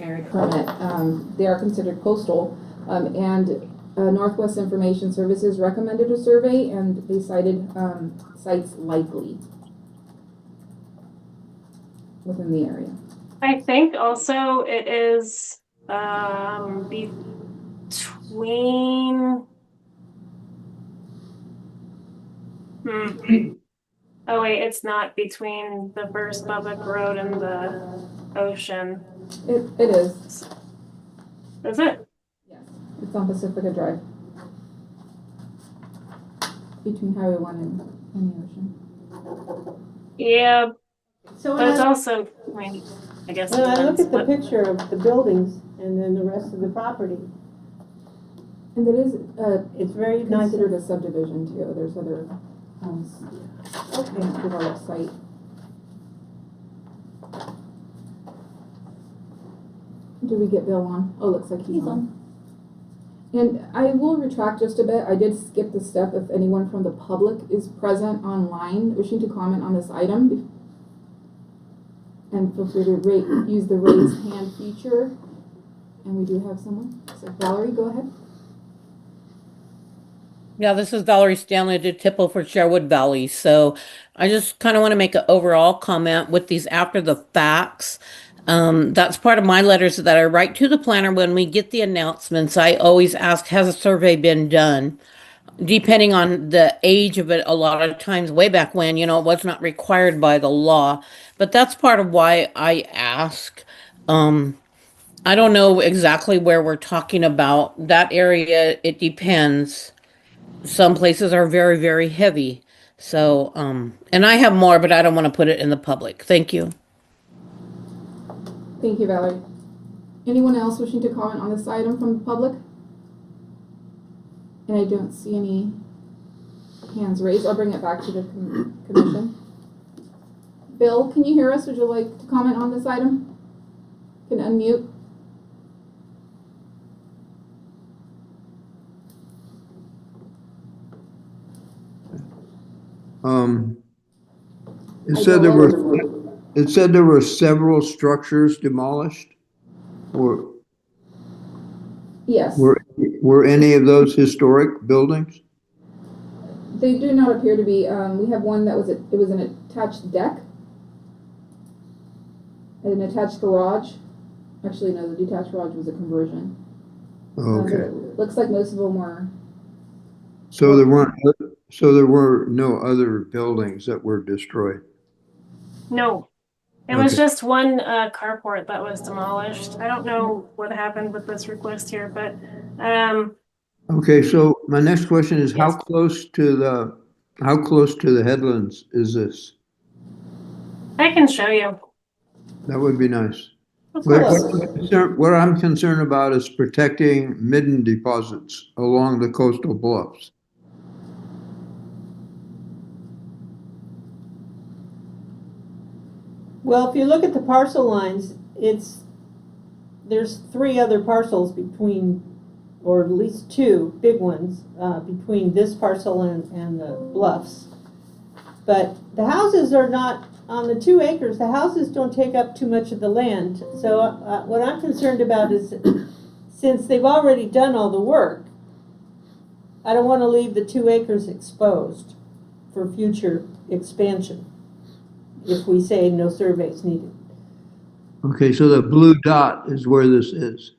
permit. They are considered coastal, and Northwest Information Services recommended a survey, and they cited sites likely within the area. I think also it is between. Oh wait, it's not between the First Public Road and the ocean. It is. Is it? Yes, it's on Pacifica Drive, between Highway 1 and the ocean. Yeah, So but it's also, I guess. when I look at the picture of the buildings and then the rest of the property, And it is it's very nice. considered a subdivision too. There's other homes in a developed site. Did we get Bill on? Oh, looks like he's on. And I will retract just a bit. I did skip the step if anyone from the public is present online wishing to comment on this item. And feel free to use the raise hand feature. And we do have someone. So Valerie, go ahead. Yeah, this is Valerie Stanley, the Tipple for Sherwood Valley. So I just kind of want to make an overall comment with these after the facts. That's part of my letters that I write to the planner when we get the announcements. I always ask, has a survey been done? Depending on the age of it, a lot of times way back when, it was not required by the law. But that's part of why I ask. I don't know exactly where we're talking about. That area, it depends. Some places are very, very heavy. So, and I have more, but I don't want to put it in the public. Thank you. Thank you, Valerie. Anyone else wishing to comment on this item from the public? And I don't see any hands raised. I'll bring it back to the commission. Bill, can you hear us? Would you like to comment on this item? Can unmute. It said there were several structures demolished. Yes. Were any of those historic buildings? They do not appear to be. We have one that was it was an attached deck, an attached garage. Actually, no, the detached garage was a conversion. Okay. Looks like most of them were. So there were no other buildings that were destroyed. No, it was just one carport that was demolished. I don't know what happened with this request here, but Okay, so my next question is, Yes. how close to the headlands is this? I can show you. That would be nice. Of What course. what I'm concerned about is protecting midden deposits along the coastal bluffs. Well, if you look at the parcel lines, there's 3 other parcels between, or at least 2 big ones, between this parcel and the bluffs. But the houses are not, on the 2 acres, the houses don't take up too much of the land. So what I'm concerned about is, since they've already done all the work, I don't want to leave the 2 acres exposed for future expansion, if we say no surveys needed. Okay, so the blue dot is where this is.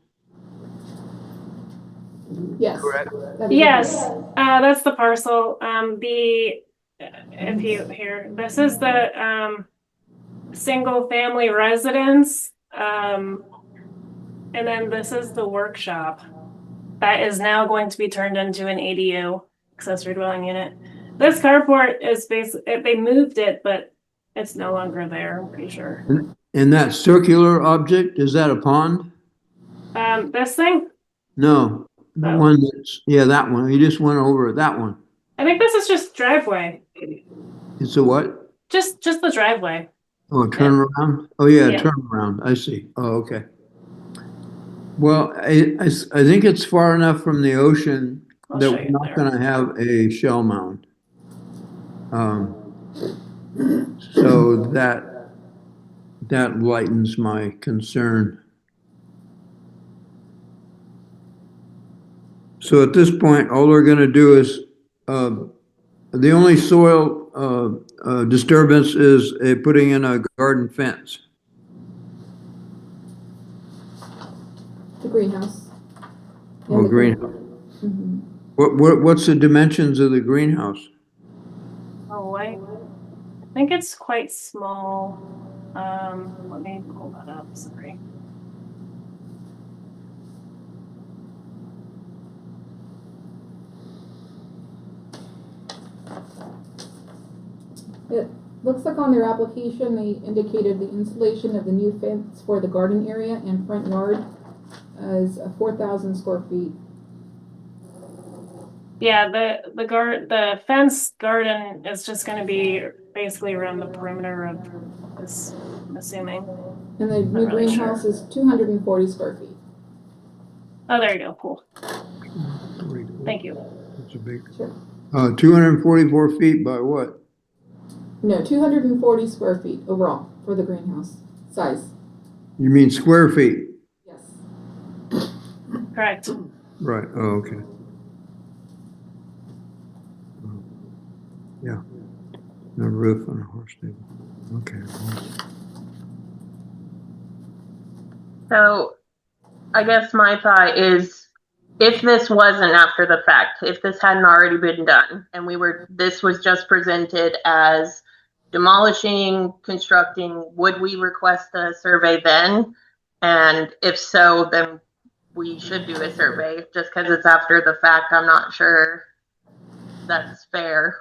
Yes. Correct. Yes, that's the parcel. This is the single family residence, and then this is the workshop that is now going to be turned into an ADU, accessory dwelling unit. This carport is basically, they moved it, but it's no longer there, I'm pretty sure. And that circular object, is that a pond? This thing, No, the one that one. You just went over that one. I think this is just driveway. It's a what? Just the driveway. Oh, a turnaround? Oh, yeah, Yeah. turnaround. I see. Oh, okay. Well, I think it's far enough from the ocean I'll that show we're you not there. going to have a shell mound. So that lightens my concern. So at this point, all we're gonna do is, the only soil, disturbance is putting in a garden fence. The greenhouse. Oh, And the greenhouse. Mhm. What's the dimensions of the greenhouse? Oh, I think it's quite small. Let me pull that up, sorry. It looks like on their application, they indicated the installation of the new fence for the garden area and front yard is 4,000 square feet. Yeah, the fence garden is just gonna be basically around the perimeter of this, I'm assuming. And the new really greenhouse is 240 square feet. Oh, there you go, cool. Thank you. That's a big. Sure. 244 feet by what? No, 240 square feet overall for the greenhouse size. You mean square feet? Yes. Correct. Right, oh, okay. Yeah. No roof on a horse stable. Okay. So I guess my thought is, if this wasn't after the fact, if this hadn't already been done and this was just presented as demolishing, constructing, would we request a survey then? And if so, then we should do a survey. Just because it's after the fact, I'm not sure that's fair.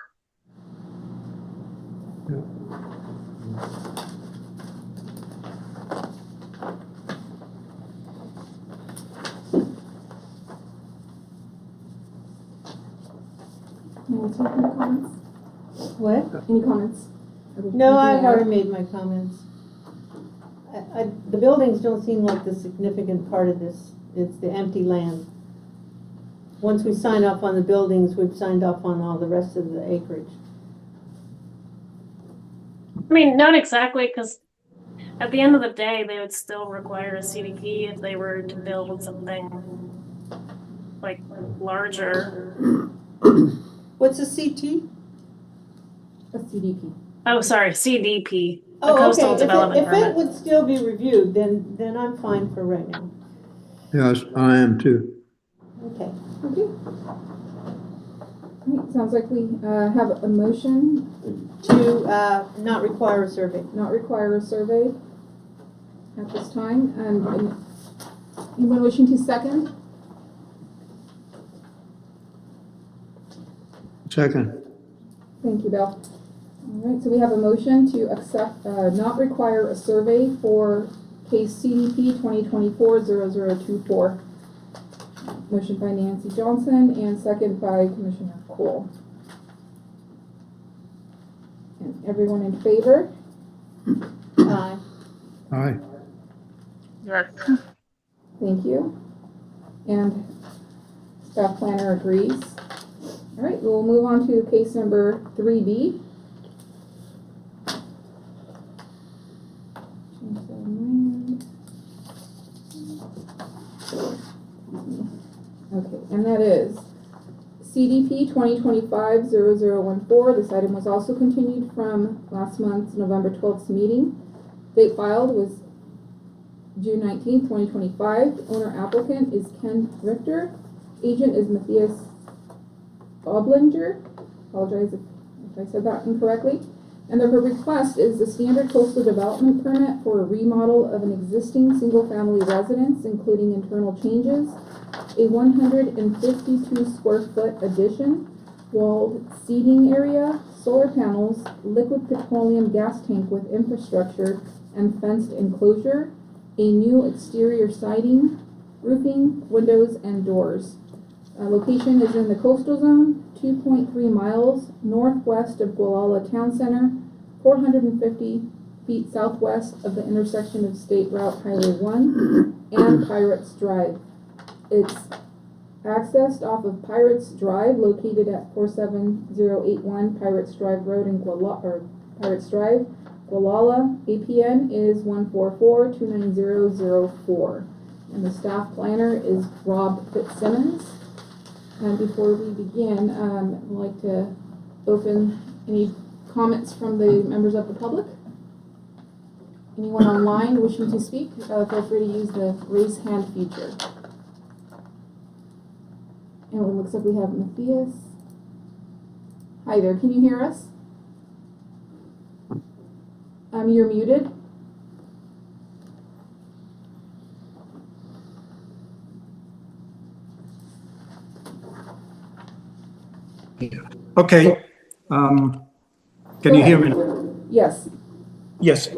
Any comments? What? Any comments? No, I've already made my comments. The buildings don't seem like the significant part of this. It's the empty land. Once we sign off on the buildings, we've signed off on all the rest of the acreage. I mean, not exactly, because at the end of the day, they would still require a CDP if they were to build something like larger. What's a CT? A CDP. Oh, sorry, CDP, the Oh, coastal okay. development If it permit. would still be reviewed, then I'm fine for right now. Yes, I am too. Okay. Okay. All right, sounds like we have a motion To not require a survey. not require a survey at this time. And anyone wishing to second? Second. Thank you, Bill. All right, so we have a motion to accept, not require a survey for case CDP 2024-0024. Motion by Nancy Johnson and second by Commissioner Cole. And everyone in favor? Aye. Aye. Yes. Thank you. And staff planner agrees. All right, we'll move on to case number 3B. Change the land. Okay, and that is CDP 2025-0014. This item was also continued from last month's November 12th meeting. Date filed was June 19th, 2025. Owner applicant is Ken Richter. Agent is Matthias Oblinger. Apologize if I said that incorrectly. And the request is the standard coastal development permit for a remodel of an existing single-family residence, including internal changes, a 152 square foot addition, walled seating area, solar panels, liquid petroleum gas tank with infrastructure and fenced enclosure, a new exterior siding, roofing, windows, and doors. Location is in the coastal zone, 2.3 miles northwest of Gualala Town Center, 450 feet southwest of the intersection of State Route Highway 1 and Pirates Drive. It's accessed off of Pirates Drive, located at 47081 Pirates Drive Road in Pirates Drive, Gualala. APN is 144-29004. And the staff planner is Rob Fitzsimmons. And before we begin, I'd like to open any comments from the members of the public. Anyone online wishing to speak, feel free to use the raise hand feature. And it looks like we have Matthias. Hi there, can you hear us? You're muted. Okay. Can you hear me? Yes. Yes.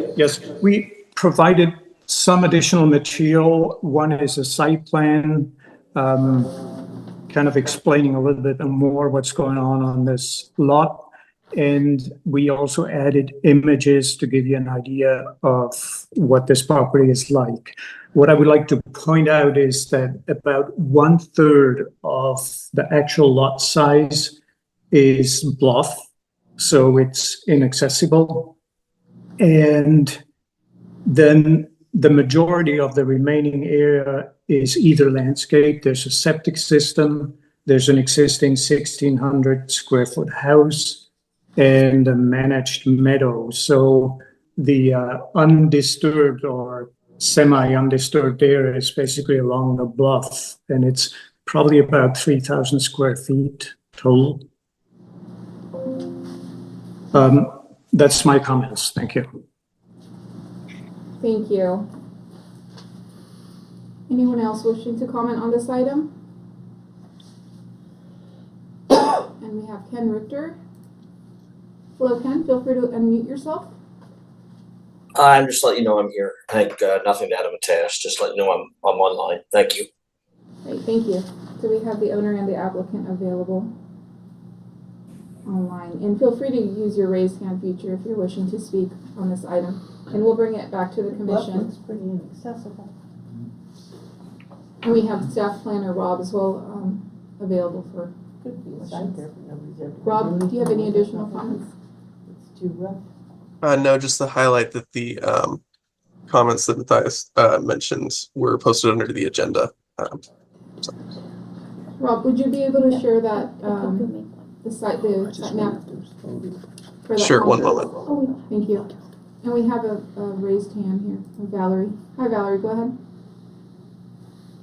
We provided some additional material. One is a site plan, kind of explaining a little bit more what's going on this lot. And we also added images to give you an idea of what this property is like. What I would like to point out is that about 1/3 of the actual lot size is bluff, so it's inaccessible. And then the majority of the remaining area is either landscape. There's a septic system, there's an existing 1,600 square foot house, and a managed meadow. So the undisturbed or semi-undisturbed area is basically along the bluff, and it's probably about 3,000 square feet total. That's my comments. Thank you. Thank you. Anyone else wishing to comment on this item? And we have Ken Richter. Hello, Ken. Feel free to unmute yourself. I'm just letting you know I'm here. I think nothing to add on Matthias. Just letting you know I'm online. Thank you. Great, thank you. So we have the owner and the applicant available online. And feel free to use your raise hand feature if you're wishing to speak on this item. And we'll bring it back to the commission. It's pretty inaccessible. And we have staff planner Rob as well available for Could be a site there, but nobody's ever. Rob, do you have any additional comments? It's too rough. No, just to highlight that the comments that Matthias mentioned were posted under the agenda. Rob, would you be able to share that the site map? For that Sure, one conference? moment. Thank you. And we have a raised hand here from Valerie. Hi, Valerie. Go ahead.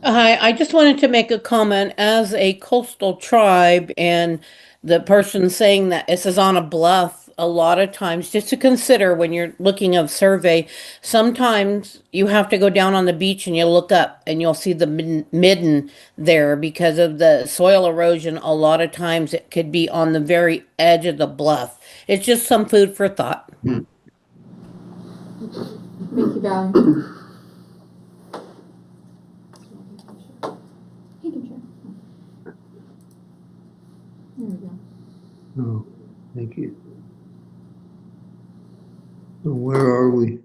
Hi, I just wanted to make a comment as a coastal tribe and the person saying that this is on a bluff. A lot of times, just to consider when you're looking at survey, sometimes you have to go down on the beach and you look up and you'll see the midden there because of the soil erosion. A lot of times it could be on the very edge of the bluff. It's just some food for thought. Thank you, Valerie. He can share. There we go. Oh, thank you. So where are we?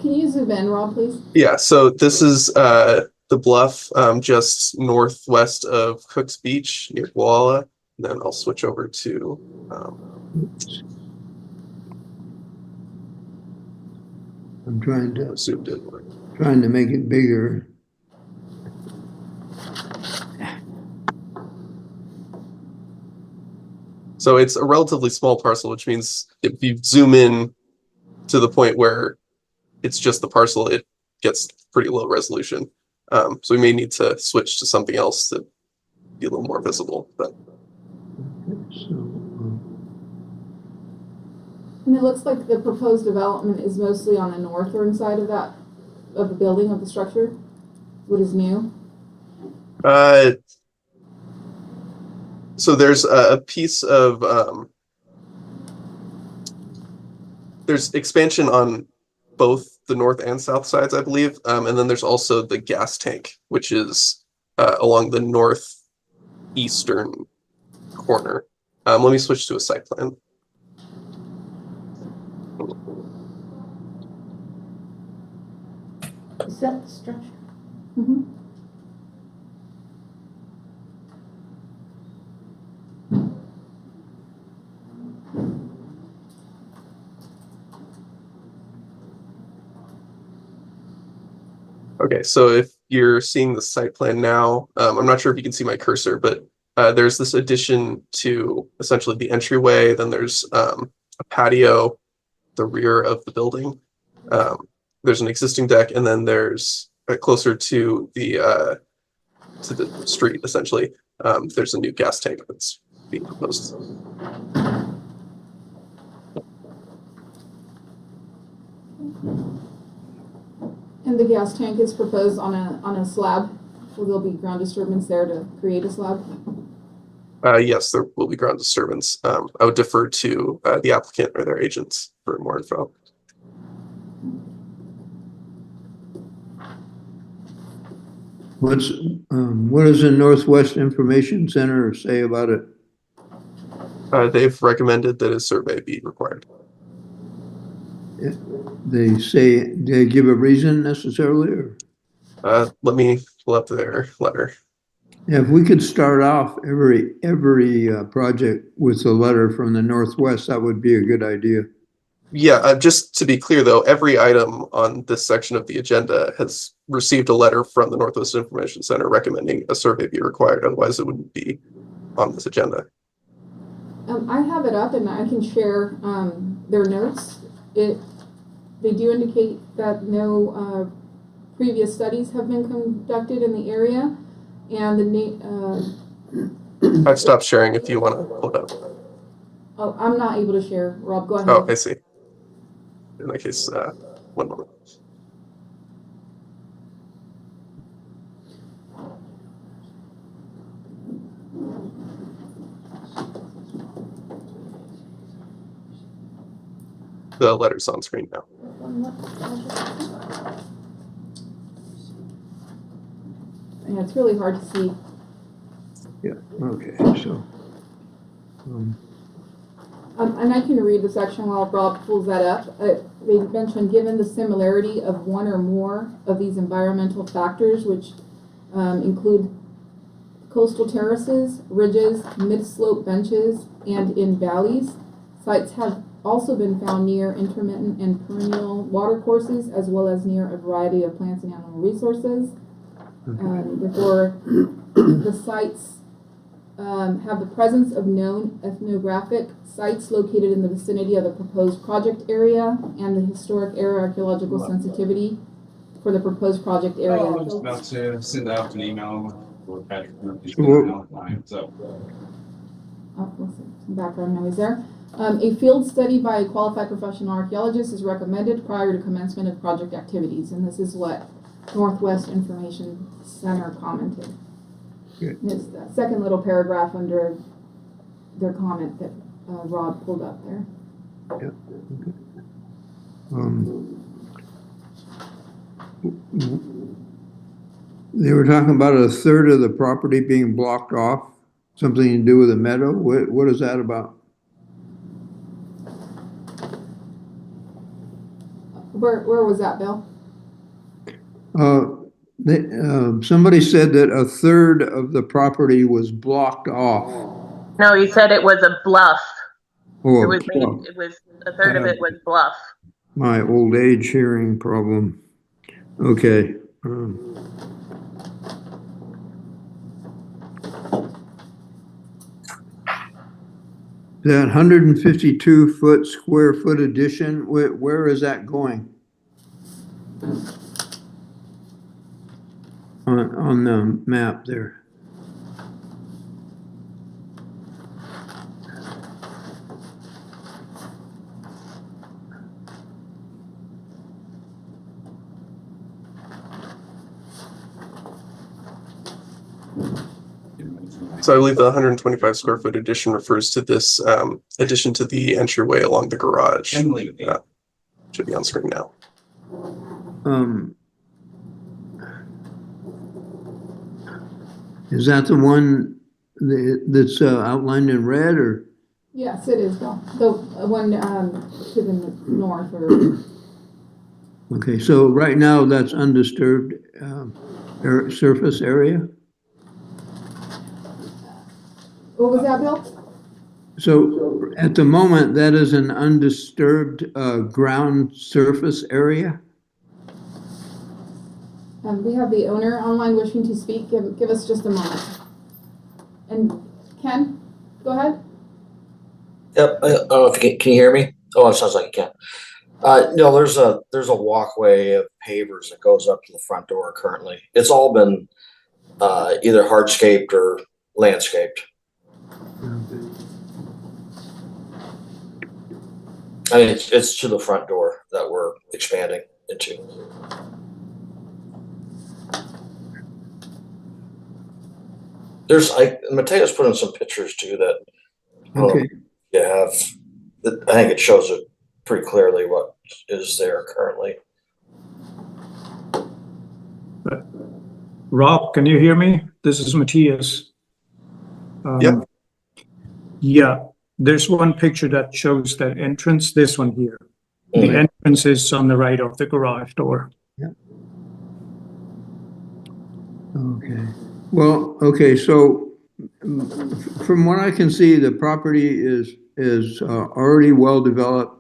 Can you zoom in, Rob, please? Yeah, so this is the bluff just northwest of Cook's Beach near Guala. And then I'll switch over to I'm trying to zoomed in. make it bigger. So it's a relatively small parcel, which means if you zoom in to the point where it's just the parcel, it gets pretty low resolution. So we may need to switch to something else to be a little more visible. But So, And it looks like the proposed development is mostly on the northern side of the building, of the structure. What is new? so there's a piece of there's expansion on both the north and south sides, I believe, and then there's also the gas tank, which is along the northeastern corner. Let me switch to a site plan. Is that the structure? Mm-hmm. Okay, so if you're seeing the site plan now. I'm not sure if you can see my cursor, but there's this addition to essentially the entryway. Then there's a patio, the rear of the building. There's an existing deck, and then there's closer to the street, essentially. There's a new gas tank that's being proposed. And the gas tank is proposed on a slab, so there'll be ground disturbance there to create a slab? Yes, there will be ground disturbance. I would defer to the applicant or their agents for more info. What does the Northwest Information Center say about it? They've recommended that a survey be required. They say, they give a reason necessarily, or? Let me pull up their letter. Yeah, if we could start off every project with a letter from the Northwest, that would be a good idea. Yeah, just to be clear though, every item on this section of the agenda has received a letter from the Northwest Information Center recommending a survey be required. Otherwise, it wouldn't be on this agenda. I have it up and I can share their notes. They do indicate that no previous studies have been conducted in the area, and I've stopped sharing if you want to pull it up. Oh, I'm not able to share. Rob, go ahead. Oh, I see. In that case, one moment. The letter's on screen now. Yeah, it's really hard to see. Yeah, okay, so. And I can read the section while Rob pulls that up. They mentioned, given the similarity of one or more of these environmental factors, which include coastal terraces, ridges, mid-slope benches, and in valleys, sites have also been found near intermittent and perennial watercourses, as well as near a variety of plants and animal resources. Therefore, the sites have the presence of known ethnographic sites located in the vicinity of the proposed project area and the historic area archaeological sensitivity for the proposed project area. I was about to send out an email for Patrick Murphy's so. Oh, listen, some background noise there. A field study by a qualified professional archaeologist is recommended prior to commencement of project activities, and this is what Northwest Information Center commented. Good. And it's the second little paragraph under their comment that Rob pulled up there. Yeah. They were talking about a third of the property being blocked off, something to do with a meadow. What is that about? Where was that, Bill? Somebody said that a third of the property was blocked off. No, he said it was a bluff. Oh, It was a third of it was bluff. my old age hearing problem. Okay. That 152 square foot addition, where is that going? On the map there. So I believe the 125 square foot addition refers to this addition to the entryway along the garage. Should be on screen now. Is that the one that's outlined in red, or? Yes, it is, Bill. The one to the north. Or... Okay, so right now that's undisturbed surface area? What was that, Bill? So at the moment, that is an undisturbed ground surface area? We have the owner online wishing to speak. Give us just a moment. And Ken, go ahead. Yep, I don't know if can you hear me? Oh, it sounds like you can. No, there's a walkway of pavers that goes up to the front door currently. It's all been either hardscaped or landscaped. I mean, it's to the front door that we're expanding into. Mateo's put in some pictures too that Okay. you have. I think it shows it pretty clearly what is there currently. Rob, can you hear me? This is Matthias. Yep. Yeah, there's one picture that shows the entrance, this one here. The Mhm. entrance is on the right of the garage door. Okay. Well, okay, so from what I can see, the property is already well developed.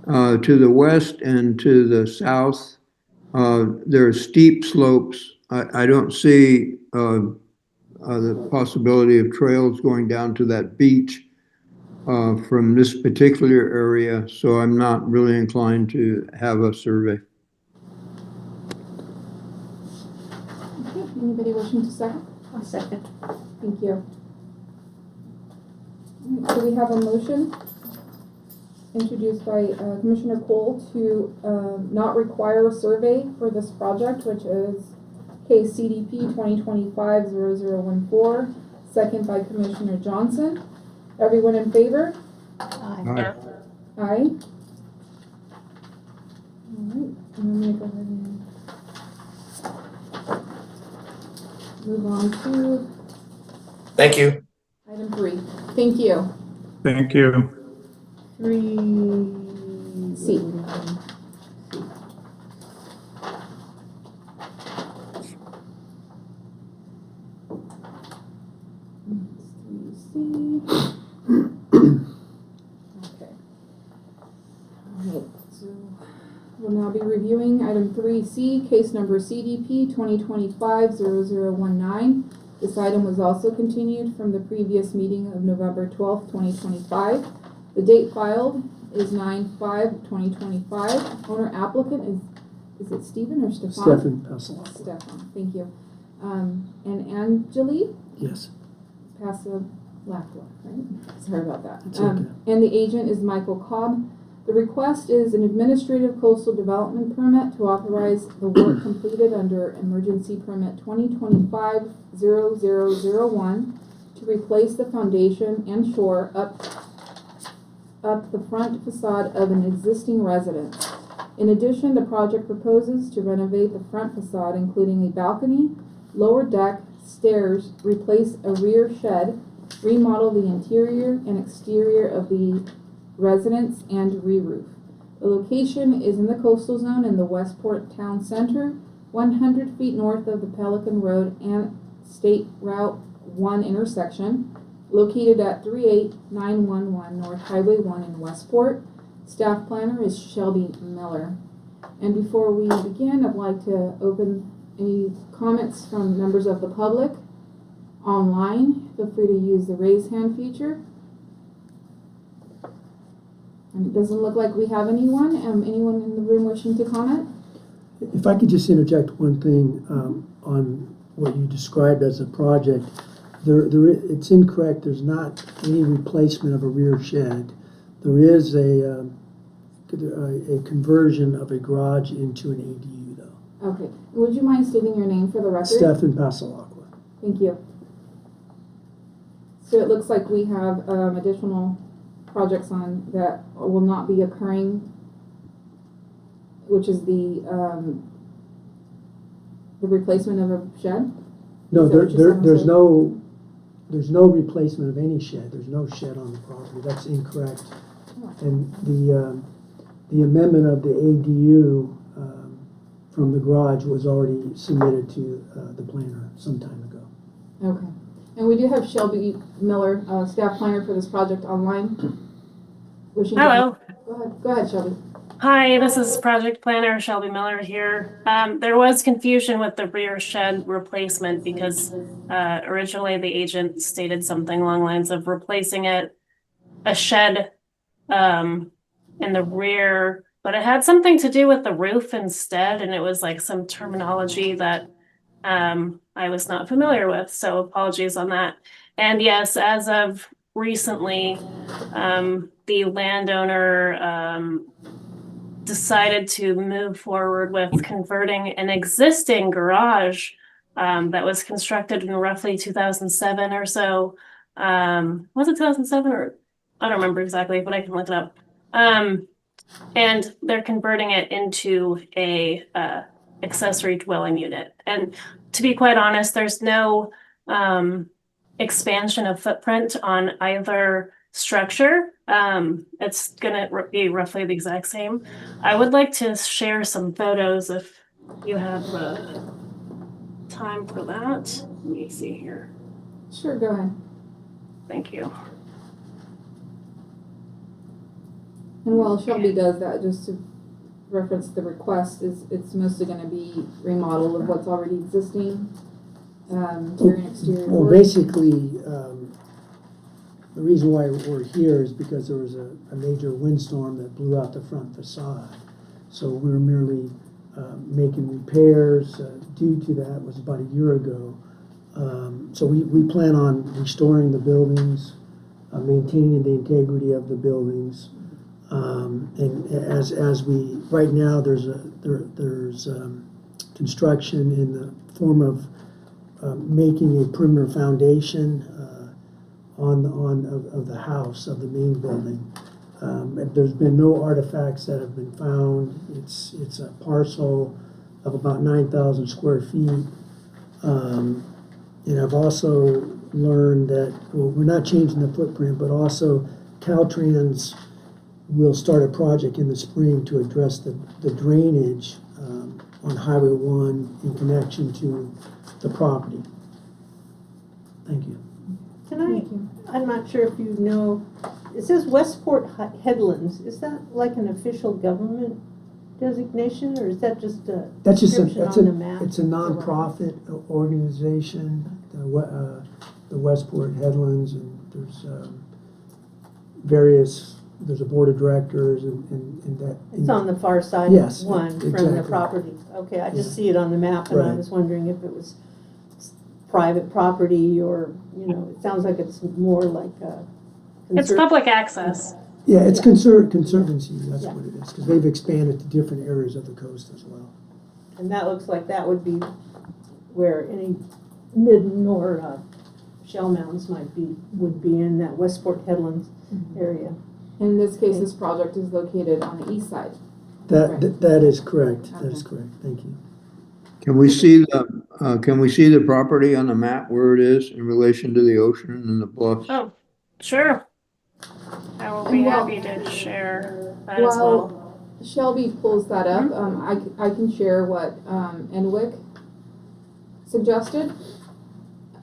To the west and to the south, there are steep slopes. I don't see the possibility of trails going down to that beach from this particular area, so I'm not really inclined to have a survey. Okay, anybody wishing to second? A second. Thank you. All right, so we have a motion introduced by Commissioner Cole to not require a survey for this project, which is case CDP 2025-0014, second by Commissioner Johnson. Everyone in favor? Aye. Yeah. Aye. All right, and I'm gonna go ahead and move on to Thank you. item 3. Thank you. Thank you. 3C. Okay. Alright, so we'll now be reviewing item 3C, case number CDP 2025-0019. This item was also continued from the previous meeting of November 12th, 2025. The date filed is 9/5/2025. Owner applicant is it Stephen or Stefan? Stefan Passalacqua. Stefan, thank you. And Angeli Yes. Passalacqua, right? Sorry about that. It's okay. And the agent is Michael Cobb. The request is an administrative coastal development permit to authorize the work completed under emergency permit 2025-0001 to replace the foundation and shore up the front facade of an existing residence. In addition, the project proposes to renovate the front facade, including a balcony, lower deck, stairs, replace a rear shed, remodel the interior and exterior of the residence, and re-roof. The location is in the coastal zone in the Westport Town Center, 100 feet north of the Pelican Road and State Route 1 intersection, located at 38911 North Highway 1 in Westport. Staff planner is Shelby Miller. And before we begin, I'd like to open any comments from members of the public online. Feel free to use the raise hand feature. And it doesn't look like we have anyone. Anyone in the room wishing to comment? If I could just interject one thing on what you described as a project, it's incorrect. There's not any replacement of a rear shed. There is a conversion of a garage into an ADU, though. Okay. Would you mind stating your name for the record? Stefan Passalacqua. Thank you. So it looks like we have additional projects on that will not be occurring, which is the replacement of a shed? No, Is that what you're saying? there's no replacement of any shed. There's no shed on the property. That's incorrect. Oh. And the amendment of the ADU from the garage was already submitted to the planner some time ago. Okay. And we do have Shelby Miller, staff planner for this project online. Wishing to- Hello. Go ahead, Shelby. Hi, this is project planner Shelby Miller here. There was confusion with the rear shed replacement because originally the agent stated something along the lines of replacing a shed in the rear, but it had something to do with the roof instead, and it was like some terminology that I was not familiar with, so apologies on that. And yes, as of recently, the landowner decided to move forward with converting an existing garage that was constructed in roughly 2007 or so. Was it 2007 or I don't remember exactly, but I can look it up. And they're converting it into a accessory dwelling unit. And to be quite honest, there's no expansion of footprint on either structure. It's gonna be roughly the exact same. I would like to share some photos if you have time for that. Let me see here. Sure, go ahead. Thank you. And while Shelby does that, just to reference the request, it's mostly gonna be remodel of what's already existing, interior and exterior. Well, work. basically, the reason why we're here is because there was a major windstorm that blew out the front facade. So we were merely making repairs due to that. It was about a year ago. So we plan on restoring the buildings, maintaining the integrity of the buildings. And as we, right now, there's construction in the form of making a perimeter foundation of the house, of the main building. There's been no artifacts that have been found. It's a parcel of about 9,000 square feet. And I've also learned that, well, we're not changing the footprint, but also Caltrans will start a project in the spring to address the drainage on Highway 1 in connection to the property. Thank you. I'm not sure if you know, it says Westport Headlands. Is that like an official government designation, or is that just a That's just description on the map? it's a nonprofit organization, the Westport Headlands, and there's there's a board of directors and that. It's on the far side Yes, of one from the exactly. property. Okay, I just Yeah. see it on the map, and I Right. was wondering if it was private property or, it sounds like it's more like a. It's public access. Yeah, it's Yeah. conservancy, that's Yeah. what it is, because they've expanded to different areas of the coast as well. And that looks like that would be where any midden or shell mounds would be in that Westport Headlands area. In this case, this project is located on the east side. That is correct, that is Okay. correct, thank you. Can we see the property on the map where it is in relation to the ocean and the bluffs? Oh, sure. I will be happy to share that as well. While Shelby pulls that up, I can share what Enwick suggested.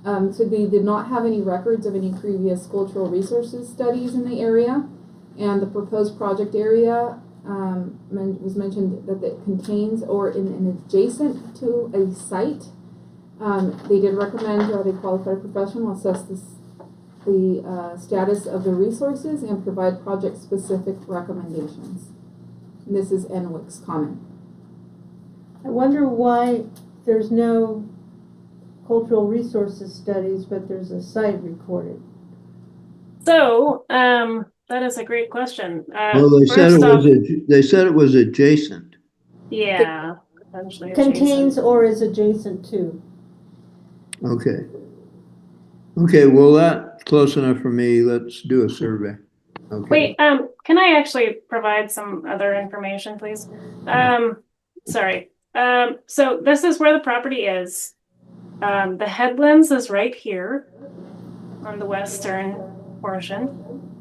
So they did not have any records of any previous cultural resources studies in the area, and the proposed project area was mentioned that it contains or in an adjacent to a site. They did recommend that a qualified professional assess the status of the resources and provide project-specific recommendations. And this is Enwick's comment. I wonder why there's no cultural resources studies, but there's a site recorded. So, that is a great question. Well, they said it was adjacent. Yeah, potentially Contains adjacent. or is adjacent to. Okay. Okay, well, that's close enough for me. Let's do a survey. Okay. Wait, can I actually provide some other information, please? Sorry. So this is where the property is. The headlands is right here on the western portion.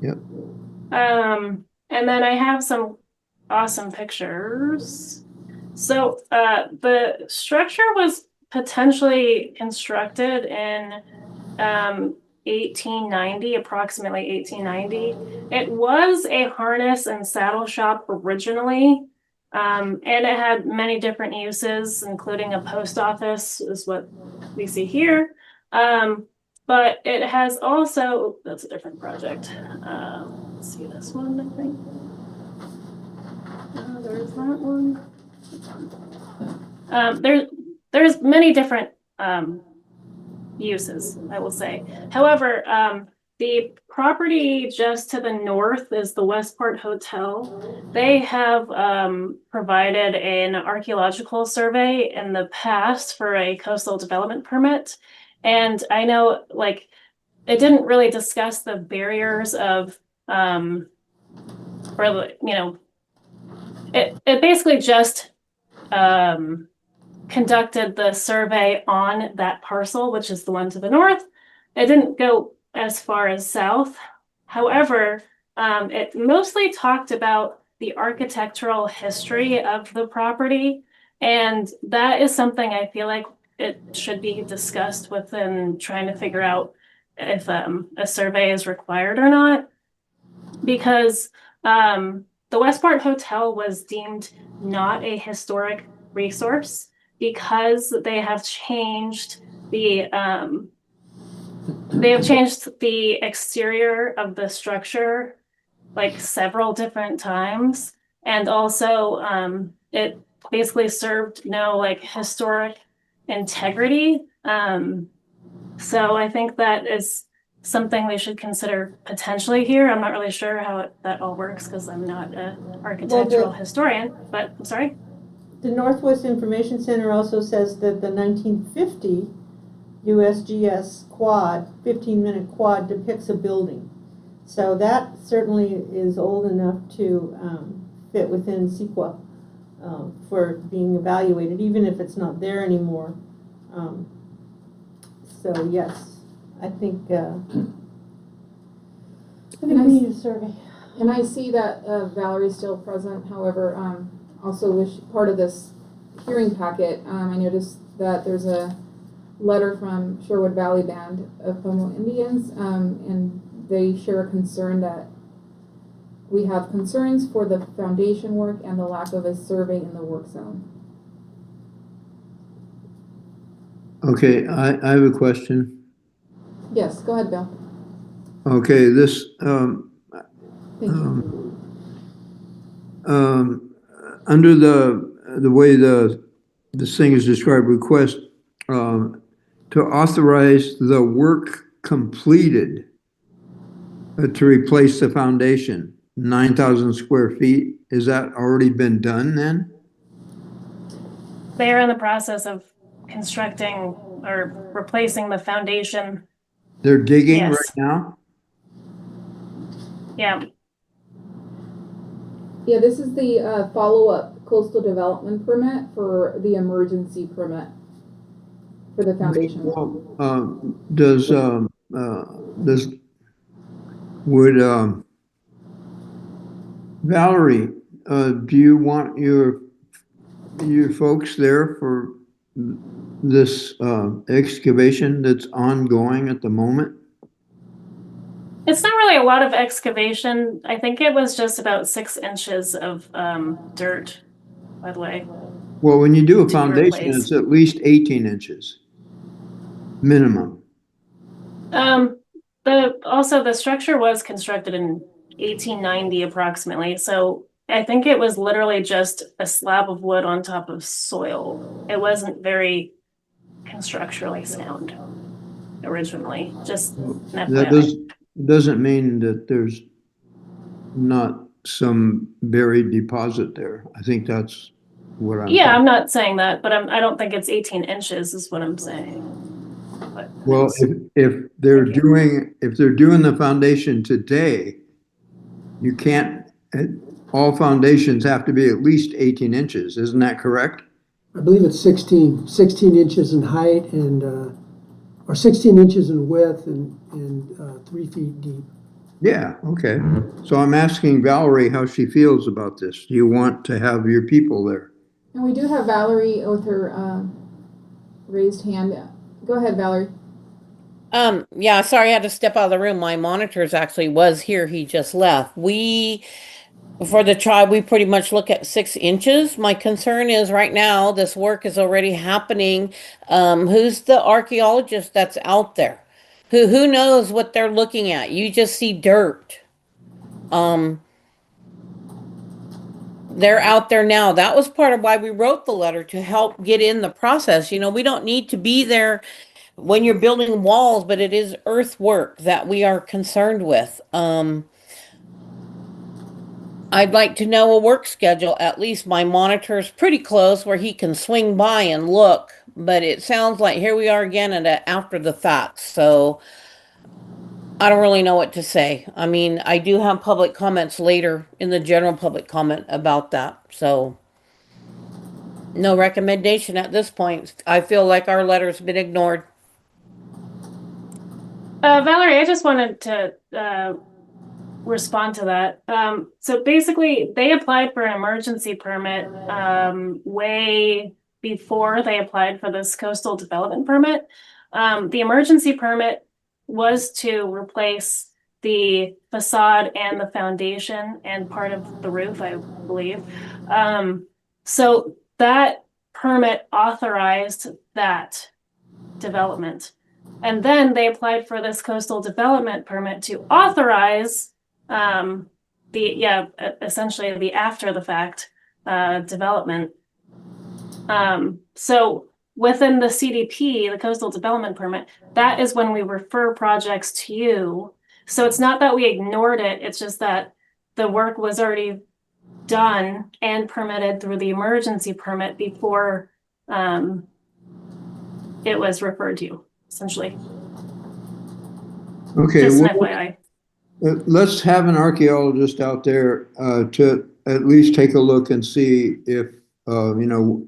Yep. And then I have some awesome pictures. So the structure was potentially constructed in approximately 1890. It was a harness and saddle shop originally, and it had many different uses, including a post office, is what we see here. But it has also, that's a different project. Let's see this one, I think. There's that one. There's many different uses, I will say. However, the property just to the north is the Westport Hotel. They have provided an archaeological survey in the past for a coastal development permit. And I know, like, it didn't really discuss the barriers of, or, you know, it basically just conducted the survey on that parcel, which is the one to the north. It didn't go as far as south. However, it mostly talked about the architectural history of the property. And that is something I feel like it should be discussed within trying to figure out if a survey is required or not. Because the Westport Hotel was deemed not a historic resource because they have changed the exterior of the structure like several different times, and also it basically served no like historic integrity. So I think that is something we should consider potentially here. I'm not really sure how that all works because I'm not an architectural historian, but I'm sorry. The Northwest Information Center also says that the 1950 USGS quad, 15-minute quad, depicts a building. So that certainly is old enough to fit within CEQA for being evaluated, even if it's not there anymore. So yes, I think we need a survey. And I see that Valerie's still present. However, also wish part of this hearing packet, I noticed that there's a letter from Sherwood Valley Band of Pomo Indians, and they share a concern that we have concerns for the foundation work and the lack of a survey in the work zone. Okay, I have a question. Yes, go ahead, Bill. Okay, this, Thank you. under the way this thing is described, request to authorize the work completed to replace the foundation, 9,000 square feet. Is that already been done then? They are in the process of constructing or replacing the foundation. They're digging Yes. right now? Yeah. Yeah, this is the follow-up coastal development permit for the emergency permit for the foundation. Would Valerie, do you want your folks there for this excavation that's ongoing at the moment? It's not really a lot of excavation. I think it was just about 6 inches of dirt, by the way. Well, when you do a To foundation, replace. it's at least 18 inches minimum. Also the structure was constructed in 1890 approximately. So I think it was literally just a slab of wood on top of soil. It wasn't very constructurally sound originally, just an That FYI. doesn't mean that there's not some buried deposit there. I think that's what I'm. Yeah, I'm not saying that, but I don't think it's 18 inches is what I'm saying. But Well, if they're doing the foundation today, you can't, all foundations have to be at least 18 inches. Isn't that correct? I believe it's 16 inches in height and, or 16 inches in width and 3 feet deep. Yeah, okay. So I'm asking Valerie how she feels about this. Do you want to have your people there? And we do have Valerie with her raised hand. Go ahead, Valerie. Yeah, sorry I had to step out of the room. My monitors actually was here. He just left. For the tribe, we pretty much look at 6 inches. My concern is right now, this work is already happening. Who's the archaeologist that's out there? Who knows what they're looking at? You just see dirt. They're out there now. That was part of why we wrote the letter, to help get in the process. You know, we don't need to be there when you're building walls, but it is earthwork that we are concerned with. I'd like to know a work schedule. At least my monitor's pretty close where he can swing by and look, but it sounds like here we are again at after the fact. So I don't really know what to say. I mean, I do have public comments later in the general public comment about that. So no recommendation at this point. I feel like our letter's been ignored. Valerie, I just wanted to respond to that. So basically, they applied for an emergency permit way before they applied for this coastal development permit. The emergency permit was to replace the facade and the foundation and part of the roof, I believe. So that permit authorized that development. And then they applied for this coastal development permit to authorize essentially the after the fact development. So within the CDP, the coastal development permit, that is when we refer projects to you. So it's not that we ignored it, it's just that the work was already done and permitted through the emergency permit before it was referred to you, essentially. Okay, Just an well, FYI. let's have an archaeologist out there to at least take a look and see if, you know,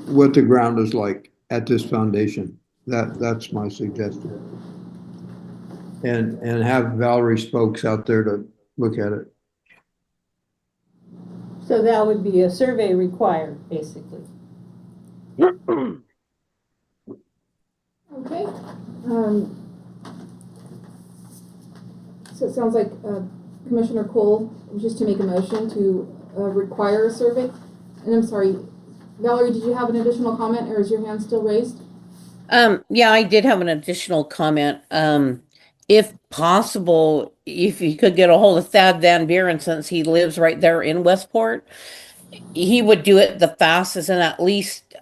what the ground is like at this foundation. That's my suggestion. And have Valerie's folks out there to look at it. So that would be a survey required, basically. Okay. So it sounds like Commissioner Cole wishes to make a motion to require a survey. And I'm sorry, Valerie, did you have an additional comment, or is your hand still raised? Yeah, I did have an additional comment. If possible, if you could get a hold of Thad Van Buren, since he lives right there in Westport, he would do it the fastest, and at least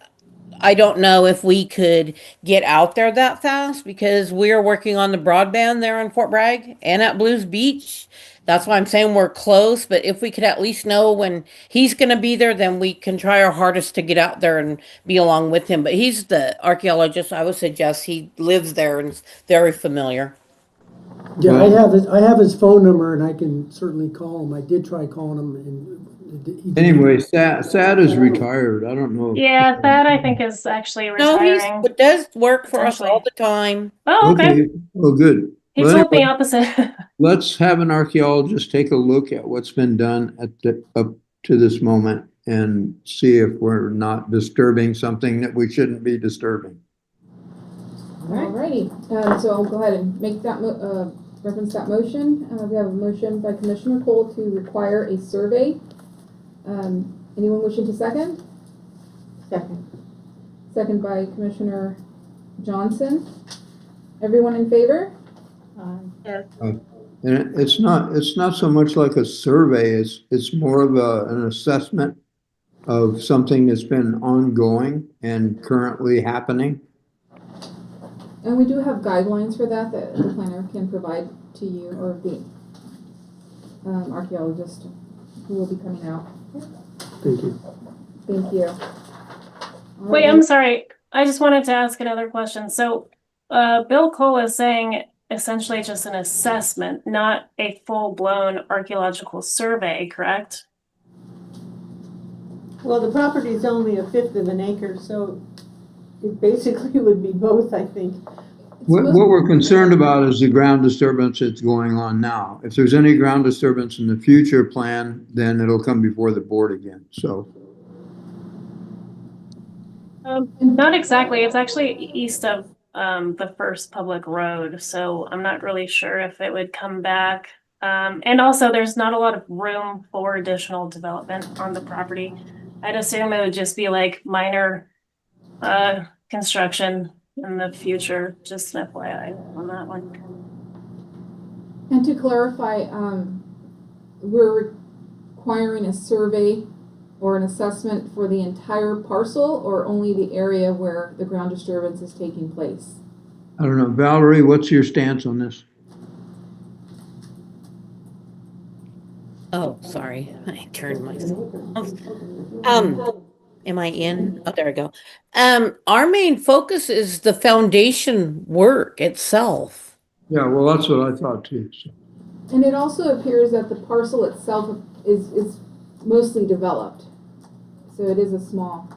I don't know if we could get out there that fast, because we're working on the broadband there in Fort Bragg and at Blues Beach. That's why I'm saying we're close, but if we could at least know when he's going to be there, then we can try our hardest to get out there and be along with him. But he's the archaeologist. I would suggest he lives there and is very familiar. Yeah, I have his phone number, and I can certainly call him. I did try calling him, and he didn't. Anyway, Sad is retired. I don't know. Yeah, that I think is actually No, retiring. he does work for us Potentially. all the time. Oh, okay. Well, good. He Well, told me anyway, opposite. let's have an archaeologist take a look at what's been done up to this moment and see if we're not disturbing something that we shouldn't be disturbing. Alrighty, so I'll go ahead and make that, reference that motion. We have a motion by Commissioner Cole to require a survey. Anyone wishing to second? Second. Second by Commissioner Johnson. Everyone in favor? Yes. And it's not so much like a survey, it's more of an assessment of something that's been ongoing and currently happening. And we do have guidelines for that the planner can provide to you, or the archaeologist who will be coming out. Thank you. Thank you. Wait, I'm sorry. I just wanted to ask another question. So Bill Cole is saying essentially just an assessment, not a full-blown archaeological survey, correct? Well, the property is only 1/5 of an acre, so it basically would be both, I think. What we're concerned about is the ground disturbance that's going on now. If there's any ground disturbance in the future plan, then it'll come before the board again, so. Not exactly. It's actually east of the first public road. So I'm not really sure if it would come back. And also there's not a lot of room for additional development on the property. I'd assume it would just be like minor construction in the future, just an FYI on that one. And to clarify, we're requiring a survey or an assessment for the entire parcel or only the area where the ground disturbance is taking place? I don't know. Valerie, what's your stance on this? Oh, sorry. I turned myself off. Am I in? Oh, there we go. Our main focus is the foundation work itself. Yeah, well, that's what I thought too. So. And it also appears that the parcel itself is mostly developed. So it is a small.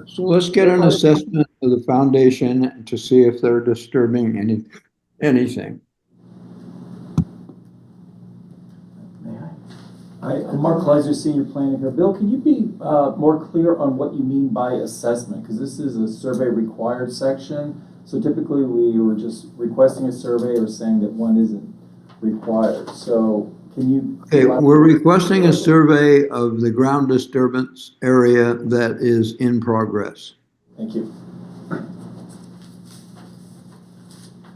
So let's get an assessment of the foundation to see if they're disturbing anything. I'm Mark Kleiser, Senior Planner here. Bill, can you be more clear on what you mean by assessment? Because this is a survey required section. So typically we were just requesting a survey or saying that one isn't required. So can you? Okay, we're requesting a survey of the ground disturbance area that is in progress. Thank you.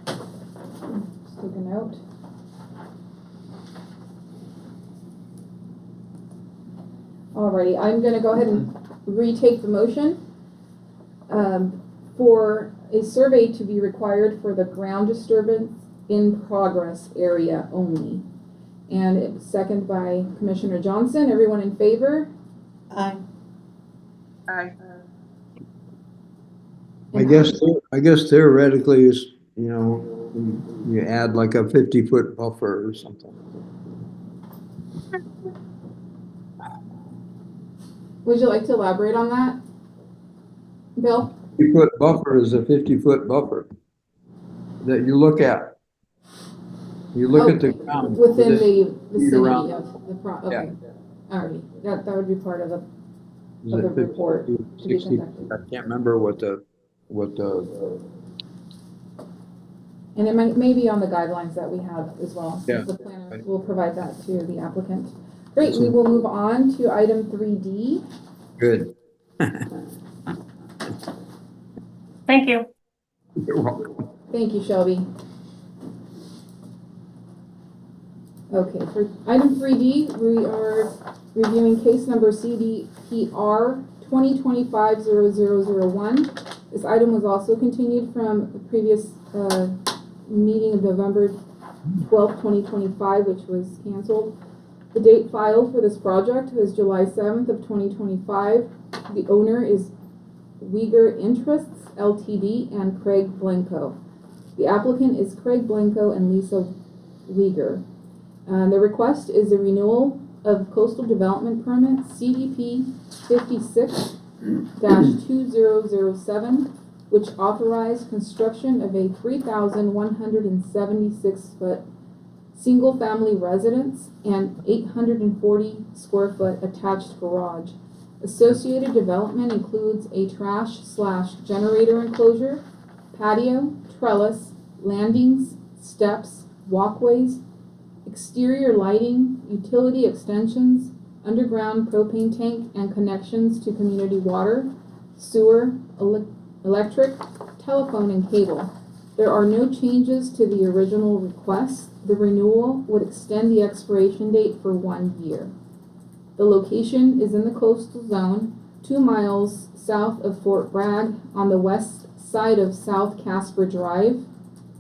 Just take a note. Alrighty, I'm going to go ahead and retake the motion for a survey to be required for the ground disturbance in progress area only. And it was seconded by Commissioner Johnson. Everyone in favor? Aye. Aye. I guess theoretically is, you know, you add like a 50-foot buffer or something. Would you like to elaborate on that, Bill? 50-foot buffer is a 50-foot buffer that you look at. You look at the ground. Within the vicinity around. of the okay. Yeah. Alrighty, that would be part of the Is of it the 50, report to be 60? conducted. I can't remember what the And it may be on the guidelines that we have as well. Yeah. The planner will provide that to the applicant. Great, we will move on to item 3D. Good. Thank you. You're welcome. Thank you, Shelby. Okay, for item 3D, we are reviewing case number CDPR 2025-0001. This item was also continued from the previous meeting of November 12th, 2025, which was canceled. The date filed for this project is July 7th of 2025. The owner is Uyghur Interests Ltd. And Craig Blanco. The applicant is Craig Blanco and Lisa Uyghur. The request is a renewal of Coastal Development Permit CDP 56-2007, which authorized construction of a 3,176-foot single-family residence and 840 square foot attached garage. Associated development includes a trash/generator enclosure, patio, trellis, landings, steps, walkways, exterior lighting, utility extensions, underground propane tank and connections to community water, sewer, electric, telephone, and cable. There are no changes to the original request. The renewal would extend the expiration date for 1 year. The location is in the coastal zone, 2 miles south of Fort Bragg on the west side of South Casper Drive.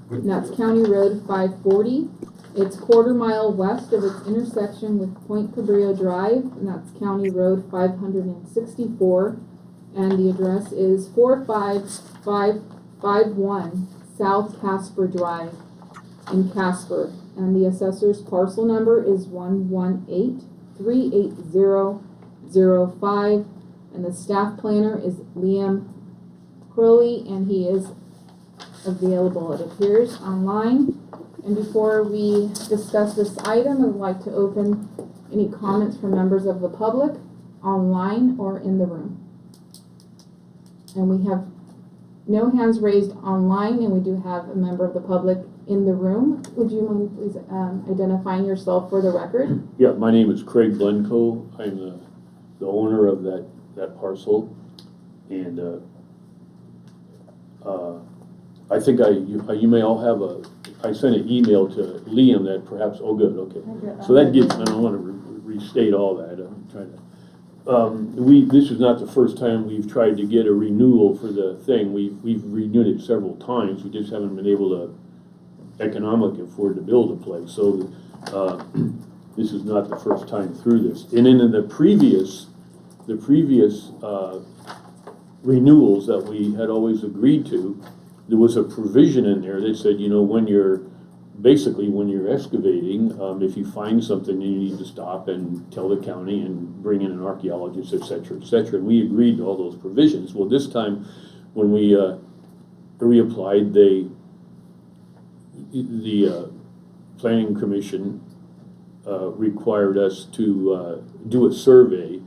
And that's County Road 540. It's 1/4 mile west of its intersection with Point Cabrillo Drive, and that's County Road 564. And the address is 45551 South Casper Drive in Casper. And the assessor's parcel number is 118-38005. And the staff planner is Liam Crowley, and he is available, it appears, online. And before we discuss this item, I'd like to open any comments from members of the public, online or in the room. And we have no hands raised online, and we do have a member of the public in the room. Would you mind please identifying yourself for the record? Yeah, my name is Craig Blenko. I'm the owner of that parcel. And I think you may all have I sent an email to Liam that perhaps, oh good, okay. So that gives, I don't want to restate all that. I'm trying to, this is not the first time we've tried to get a renewal for the thing. We've renewed it several times. We just haven't been able to economically afford to build a place. So this is not the first time through this. And then in the previous renewals that we had always agreed to, there was a provision in there that said, you know, when you're excavating, if you find something, you need to stop and tell the county and bring in an archaeologist, et cetera, et cetera. And we agreed to all those provisions. Well, this time when we reapplied, the Planning Commission required us to do a survey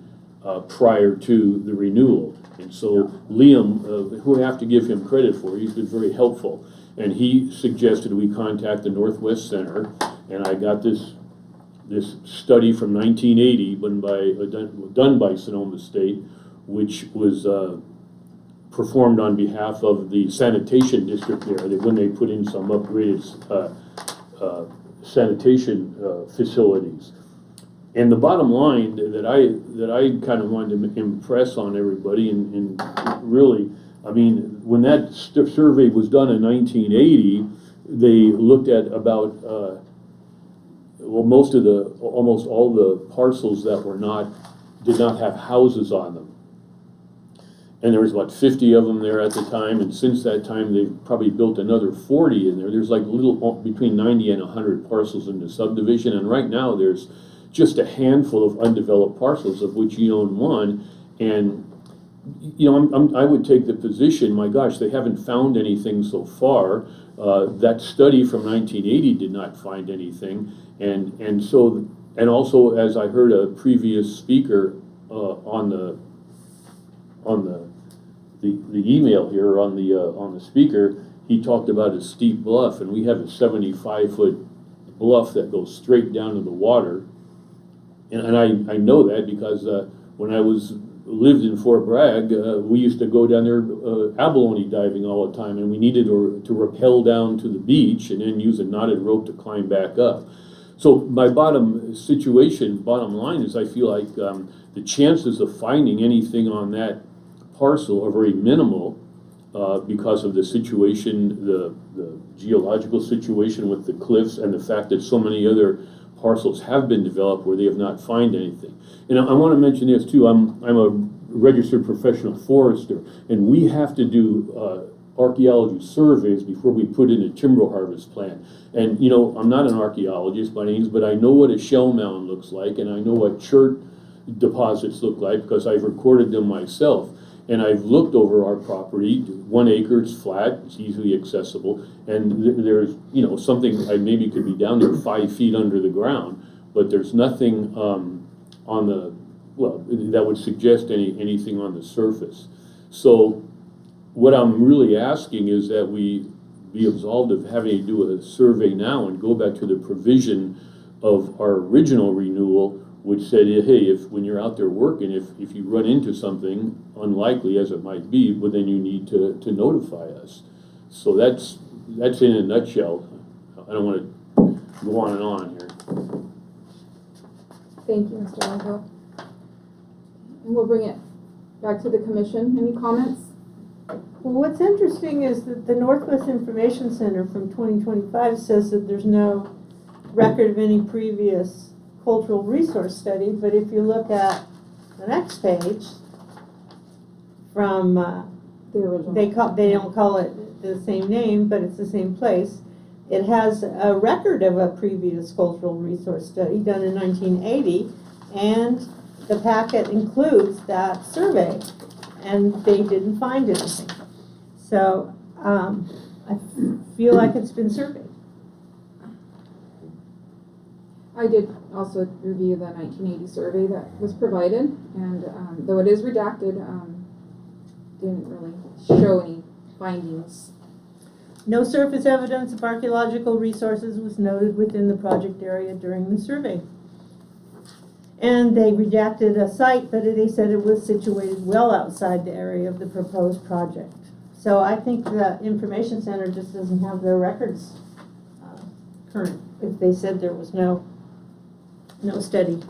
prior to the renewal. And so Liam, who I have to give him credit for, he's been very helpful. And he suggested we contact the Northwest Center, and I got this study from 1980 done by Sonoma State, which was performed on behalf of the sanitation district there, when they put in some upgraded sanitation facilities. And the bottom line that I kind of wanted to impress on everybody, and really, I mean, when that survey was done in 1980, they looked at about almost all the parcels that did not have houses on them. And there was about 50 of them there at the time, and since that time they've probably built another 40 in there. There's like between 90 and 100 parcels in the subdivision, and right now there's just a handful of undeveloped parcels, of which you own one. And you know, I would take the position, my gosh, they haven't found anything so far. That study from 1980 did not find anything, and also, as I heard a previous speaker on the email here on the speaker, he talked about a steep bluff, and we have a 75-foot bluff that goes straight down to the water. And I know that because when I lived in Fort Bragg, we used to go down there abalone diving all the time, and we needed to rappel down to the beach and then use a knotted rope to climb back up. So my bottom line is I feel like the chances of finding anything on that parcel are very minimal because of the situation, the geological situation with the cliffs, and the fact that so many other parcels have been developed where they have not found anything. And I want to mention this too. I'm a registered professional forester, and we have to do archaeology surveys before we put in a timber harvest plan. And you know, I'm not an archaeologist by any means, but I know what a shell mound looks like, and I know what chert deposits look like because I've recorded them myself. And I've looked over our property. 1 acre, it's flat, it's easily accessible, and there's, you know, something I maybe could be down there 5 feet under the ground, but there's nothing that would suggest anything on the surface. So what I'm really asking is that we be absolved of having to do a survey now and go back to the provision of our original renewal, which said, hey, when you're out there working, if you run into something, unlikely as it might be, well, then you need to notify us. So that's in a nutshell. I don't want to go on and on here. Thank you, Mr. Blanco. And we'll bring it back to the commission. Any comments? Well, what's interesting is that the Northwest Information Center from 2025 says that there's no record of any previous cultural resource study, but if you look at the next page, from The original. they don't call it the same name, but it's the same place. It has a record of a previous cultural resource study done in 1980, and the packet includes that survey, and they didn't find anything. So I feel like it's been surveyed. I did also review the 1980 survey that was provided, and though it is redacted, didn't really show any findings. No surface evidence of archaeological resources was noted within the project area during the survey. And they redacted a site, but they said it was situated well outside the area of the proposed project. So I think the information center just doesn't have their records current if they said there was no study.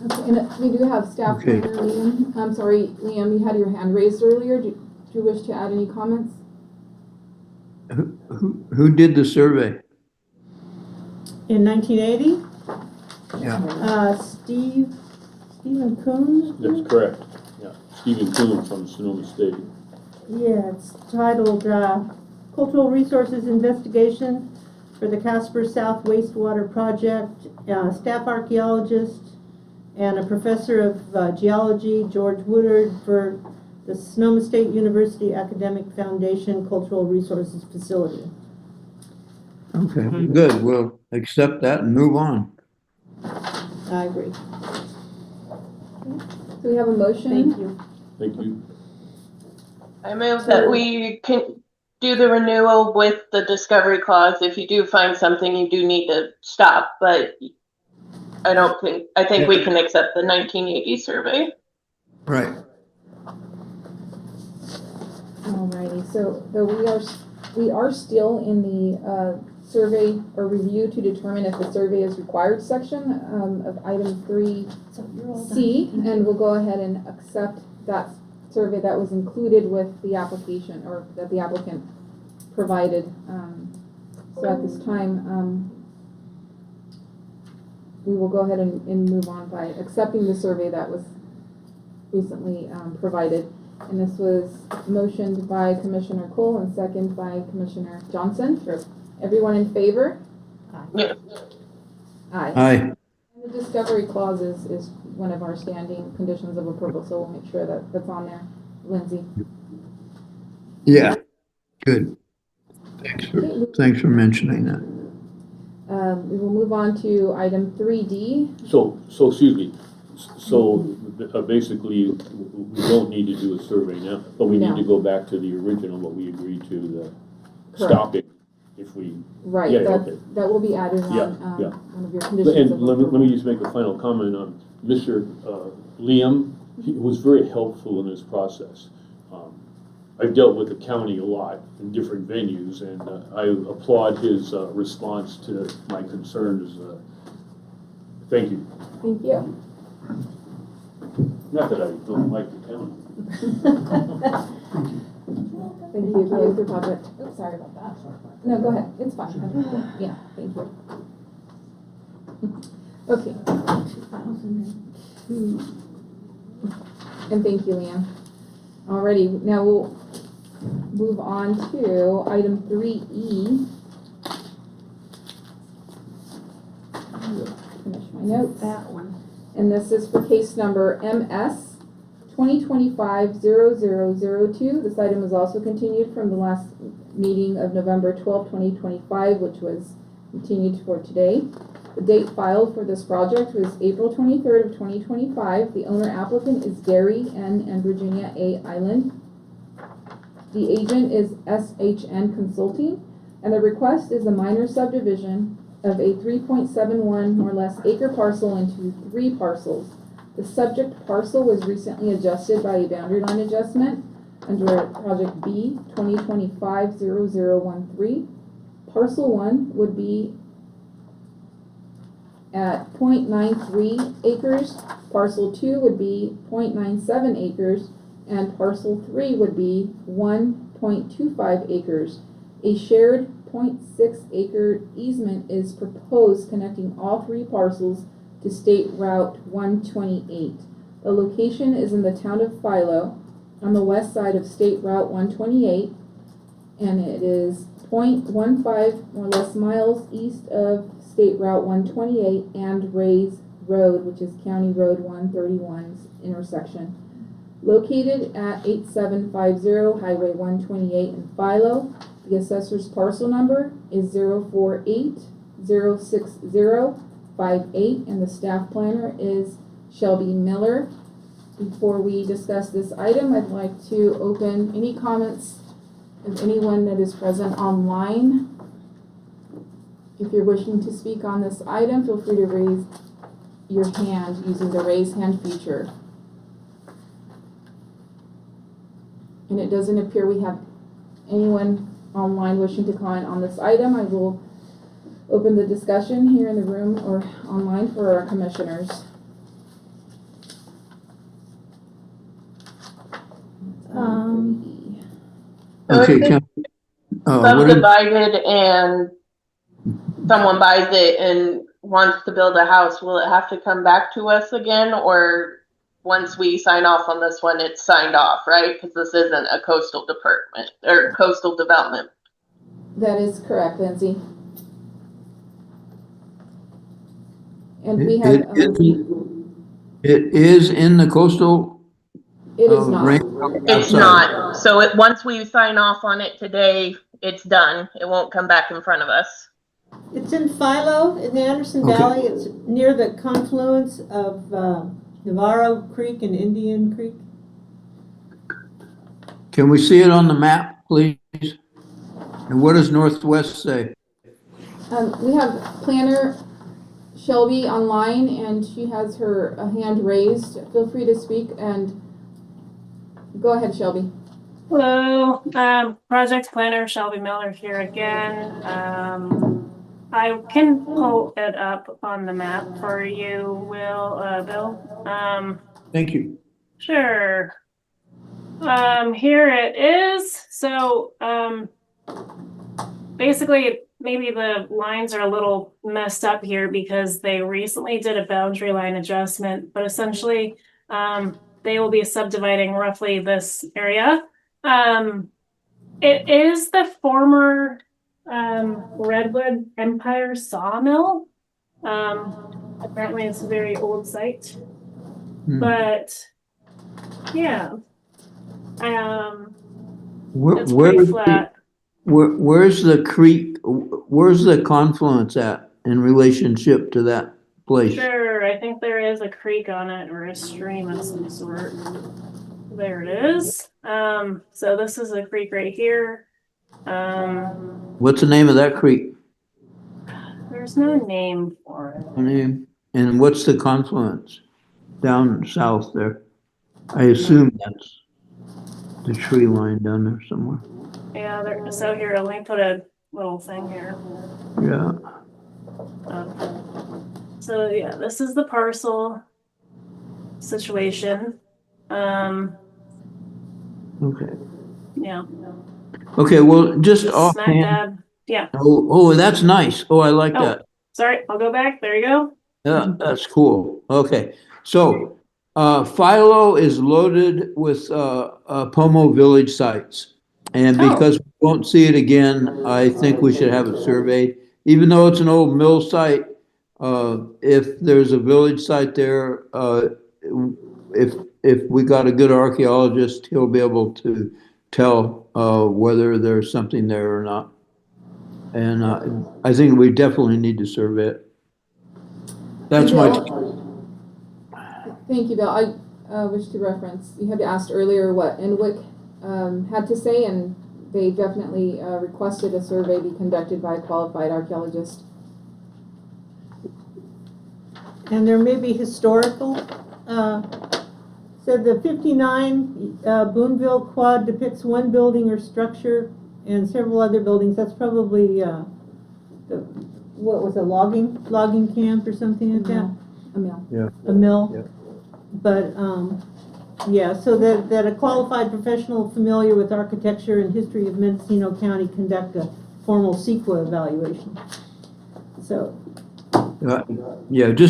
Okay, and we do have staff Okay. planner Liam. I'm sorry, Liam, you had your hand raised earlier. Do you wish to add any comments? Who did the survey? In 1980, Yeah. Stephen Coon. That's correct, yeah. Stephen Coon from Sonoma State. Yeah, it's titled Cultural Resources Investigation for the Casper South Wastewater Project. Staff archaeologist and a professor of geology, George Woodard, for the Sonoma State University Academic Foundation Cultural Resources Facility. Okay, good. We'll accept that and move on. I agree. So we have a motion. Thank you. Thank you. I move that we can do the renewal with the discovery clause. If you do find something, you do need to stop, but I think we can accept the 1980 survey. Right. Alrighty, so we are still in the survey or review to determine if the survey is required section of item 3C, and we'll go ahead and accept that survey that was included with the application, or that the applicant provided. So at this time, we will go ahead and move on by accepting the survey that was recently provided. And this was motioned by Commissioner Cole and seconded by Commissioner Johnson. Sure. Everyone in favor? Yeah. Aye. Aye. And the discovery clause is one of our standing conditions of approval, so we'll make sure that that's on there. Lindsay? Yeah, good. Thanks for mentioning that. We will move on to item 3D. So excuse me, so basically, we don't need to do a survey now, but we need to go back to the original, what we agreed to, the stopping, if we. Right, Yeah, that, okay. that will be added on Yeah. one of your conditions And of let approval. me just make a final comment on Mr. Liam. He was very helpful in this process. I've dealt with the county a lot in different venues, and I applaud his response to my concerns. Thank you. Thank you. Not that I don't like the county. Thank you for your project. Oops, sorry about that. No, go ahead. It's fine. Yeah, thank you. Okay. And thank you, Leanne. Alrighty, now we'll move on to item 3E. Finish my notes. That one. And this is for case number MS 2025-0002. This item was also continued from the last meeting of November 12, 2025, which was continued for today. The date filed for this project was April 23rd of 2025. The owner applicant is Gary N. and Virginia A. Island. The agent is SHN Consulting, and the request is a minor subdivision of a 3.71 more or less acre parcel into 3 parcels. The subject parcel was recently adjusted by a boundary line adjustment under Project B 2025-0013. Parcel 1 would be at 0.93 acres, parcel 2 would be 0.97 acres, and parcel 3 would be 1.25 acres. A shared 0.6 acre easement is proposed connecting all 3 parcels to State Route 128. The location is in the town of Philo on the west side of State Route 128, and it is 0.15 more or less miles east of State Route 128 and Rays Road, which is County Road 131's intersection. Located at 8750 Highway 128 in Philo, the assessor's parcel number is 048-06058, and the staff planner is Shelby Miller. Before we discuss this item, I'd like to open any comments of anyone that is present online. If you're wishing to speak on this item, feel free to raise your hand using the raise hand feature. And it doesn't appear we have anyone online wishing to comment on this item. I will open the discussion here in the room or online for our commissioners. Okay, what did, Subdivided and someone buys it and wants to build a house, will it have to come back to us again? Or once we sign off on this one, it's signed off, right? Because this isn't a coastal department or coastal development. That is correct, Lindsay. And we have. it is in the coastal. It is not. It's not. So once we sign off on it today, it's done. It won't come back in front of us. It's in Philo in the Anderson Valley. It's near the confluence of Navarro Creek and Indian Creek. Can we see it on the map, please? And what does Northwest say? We have planner Shelby online, and she has her hand raised. Feel free to speak and go ahead, Shelby. Hello, project planner Shelby Miller here again. I can pull it up on the map for you, Bill. Thank you. Sure. Here it is. So, basically, maybe the lines are a little messed up here because they recently did a boundary line adjustment, but essentially, they will be subdividing roughly this area. It is the former Redwood Empire sawmill. Apparently it's a very old site, but yeah, it's pretty flat. Where's the creek? Where's the confluence at in relationship to that place? Sure, I think there is a creek on it or a stream of some sort. There it is. So this is a creek right here. What's the name of that creek? There's no name for it. Name. And what's the confluence down south there? I assume that's the tree line down there somewhere. Yeah, so here, let me put a little thing here. Yeah. So yeah, this is the parcel situation. Okay. Yeah. Okay, well, just Smack offhand. dab. Yeah. Oh, that's nice. Oh, I like that. Sorry, I'll go back. There you go. Yeah, that's cool. Okay, so Philo is loaded with Pomo Village sites. And because we won't see it again, I think we should have it surveyed. Even though it's an old mill site, if there's a village site there, if we got a good archaeologist, he'll be able to tell whether there's something there or not. And I think we definitely need to survey it. That's my. Thank you, Bill. I wish to reference, you had asked earlier what NWIC had to say, and they definitely requested a survey be conducted by a qualified archaeologist. And there may be historical. So the 59 Boonville quad depicts one building or structure and several other buildings. That's probably what was a logging camp or something like that? A mill. Yeah. A mill. Yeah. But yeah, so that a qualified professional familiar with architecture and history of Mendocino County conduct a formal CEQA evaluation. So. Yeah, to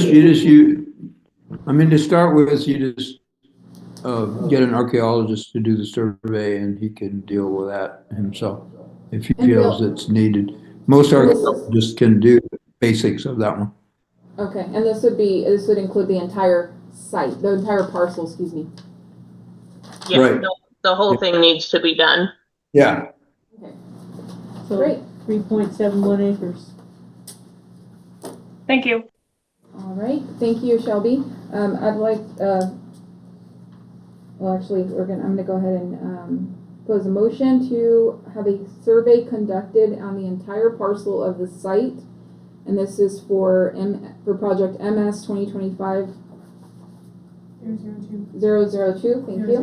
start with, you just get an archaeologist to do the survey, and he can deal with that himself if he feels it's needed. Most archaeologists can do the basics of that one. Okay, and this would include the entire site, the entire parcel, excuse me. Yeah, right. The whole thing needs to be done. Yeah. Okay. So great. 3.71 acres. Thank you. All right, thank you, Shelby. I'd like, well, actually, I'm gonna go ahead and, pose a motion to have a survey conducted on the entire parcel of the site. And this is for project MS 2025 002, thank you.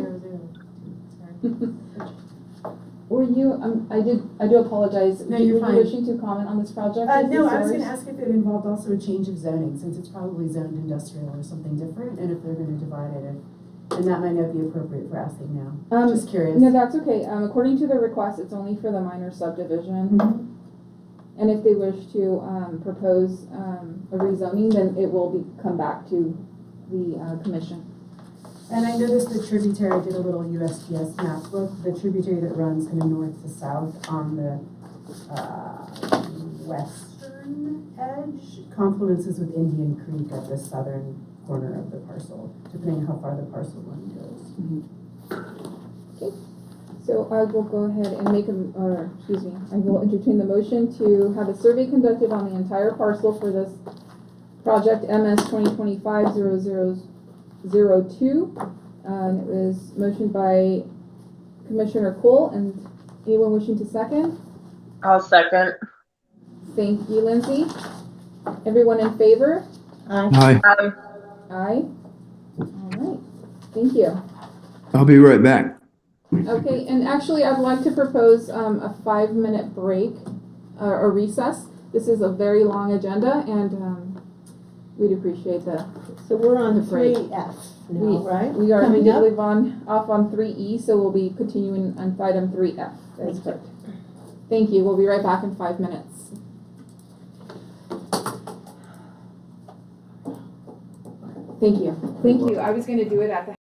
Were you, I do apologize. No, you're fine. Were you wishing to comment on this project? No, I was gonna ask if it involved also a change of zoning, since it's probably zoned industrial or something different, and if they're gonna divide it, and that might not be appropriate for asking now. Just curious. No, that's okay. According to the request, it's only for the minor subdivision. Mhm. And if they wish to, propose, a rezoning, then it will come back to the, commission. And I noticed the tributary, I did a little USGS map look, the tributary that runs kind of north to south on the western edge confluences with Indian Creek at the southern corner of the parcel, depending on how far the parcel line goes. Okay, so I will go ahead and I will entertain the motion to have a survey conducted on the entire parcel for this project MS 2025-0002. And it was motioned by Commissioner Cole, and anyone wishing to second? I'll second. Thank you, Lindsay. Everyone in favor? Aye. Aye. All right, thank you. I'll be right back. Okay, and actually I'd like to propose a 5-minute break or recess. This is a very long agenda, and we'd appreciate the. So we're on the break. 3F now, right? We are Coming up? immediately off on 3E, so we'll be continuing on item 3F. That's correct. Thank you. We'll be right back in 5 minutes. Thank you. Thank you. I was going to do it at the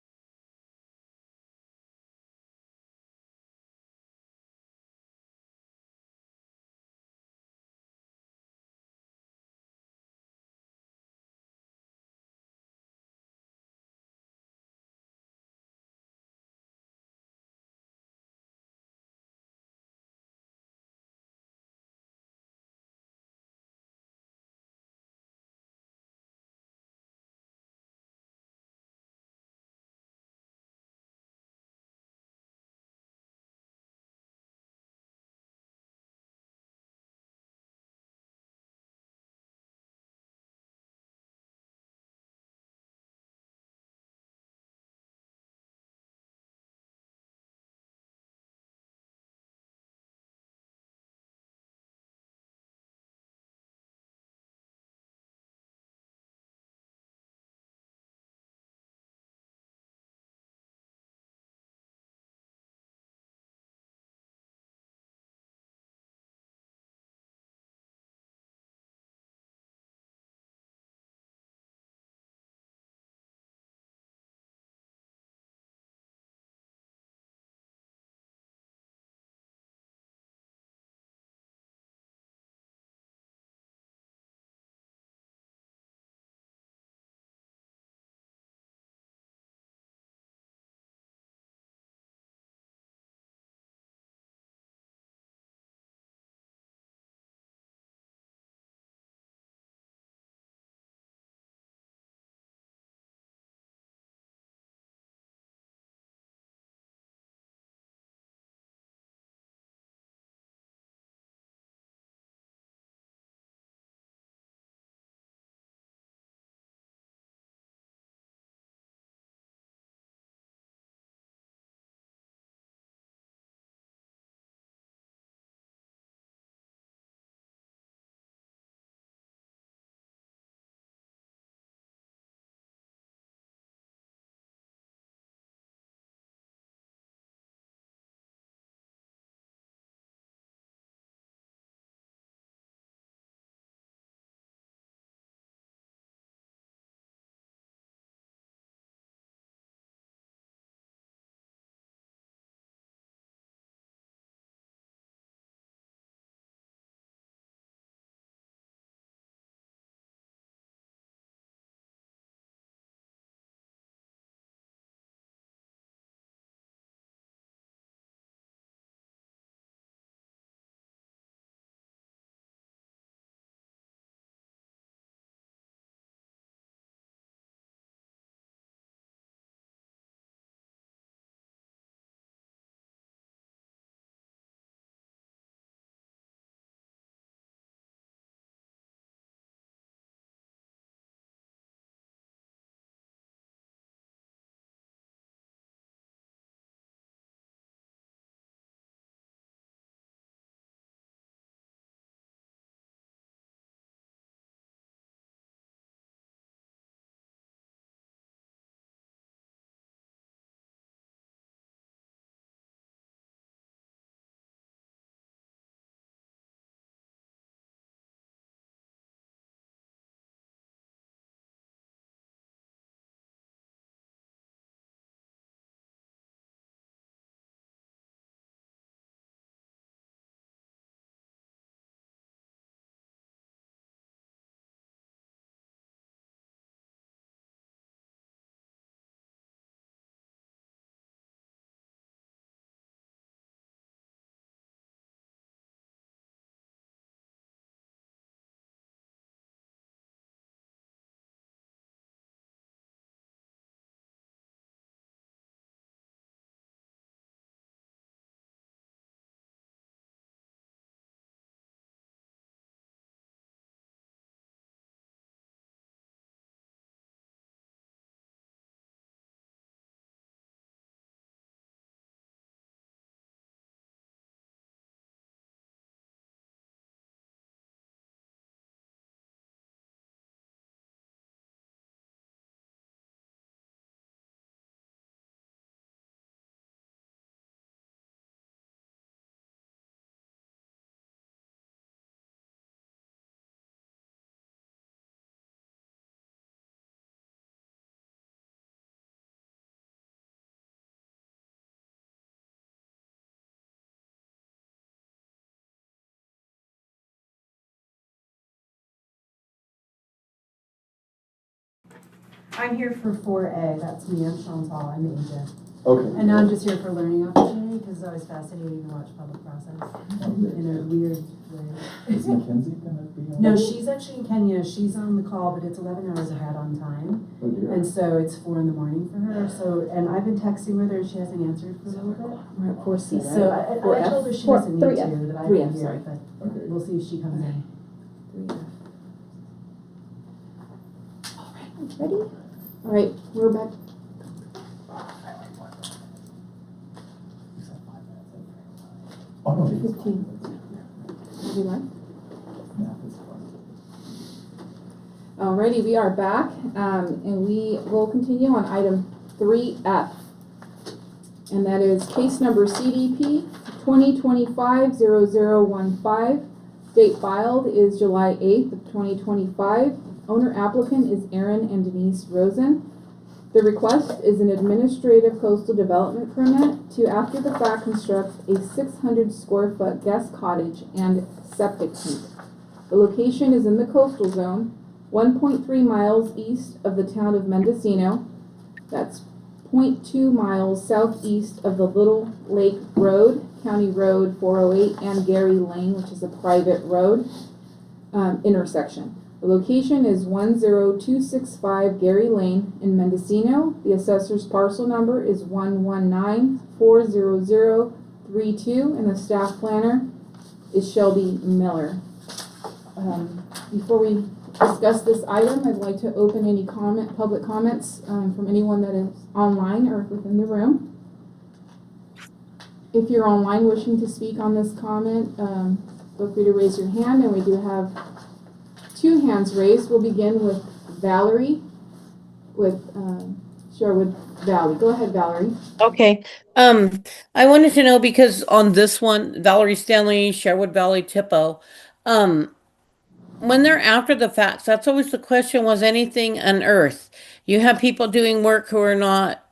I'm here for 4A, that's me, I'm Chantal, I'm the agent. Okay. And now I'm just here for learning opportunity, because it's always fascinating to watch public process in a weird way. Is Mackenzie gonna be on? No, she's actually in Kenya, she's on the call, but it's 11 hours ahead on time. Oh, dear. And so it's 4 in the morning for her, so, and I've been texting with her, she hasn't answered for a little bit. We're at 4C, right? So I told her she doesn't need to, that I've been 3F, here, sorry. but Okay. we'll see if she comes in. 3F. All right, ready? All right, we're back. Oh, no, 15. Are we live? Alrighty, we are back, and we will continue on item 3F. And that is case number CDP 2025-0015. Date filed is July 8th of 2025. Owner applicant is Aaron and Denise Rosen. The request is an administrative coastal development permit to after the fact construct a 600 square foot guest cottage and septic tank. The location is in the coastal zone, 1.3 miles east of the town of Mendocino. That's 0.2 miles southeast of the Little Lake Road, County Road 408, and Gary Lane, which is a private road intersection. The location is 10265 Gary Lane in Mendocino. The assessor's parcel number is 119-40032, and the staff planner is Shelby Miller. Before we discuss this item, I'd like to open any public comments from anyone that is online or within the room. If you're online wishing to speak on this comment, feel free to raise your hand, and we do have 2 hands raised. We'll begin with Valerie with Sherwood Valley. Go ahead, Valerie. Okay. I wanted to know because on this one, Valerie Stanley, Sherwood Valley, Tipo, when they're after the facts, that's always the question, was anything unearthed? You have people doing work who are not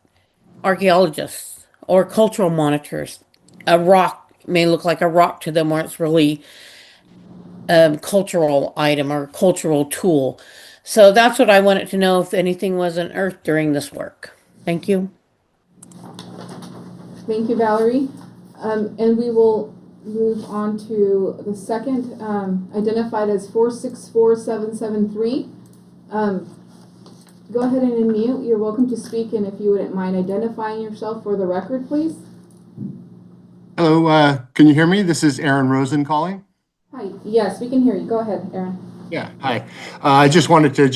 archaeologists or cultural monitors. A rock may look like a rock to them where it's really a cultural item or cultural tool. So that's what I wanted to know, if anything was unearthed during this work. Thank you. Thank you, Valerie. And we will move on to the second, identified as 464773. Go ahead and unmute. You're welcome to speak, and if you wouldn't mind identifying yourself for the record, please. Hello, can you hear me? This is Aaron Rosen calling. Hi. Yes, we can hear you. Go ahead, Aaron. Yeah, hi. I just wanted to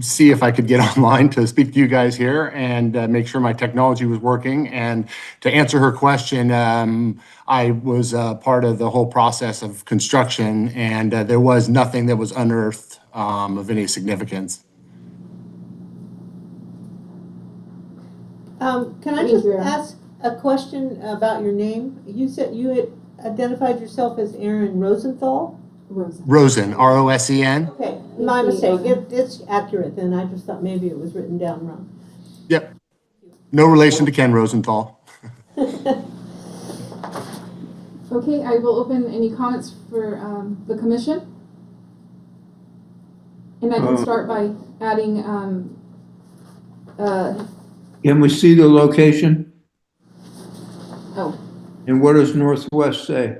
see if I could get online to speak to you guys here and make sure my technology was working. And to answer her question, I was part of the whole process of construction, and there was nothing that was unearthed of any significance. Can I just ask a question about your name? You said you had identified yourself as Aaron Rosenthal? Rosen, R-O-S-E-N. Okay, my mistake. It's accurate then. I just thought maybe it was written down wrong. Yep. No relation to Ken Rosenthal. Okay, I will open any comments for the commission. And I can start by adding can we see the location? Oh. And what does Northwest say?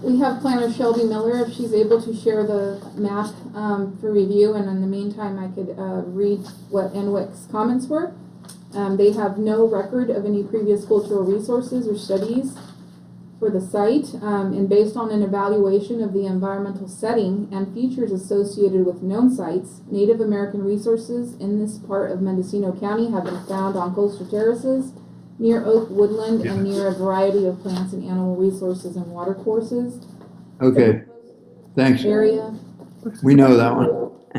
We have planner Shelby Miller, if she's able to share the map for review, and in the meantime I could read what NWIC's comments were. They have no record of any previous cultural resources or studies for the site, and based on an evaluation of the environmental setting and features associated with known sites, Native American resources in this part of Mendocino County have been found on coastal terraces, near oak woodland, and near a variety of plants and animal resources and water courses. Okay, thanks. Area. We know that one.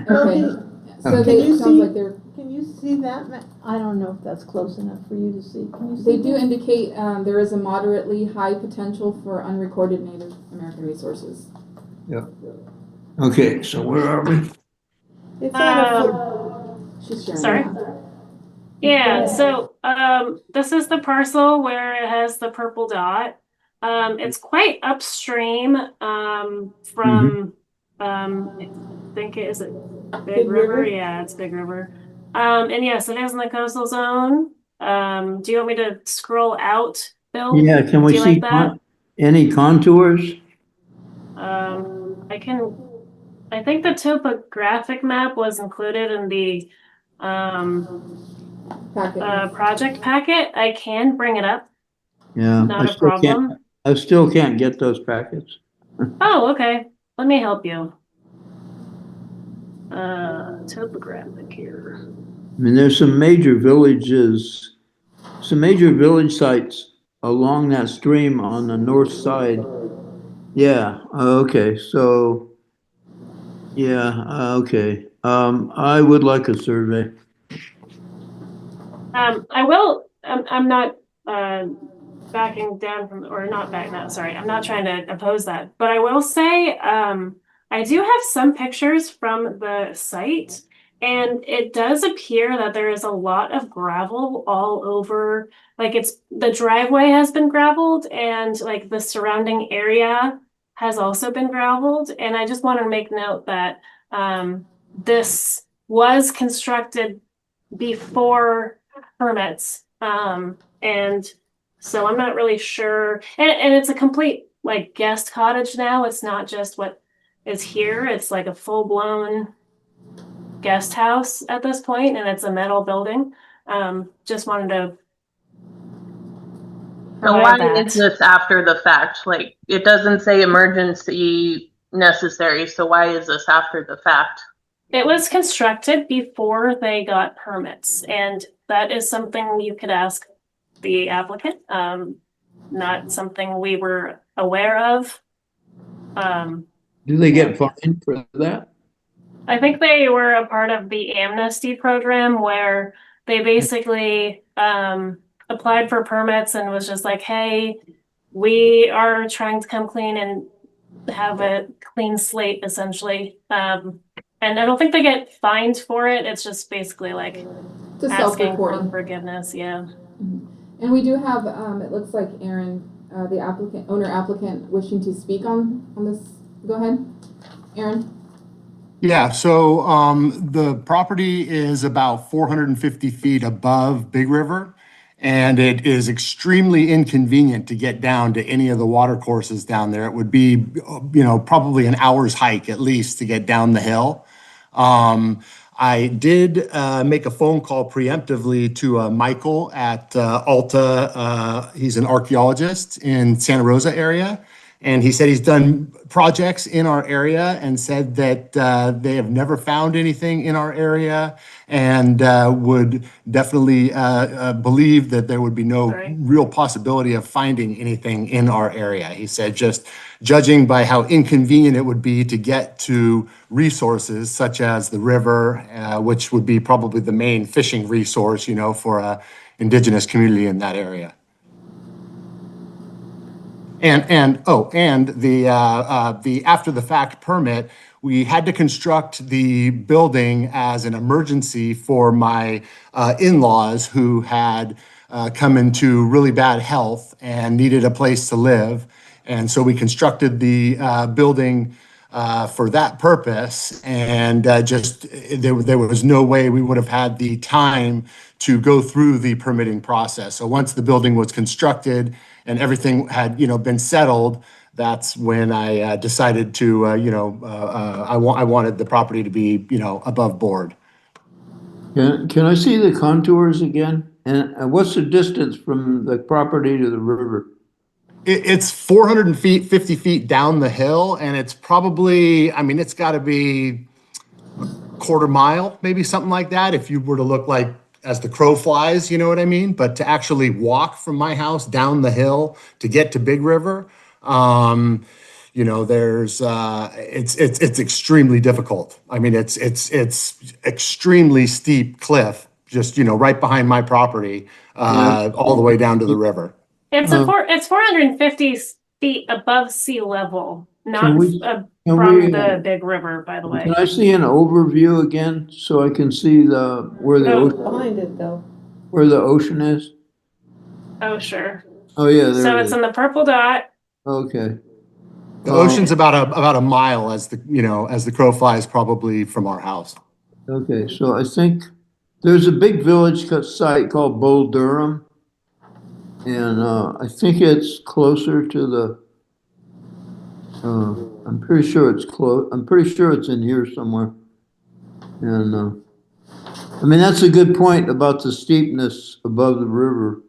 Okay. So it sounds like they're. Can you see that? I don't know if that's close enough for you to see. Can you see They do indicate there is a moderately high potential for unrecorded Native American resources. Yep. Okay, so where are we? It's on She's sharing. Sorry. Yeah, so this is the parcel where it has the purple dot. It's quite upstream from I think it is Big River, yeah, it's Big River. And yes, it is in the coastal zone. Do you want me to scroll out, Bill? Yeah, can we Do you see like that? any contours? I think the topographic map was included in the project packet. I can bring it up. Yeah, Not a problem. I still can't get those packets. Oh, okay. Let me help you. Topographic here. I mean, there's some major villages, some major village sites along that stream on the north side. Yeah, okay, so, yeah, okay. I would like a survey. I will, I'm not, backing down from, or not back, no, sorry, I'm not trying to oppose that, but I will say, I do have some pictures from the site, and it does appear that there is a lot of gravel all over, like the driveway has been gravelled, and like the surrounding area has also been gravelled, and I just want to make note that, this was constructed before permits, and so I'm not really sure, and it's a complete like guest cottage now. It's not just what is here. It's like a full-blown guest house at this point, and it's a metal building. Just wanted to So why provide is that. this after the fact? Like, it doesn't say emergency necessary, so why is this after the fact? It was constructed before they got permits, and that is something you could ask the applicant. Not something we were aware of. Do they get fined for that? I think they were a part of the amnesty program where they basically applied for permits and was just like, hey, we are trying to come clean and have a clean slate, essentially. And I don't think they get fined for it. It's just basically like asking for forgiveness. Yeah. And we do have, it looks like Aaron, the owner applicant wishing to speak on this. Go ahead, Aaron. Yeah, so the property is about 450 feet above Big River, and it is extremely inconvenient to get down to any of the water courses down there. It would be, probably an hour's hike at least to get down the hill. I did make a phone call preemptively to Michael at Alta. He's an archaeologist in Santa Rosa area. And he said he's done projects in our area and said that they have never found anything in our area and would definitely believe that there would be no real possibility of finding anything in our area. He said just judging by how inconvenient it would be to get to resources such as the river, which would be probably the main fishing resource, for a indigenous community in that area. And the after the fact permit, we had to construct the building as an emergency for my in-laws who had come into really bad health and needed a place to live. And so we constructed the building for that purpose. And there was no way we would have had the time to go through the permitting process. So once the building was constructed and everything had, been settled, that's when I decided to, I wanted the property to be, above board. Can I see the contours again? And what's the distance from the property to the river? It's 450 feet down the hill, and it's probably, it's got to be a quarter mile, maybe something like that, if you were to look like as the crow flies, you know what I mean? But to actually walk from my house down the hill to get to Big River, there's it's extremely difficult. It's extremely steep cliff, just right behind my property, all the way down to the river. It's 450 feet above sea level, not from the Big River, by the way. Can I see an overview again so I can see where the ocean, behind it though, where the ocean is? Oh, sure. Oh yeah, there so it it's is. in the purple dot. Okay. The ocean's about a mile as the crow flies, probably from our house. Okay, so I think there's a big village site called Bull Durham. And I think it's closer to the, I'm pretty sure it's close. I'm pretty sure it's in here somewhere. And I mean, that's a good point about the steepness above the river.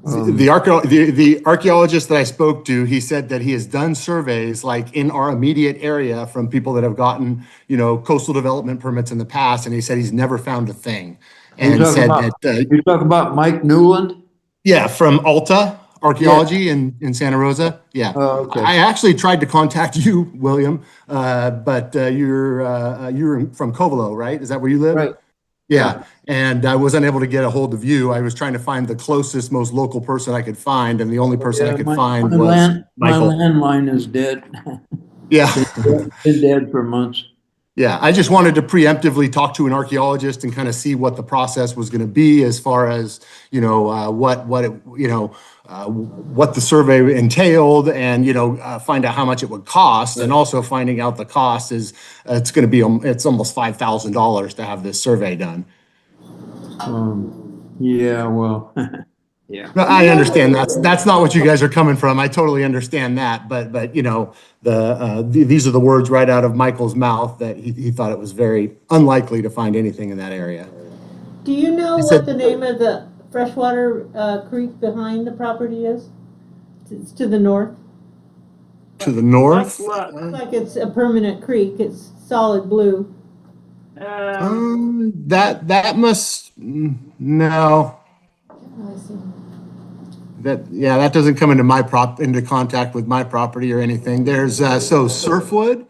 The archaeologist that I spoke to, he said that he has done surveys like in our immediate area from people that have gotten, coastal development permits in the past, and he said he's never found a thing. And said that you talk about Mike Newland? Yeah, from Alta Archaeology in Santa Rosa. Yeah. Oh, okay. I actually tried to contact you, William, but you're from Covelo, right? Is that where you live? Right. Yeah. And I was unable to get a hold of you. I was trying to find the closest, most local person I could find, and the only person I could find was Michael. My landline is dead. Yeah. Been dead for months. Yeah, I just wanted to preemptively talk to an archaeologist and kind of see what the process was going to be as far as, what the survey entailed and, find out how much it would cost. And also finding out the cost is, it's almost $5,000 to have this survey done. Yeah, well, yeah. I understand that's not what you guys are coming from. I totally understand that, but these are the words right out of Michael's mouth that he thought it was very unlikely to find anything in that area. Do you know what the name of the freshwater creek behind the property is? It's to the north. To the north? Looks like it's a permanent creek. It's solid blue. That must no. That doesn't come into contact with my property or anything. There's Surfwood.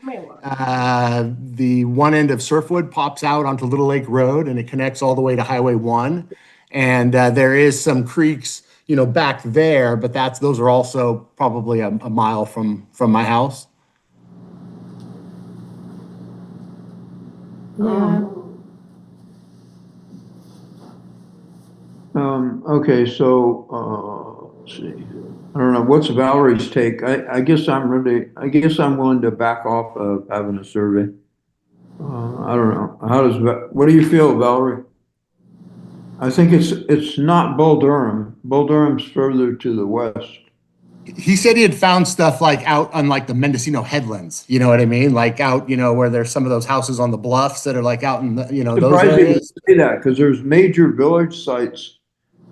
The one end of Surfwood pops out onto Little Lake Road and it connects all the way to Highway 1. And there is some creeks, back there, but those are also probably a mile from my house. Yeah. Okay, so let's see. I don't know what's Valerie's take. I guess I'm willing to back off of having a survey. I don't know. What do you feel, Valerie? I think it's not Bull Durham. Bull Durham's further to the west. He said he had found stuff like out on like the Mendocino headlands. You know what I mean? Like out, where there's some of those houses on the bluffs that are like out in the, those areas. Say that because there's major village sites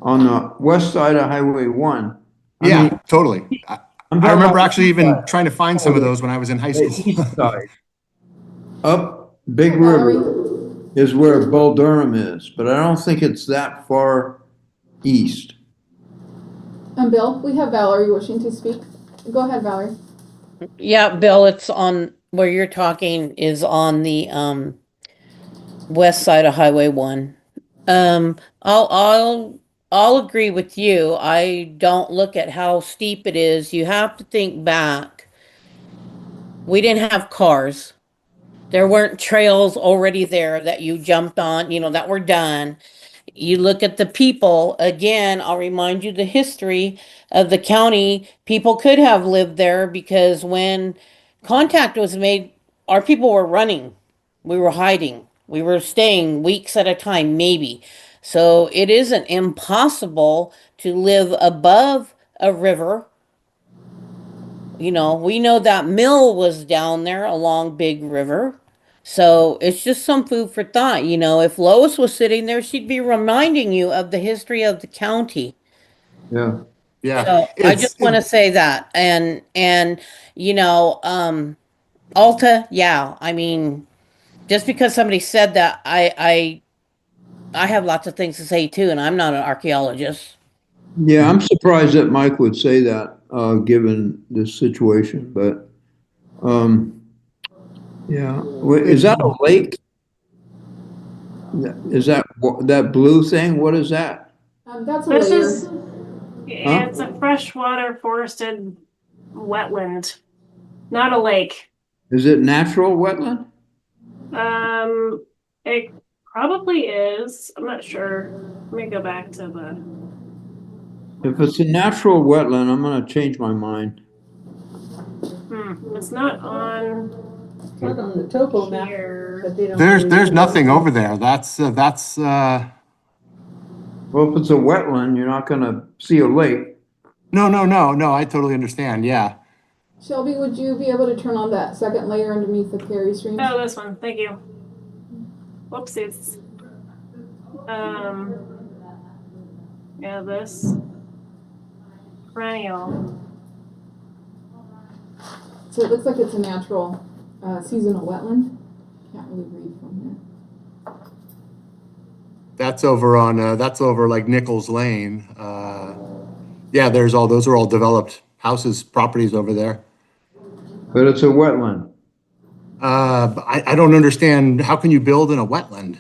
on the west side of Highway 1. I mean, totally. I remember actually even trying to find some of those when I was in high school. East side. Up Big River is where Bull Durham is, but I don't think it's that far east. Bill, we have Valerie wishing to speak. Go ahead, Valerie. Yeah, Bill, it's on where you're talking is on the west side of Highway 1. I'll agree with you. I don't look at how steep it is. You have to think back. We didn't have cars. There weren't trails already there that you jumped on, that were done. You look at the people, again, I'll remind you the history of the county. People could have lived there because when contact was made, our people were running. We were hiding. We were staying weeks at a time, maybe. So it isn't impossible to live above a river. We know that mill was down there along Big River. So it's just some food for thought. If Lois was sitting there, she'd be reminding you of the history of the county. Yeah. Yeah. So I just want to say that. And Alta, yeah. I mean, just because somebody said that, I have lots of things to say too, and I'm not an archaeologist. Yeah, I'm surprised that Mike would say that, given this situation, but, yeah. Is that a lake? Is that blue thing? What is that? That's a layer. It's a freshwater forested wetland, not a lake. Is it natural wetland? It probably is. I'm not sure. Let me go back to the. If it's a natural wetland, I'm going to change my mind. It's not on It's not on the topo map, here. but they don't. There's nothing over there. That's, Well, if it's a wetland, you're not gonna see a lake. no, I totally understand, yeah. Shelby, would you be able to turn on that second layer underneath the carry stream? Oh, this one. Thank you. Whoopsies. Yeah, this perennial. So it looks like it's a natural seasonal wetland. Can't really read from here. That's over like Nichols Lane. Yeah, those are all developed houses, properties over there. But it's a wetland. I don't understand, how can you build in a wetland?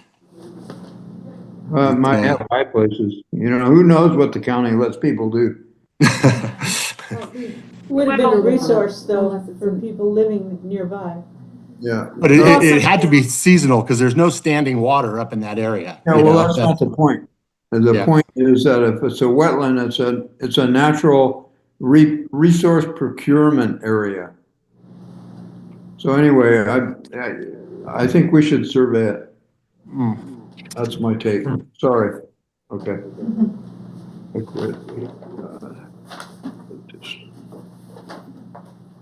Might have high places. You know, who knows what the county lets people do? Would have been a resource though for people living nearby. Yeah. But it had to be seasonal because there's no standing water up in that area. Yeah, well, that's not the point. The point is that if it's a wetland, it's a natural resource procurement area. So anyway, I think we should survey it. That's my take. Sorry. Okay. I quit.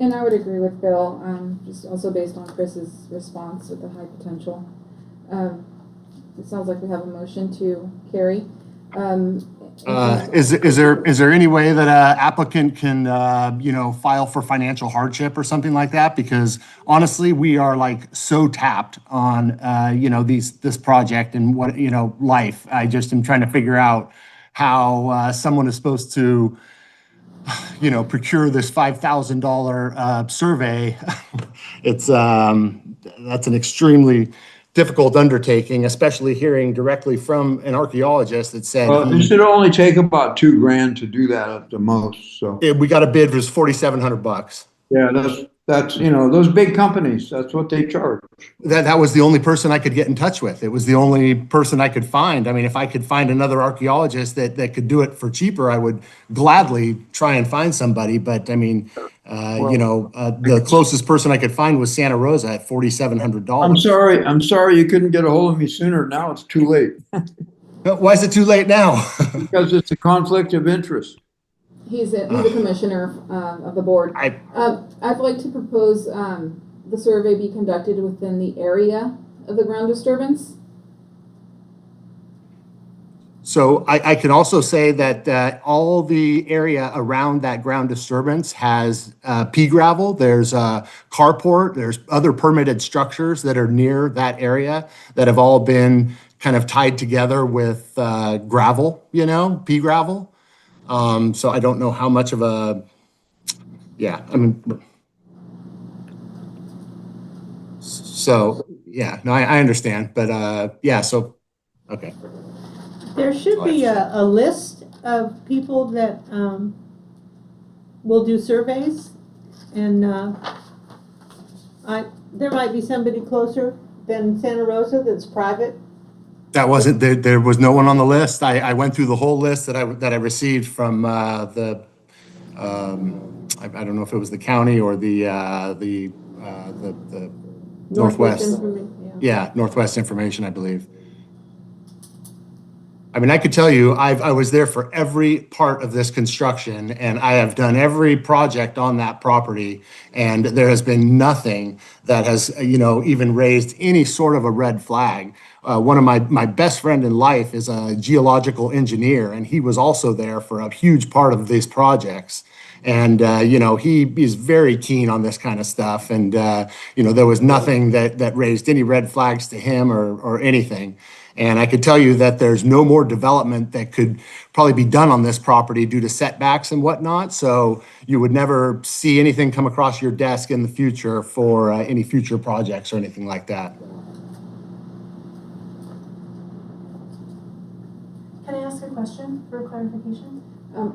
And I would agree with Bill, just also based on Chris's response with the high potential. It sounds like we have a motion to carry. Is there any way that an applicant can, file for financial hardship or something like that? Because honestly, we are like so tapped on, this project and what, life. I just am trying to figure out how someone is supposed to, procure this $5,000 survey. That's an extremely difficult undertaking, especially hearing directly from an archaeologist that said. Well, it should only take about $2,000 to do that at the most. So we got a bid for $4,700. Yeah, that's those big companies. That's what they charge. That was the only person I could get in touch with. It was the only person I could find. I mean, if I could find another archaeologist that could do it for cheaper, I would gladly try and find somebody. But I mean, the closest person I could find was Santa Rosa at $4,700. I'm sorry you couldn't get a hold of me sooner. Now it's too late. Why is it too late now? Because it's a conflict of interest. He's a commissioner of the board. I'd like to propose the survey be conducted within the area of the ground disturbance. So I can also say that all the area around that ground disturbance has pea gravel. There's a carport. There's other permitted structures that are near that area that have all been kind of tied together with gravel, pea gravel. So I don't know how much of I understand, but okay. There should be a list of people that will do surveys, and there might be somebody closer than Santa Rosa that's private. That wasn't there was no one on the list. I went through the whole list that I received from I don't know if it was the county or the Northwest. Northwest Information, I believe. I mean, I could tell you, I was there for every part of this construction, and I have done every project on that property, and there has been nothing that has, even raised any sort of a red flag. One of my best friend in life is a geological engineer, and he was also there for a huge part of these projects. And, he is very keen on this kind of stuff. And, there was nothing that raised any red flags to him or anything. And I could tell you that there's no more development that could probably be done on this property due to setbacks and whatnot. So you would never see anything come across your desk in the future for any future projects or anything like that. Can I ask a question for clarification?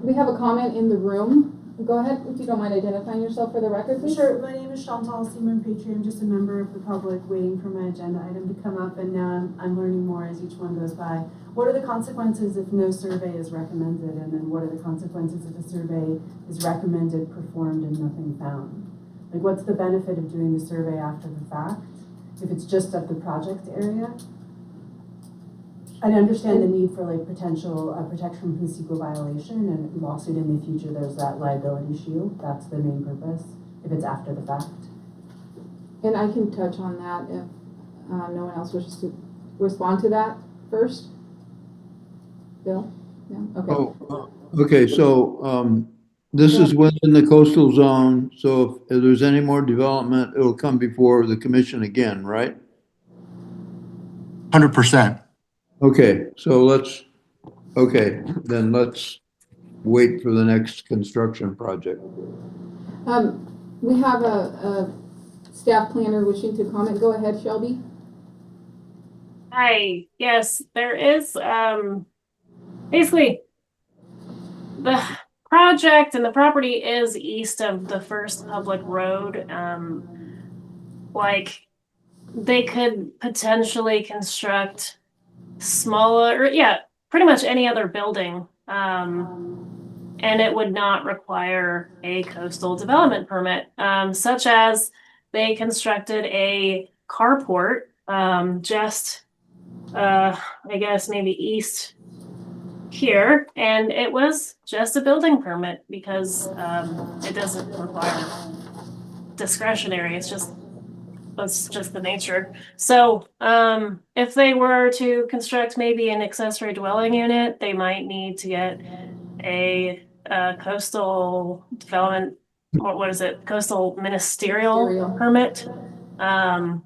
We have a comment in the room. Go ahead, if you don't mind identifying yourself for the record, please. Sure, my name is Chantal Seaman-Petrie. I'm just a member of the public waiting for my agenda item to come up, and now I'm learning more as each one goes by. What are the consequences if no survey is recommended, and then what are the consequences if a survey is recommended, performed, and nothing found? Like, what's the benefit of doing the survey after the fact, if it's just of the project area? I understand the need for like potential protection from the CEQA violation and lawsuit in the future, there's that liability shield, that's the main purpose, if it's after the fact. And I can touch on that if no one else wishes to respond to that first. Bill? No? Okay. Oh, okay, so, this is within the coastal zone, so if there's any more development, it'll come before the commission again, right? 100%. Okay, so then let's wait for the next construction project. We have a staff planner wishing to comment. Go ahead, Shelby. Hi, yes, there is, basically, the project and the property is east of the first public road. Like, they could potentially construct smaller, yeah, pretty much any other building. And it would not require a coastal development permit, such as they constructed a carport just, I guess maybe east here, and it was just a building permit because it doesn't require discretionary. That's just the nature. So if they were to construct maybe an accessory dwelling unit, they might need to get a coastal development, or what is it, coastal ministerial permit. And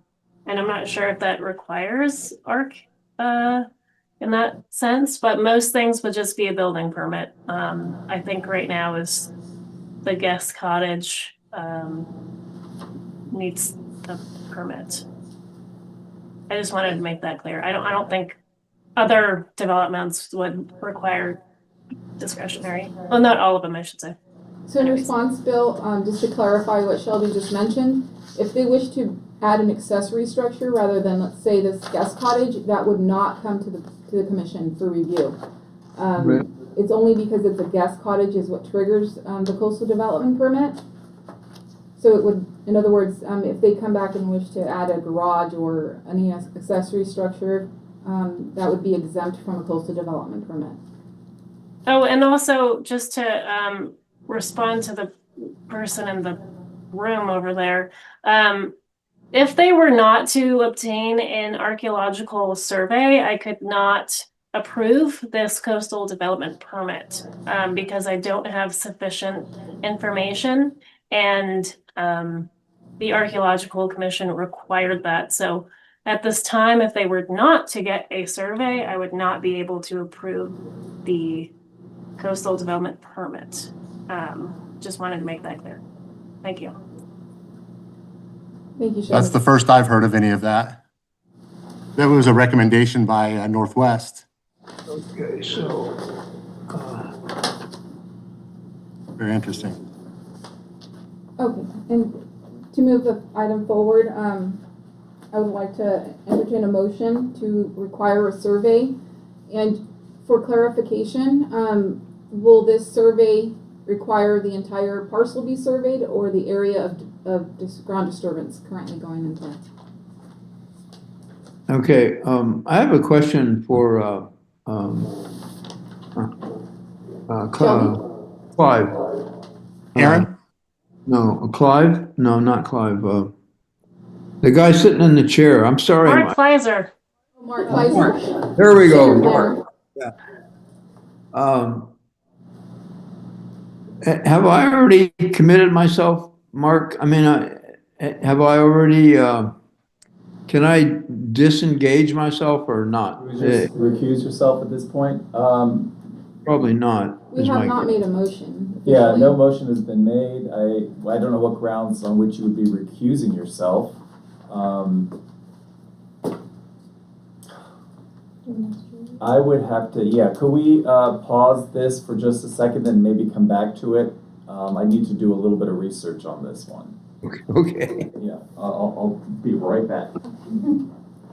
I'm not sure if that requires ARC in that sense, but most things would just be a building permit. I think right now is the guest cottage needs a permit. I just wanted to make that clear. I don't think other developments would require discretionary. Well, not all of them, I should say. So in response, Bill, just to clarify what Shelby just mentioned, if they wish to add an accessory structure rather than, let's say, this guest cottage, that would not come to the commission for review. Right. It's only because it's a guest cottage is what triggers the coastal development permit. So it would, in other words, if they come back and wish to add a garage or any accessory structure, that would be exempt from a coastal development permit. Oh, and also just to respond to the person in the room over there, if they were not to obtain an archaeological survey, I could not approve this coastal development permit because I don't have sufficient information, and the Archaeological Commission required that. So at this time, if they were not to get a survey, I would not be able to approve the coastal development permit. Just wanted to make that clear. Thank you. Thank you, Shelby. That's the first I've heard of any of that. That was a recommendation by Northwest. Okay, so. Very interesting. Okay, and to move the item forward, I would like to entertain a motion to require a survey. And for clarification, will this survey require the entire parcel be surveyed or the area of ground disturbance currently going in play? Okay, I have a question for Clive. Aaron? No, Clive? No, not Clive. The guy sitting in the chair. I'm sorry. Mark Kleiser. Mark Kleiser. There we go, Mark. Yeah. Have I already committed myself, Mark? I mean, have I already, can I disengage myself or not? Just recuse yourself at this point? Probably not. We have not made a motion. Yeah, no motion has been made. I don't know what grounds on which you would be recusing yourself. I would have to, yeah, could we pause this for just a second and maybe come back to it? I need to do a little bit of research on this one. Okay. Yeah, I'll be right back.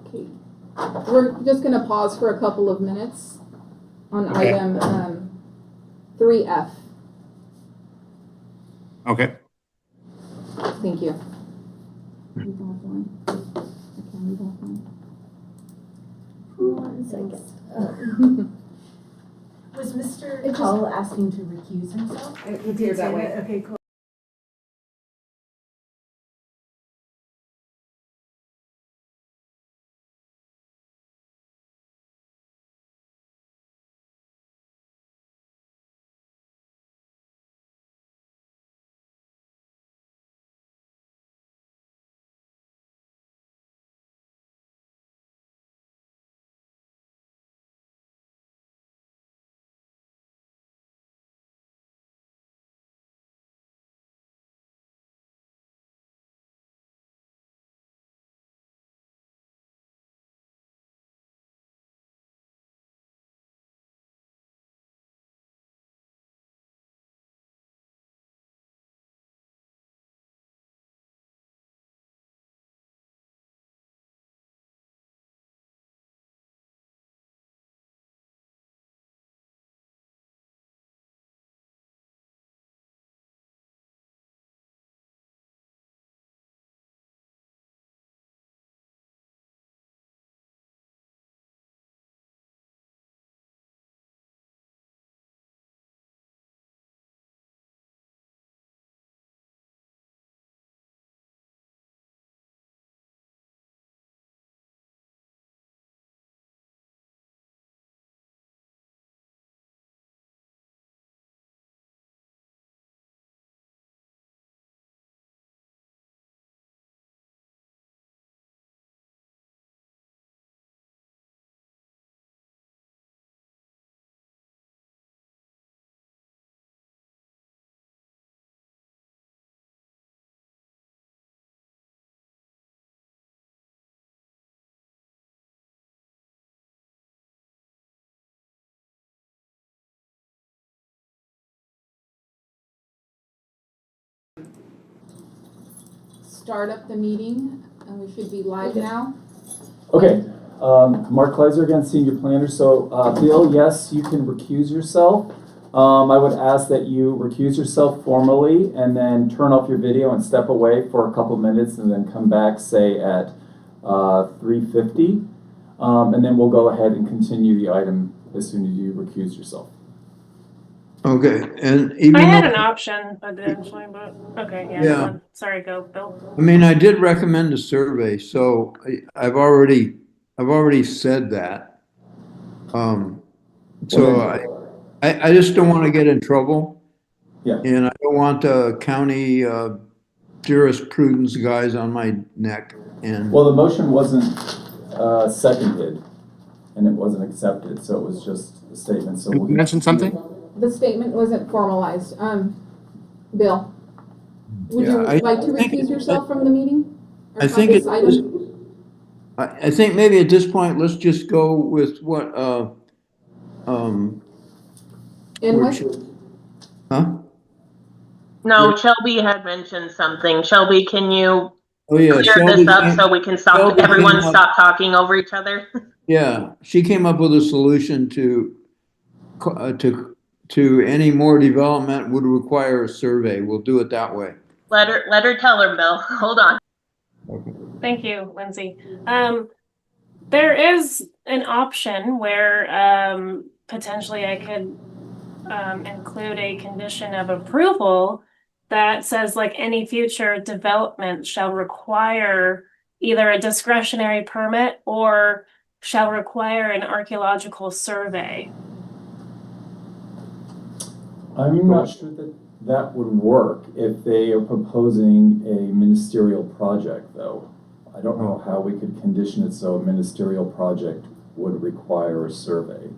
Okay. We're just going to pause for a couple of minutes on item 3F. Okay. thank you. Leave offline. I can leave offline. 1 second. Was Mr. Cull asking to recuse himself? It appeared that way. Okay, cool. Start up the meeting, and we should be live now. Okay, Mark Kleiser again, senior planner. So, Bill, yes, you can recuse yourself. I would ask that you recuse yourself formally and then turn off your video and step away for a couple minutes and then come back, say at 3:50. And then we'll go ahead and continue the item as soon as you recuse yourself. Okay, and even I had though, an option eventually, but okay, yeah. Yeah. Go on. Sorry, go, Bill. I mean, I did recommend a survey, so I've already said that. So I just don't want to get in trouble. Yeah. And I don't want the county jurisprudence guys on my neck. And Well, the motion wasn't seconded and it wasn't accepted, so it was just a statement. So we'll mention something? The statement wasn't formalized. Bill, would you Yeah, I like to think recuse yourself from the meeting? Or I from think this it item? I think maybe at this point, let's just go with what, And which- what? huh? No, Shelby had mentioned something. Shelby, can you Oh, yeah. clear this up so we can stop, Shelby everyone came up- stop talking over each other? Yeah, she came up with a solution to any more development would require a survey. We'll do it that way. Let her tell her, Bill. Hold on. Thank you, Lindsay. There is an option where potentially I could include a condition of approval that says like any future development shall require either a discretionary permit or shall require an archaeological survey. I'm not sure that that would work if they are proposing a ministerial project, though. I don't know how we could condition it so a ministerial project would require a survey.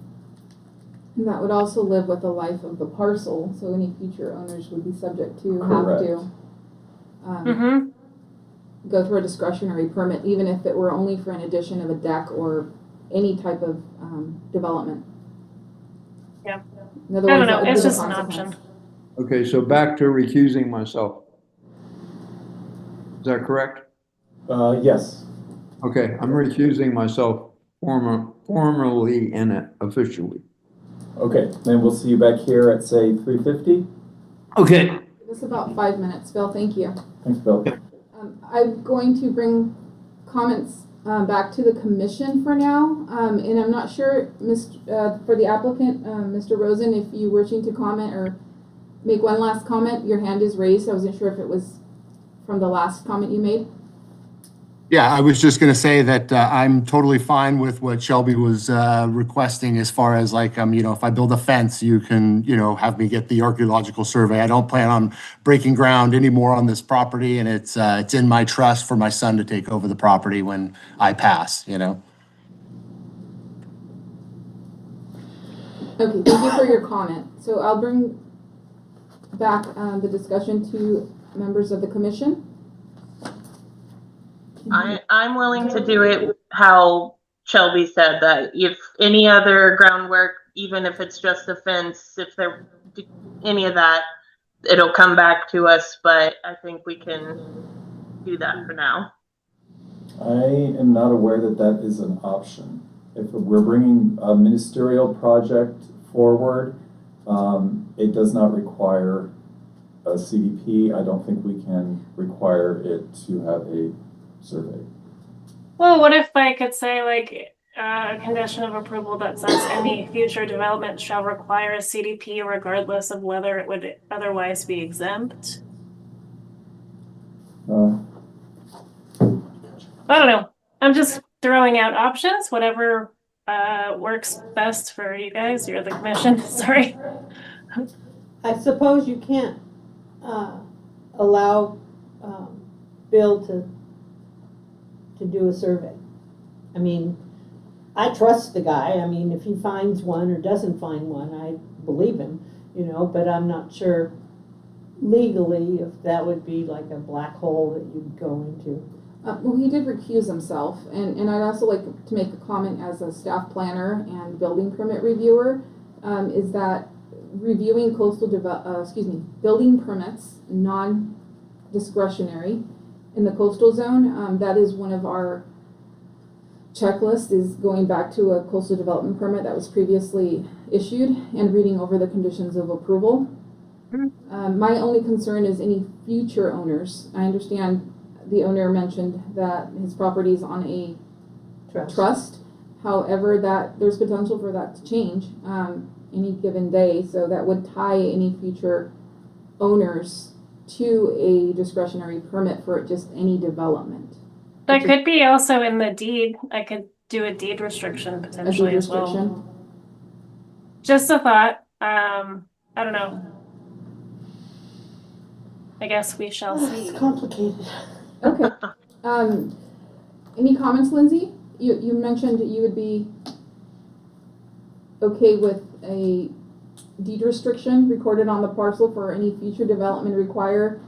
And that would also live with the life of the parcel, so any future owners would be subject to have Correct. to Mm-hmm. go through a discretionary permit, even if it were only for an addition of a deck or any type of development. Yeah. In I other don't words, know. that would It's be the just an consequence. option. Okay, so back to recusing myself. Is that correct? Yes. Okay, I'm recusing myself formally and officially. Okay, then we'll see you back here at, say, 3:50. Okay, This is about 5 minutes, Bill, thank you. Thanks, Bill. I'm going to bring comments back to the commission for now, and I'm not sure, for the applicant, Mr. Rosen, if you were wishing to comment or make one last comment. Your hand is raised. I wasn't sure if it was from the last comment you made. Yeah, I was just going to say that I'm totally fine with what Shelby was requesting as far as like, if I build a fence, you can, have me get the archaeological survey. I don't plan on breaking ground anymore on this property, and it's in my trust for my son to take over the property when I pass, Okay, thank you for your comment. So I'll bring back the discussion to members of the commission. I'm willing to do it how Shelby said, that if any other groundwork, even if it's just a fence, if there any of that, it'll come back to us, but I think we can do that for now. I am not aware that that is an option. If we're bringing a ministerial project forward, it does not require a CDP. I don't think we can require it to have a survey. Well, what if I could say like a condition of approval that says any future development shall require a CDP regardless of whether it would otherwise be exempt? Uh, I don't know. I'm just throwing out options, whatever works best for you guys. You're the commission. Sorry. I suppose you can't allow Bill to do a survey. I mean, I trust the guy. I mean, if he finds one or doesn't find one, I believe him, but I'm not sure legally if that would be like a black hole that you'd go into. Well, he did recuse himself, and I'd also like to make a comment as a staff planner and building permit reviewer, is that reviewing building permits, non-discretionary, in the coastal zone, that is one of our checklists, is going back to a coastal development permit that was previously issued and reading over the conditions of approval. My only concern is any future owners. I understand the owner mentioned that his property is on a trust. However, that there's potential for that to change any given day, so that would tie any future owners to a discretionary permit for just any development. That could be also in the deed. I could do a deed restriction potentially as well. Just a thought. I don't know. I guess we shall see. It's complicated. Okay. Any comments, Lindsay? You mentioned you would be okay with a deed restriction recorded on the parcel for any future development require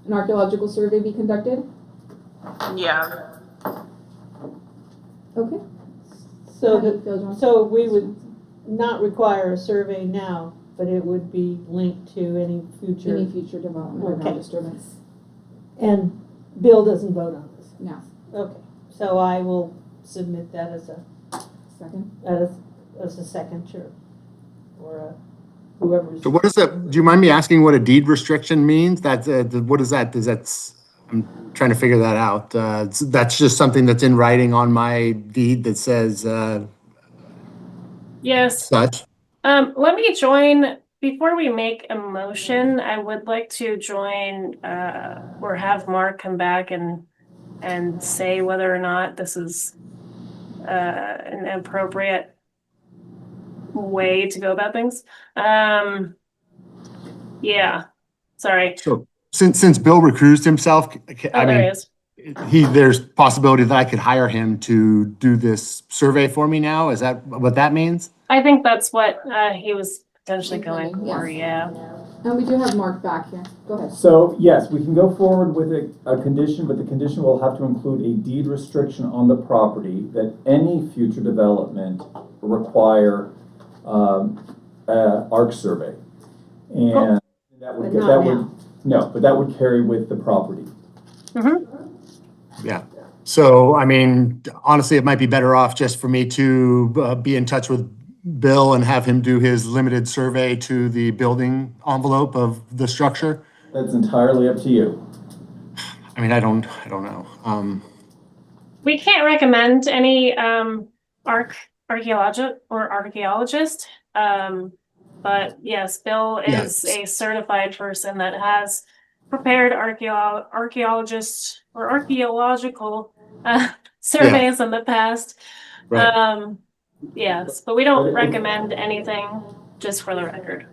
an archaeological survey be conducted? Yeah. Okay. So we would not require a survey now, but it would be linked to any future development or ground disturbance. And Bill doesn't vote on this? No. Okay, so I will submit that as a second. As a second, sure. Or whoever's. So what is that? Do you mind me asking what a deed restriction means? That's what is that? I'm trying to figure that out. That's just something that's in writing on my deed that says yes. Such. Let me join. Before we make a motion, I would like to join or have Mark come back and say whether or not this is an appropriate way to go about things. Yeah, sorry. So since Bill recused himself, there's possibility that I could hire him to do this survey for me now. Is that what that means? I think that's what he was potentially going for. Yeah. And we do have Mark back here. Go ahead. So yes, we can go forward with a condition, but the condition will have to include a deed restriction on the property that any future development require ARC survey, and that would carry with the property. Yeah. So I mean, honestly, it might be better off just for me to be in touch with Bill and have him do his limited survey to the building envelope of the structure. That's entirely up to you. I mean, I don't know. We can't recommend any archaeologist. But yes, Bill is a certified person that has prepared archaeological surveys in the past. Right. Yes, but we don't recommend anything, just for the record.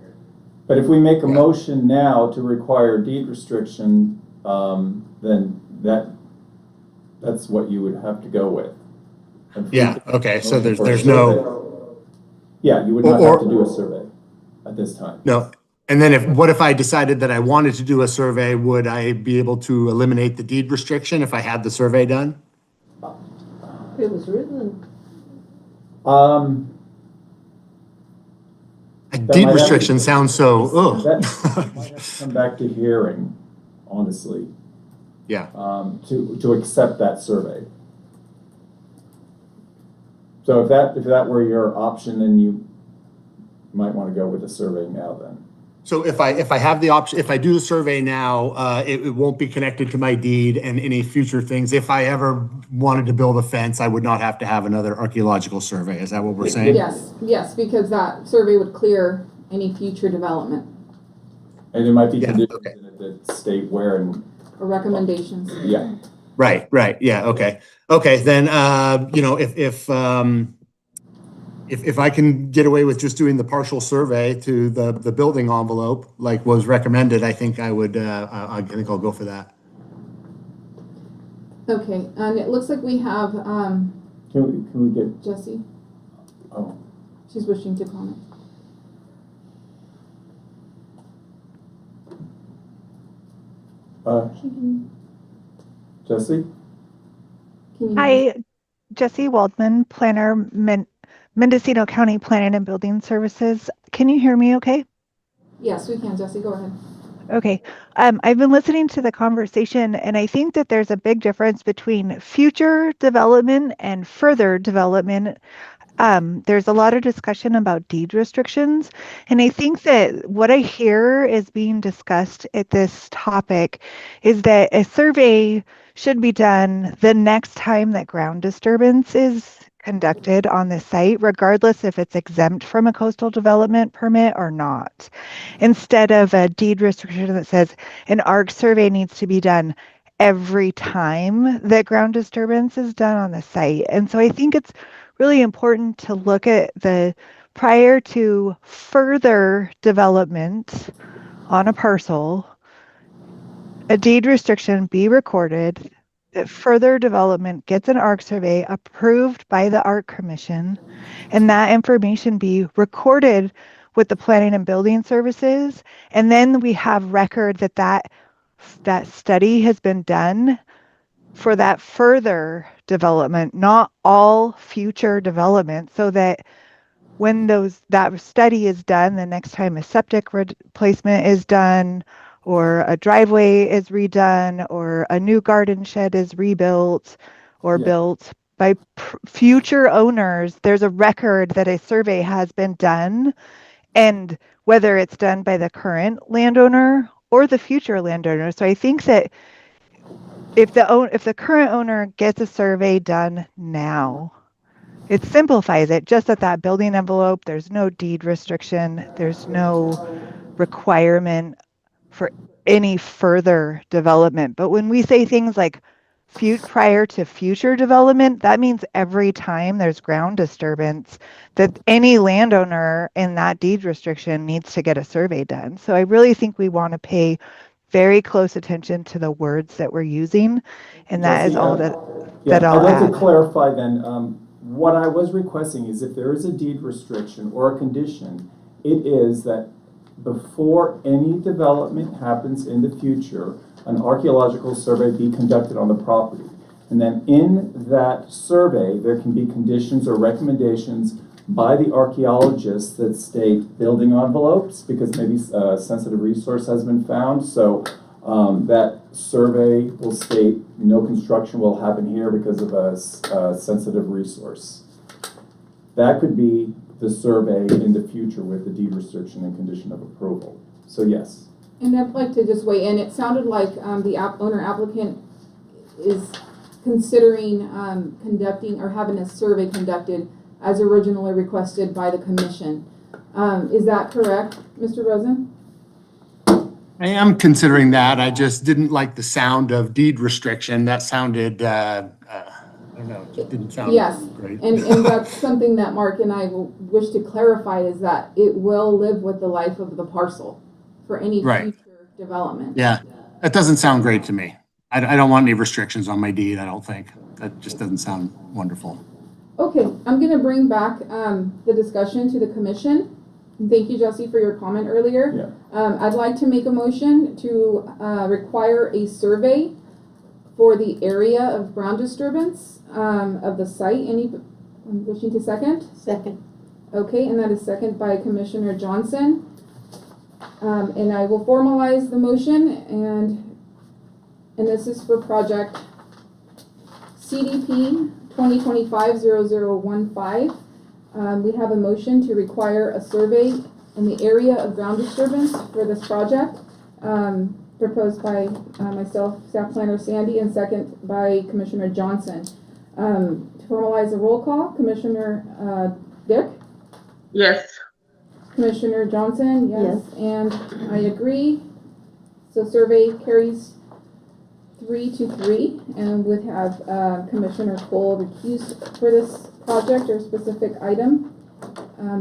But if we make a motion now to require deed restriction, then that's what you would have to go with. Yeah, okay, so Motion for a there's survey. no. Yeah, you would not have to do a survey at this time. No. And then what if I decided that I wanted to do a survey, would I be able to eliminate the deed restriction if I had the survey done? It was written. A deed restriction sounds so, That might have to come back to hearing, honestly. Yeah. To accept that survey. So if that were your option, then you might want to go with the survey now then. So if I have the option, if I do the survey now, it won't be connected to my deed and any future things. If I ever wanted to build a fence, I would not have to have another archaeological survey. Is that what we're saying? Yes, because that survey would clear any future development And there might be conditions in it that state where and. or recommendations. Yeah. Right, yeah, okay. Okay, then, if I can get away with just doing the partial survey to the building envelope, like was recommended, I think I would, I think I'll go for that. Okay, and it looks like we have, Can we get? Jessie. Oh. She's wishing to comment. Jessie? Hi, Jessie Waldman, planner, Mendocino County Planning and Building Services. Can you hear me okay? Yes, we can, Jessie, go ahead. Okay. I've been listening to the conversation, and I think that there's a big difference between future development and further development. There's a lot of discussion about deed restrictions, and I think that what I hear is being discussed at this topic is that a survey should be done the next time that ground disturbance is conducted on the site, regardless if it's exempt from a coastal development permit or not, instead of a deed restriction that says an ARC survey needs to be done every time that ground disturbance is done on the site. And so I think it's really important to look at the prior to further development on a parcel, a deed restriction be recorded, that further development gets an ARC survey approved by the ARC Commission, and that information be recorded with the Planning and Building Services, and then we have record that study has been done for that further development, not all future development, so that when that study is done, the next time a septic replacement is done, or a driveway is redone, or a new garden shed is rebuilt or built by future owners, there's a record that a survey has been done, and whether it's done by the current landowner or the future landowner. So I think that if the current owner gets a survey done now, it simplifies it. Just at that building envelope, there's no deed restriction, there's no requirement for any further development. But when we say things like prior to future development, that means every time there's ground disturbance, that any landowner in that deed restriction needs to get a survey done. So I really think we want to pay very close attention to the words that we're using, and that is all that I'll I'd like add. to clarify then, what I was requesting is if there is a deed restriction or a condition, it is that before any development happens in the future, an archaeological survey be conducted on the property. And then in that survey, there can be conditions or recommendations by the archaeologists that state building envelopes, because maybe a sensitive resource has been found. So that survey will state no construction will happen here because of a sensitive resource. That could be the survey in the future with the deed restriction and condition of approval. So yes. And I'd like to just weigh in. It sounded like the owner applicant is considering conducting or having a survey conducted as originally requested by the commission. Is that correct, Mr. Rosen? I am considering that. I just didn't like the sound of deed restriction. That sounded, I don't know, it just didn't sound great. And that's something that Mark and I will wish to clarify, is that it will live with the life of the parcel for any future development. Yeah, that doesn't sound great to me. I don't want any restrictions on my deed, I don't think. That just doesn't sound wonderful. Okay, I'm going to bring back the discussion to the commission. Thank you, Jesse, for your comment earlier. Yeah. I'd like to make a motion to require a survey for the area of ground disturbance of the site. Any wishing to second? Second. Okay, and that is second by Commissioner Johnson. And I will formalize the motion, and this is for project CDP 2025-0015. We have a motion to require a survey in the area of ground disturbance for this project, proposed by myself, staff planner Sandy, and second by Commissioner Johnson. To formalize a roll call, Commissioner Dick? Yes. Commissioner Johnson? Yes. And I agree. So survey carries 3-3, and would have Commissioner Cole recused for this project or specific item.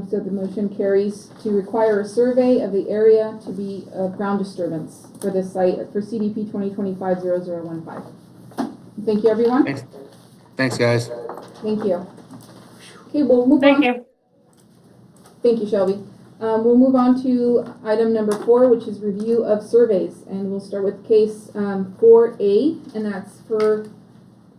So the motion carries to require a survey of the area to be of ground disturbance for this site for CDP 2025-0015. Thank you, everyone. Thanks, guys. Thank you. Okay, we'll move on. Thank you. Thank you, Shelby. We'll move on to item number 4, which is review of surveys. And we'll start with case 4A, and that's for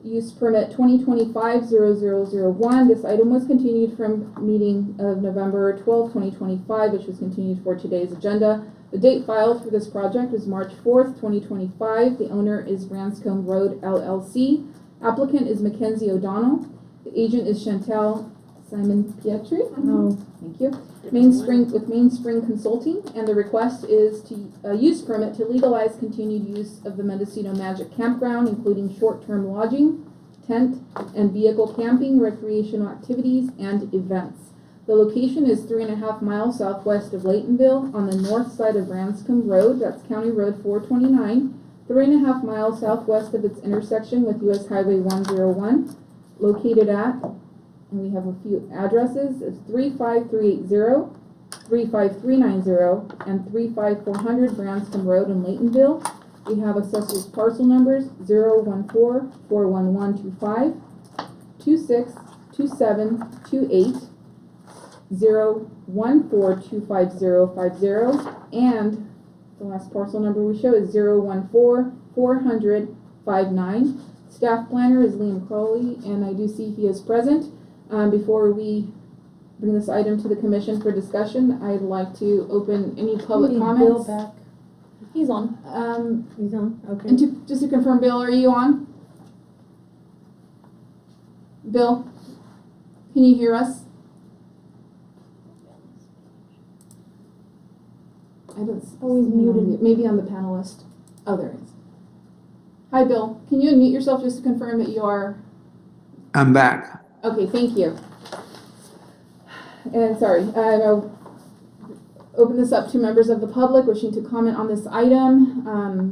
use permit 2025-0001. This item was continued from meeting of November 12, 2025, which was continued for today's agenda. The date filed for this project was March 4th, 2025. The owner is Branscombe Road, LLC. Applicant is Mackenzie O'Donnell. The agent is Chantel Simon Pietri. Thank you. Mainspring Consulting, and the request is to use permit to legalize continued use of the Mendocino Magic Campground, including short-term lodging, tent, and vehicle camping, recreational activities, and events. The location is 3.5 miles southwest of Laytonville on the north side of Branscombe Road, that's County Road 429, 3.5 miles southwest of its intersection with US Highway 101, located at, and we have a few addresses, it's 35380, 35390, and 35400 Branscombe Road in Laytonville. We have assessors parcel numbers 014-41125, 262728, 014-25050, and the last parcel number we show is 014-400-59. Staff planner is Liam Crowley, and I do see he is present. Before we bring this item to the commission for discussion, I'd like to open any public comments. Bill back. He's on. He's on, okay. And just to confirm, Bill, are you on? Bill, can you hear us? I don't. Oh, he's muted. Maybe on the panelist. Oh, there it is. Hi, Bill. Can you unmute yourself just to confirm that you are? I'm back. Okay, thank you. And sorry, I'll open this up to members of the public wishing to comment on this item.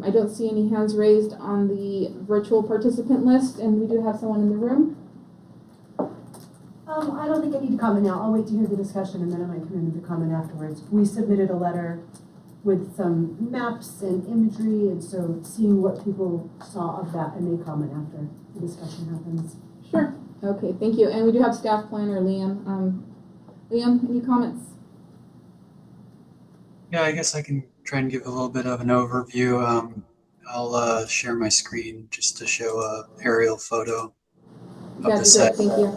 I don't see any hands raised on the virtual participant list, and we do have someone in the room. I don't think I need to comment now. I'll wait to hear the discussion and then I might come in with a comment afterwards. We submitted a letter with some maps and imagery, and so seeing what people saw of that, I may comment after the discussion happens. Sure. Okay, thank you. And we do have staff planner Liam. Liam, any comments? Yeah, I guess I can try and give a little bit of an overview. I'll share my screen just to show a aerial photo of the site. Thank you.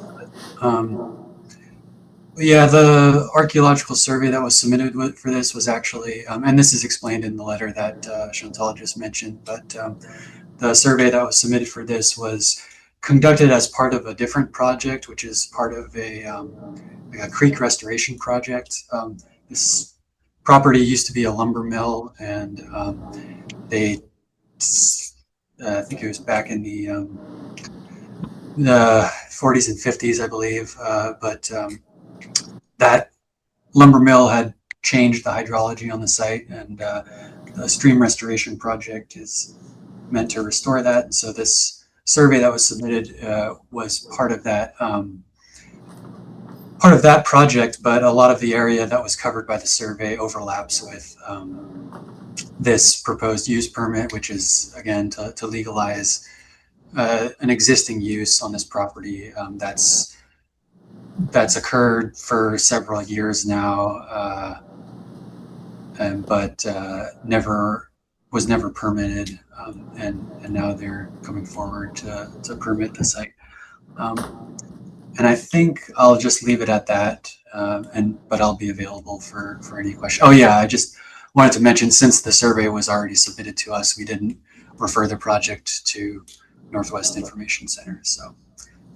Yeah, the archaeological survey that was submitted for this was actually, and this is explained in the letter that Chantal just mentioned, but the survey that was submitted for this was conducted as part of a different project, which is part of a creek restoration project. This property used to be a lumber mill, and they, I think it was back in the 40s and 50s, I believe, but that lumber mill had changed the hydrology on the site, and the stream restoration project is meant to restore that. And so this survey that was submitted was part of that project, but a lot of the area that was covered by the survey overlaps with this proposed use permit, which is, again, to legalize an existing use on this property that's occurred for several years now, but was never permitted, and now they're coming forward to permit the site. And I think I'll just leave it at that, but I'll be available for any questions. Oh yeah, I just wanted to mention, since the survey was already submitted to us, we didn't refer the project to Northwest Information Center. So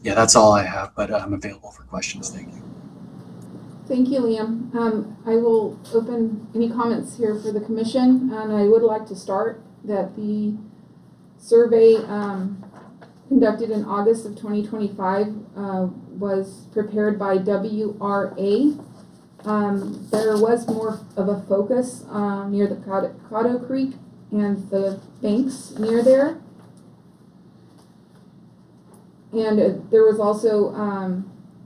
yeah, that's all I have, but I'm available for questions. Thank you. Thank you, Liam. I will open any comments here for the commission, and I would like to start that the survey conducted in August of 2025 was prepared by WRA. There was more of a focus near the Caddo Creek and the banks near there. And there was also,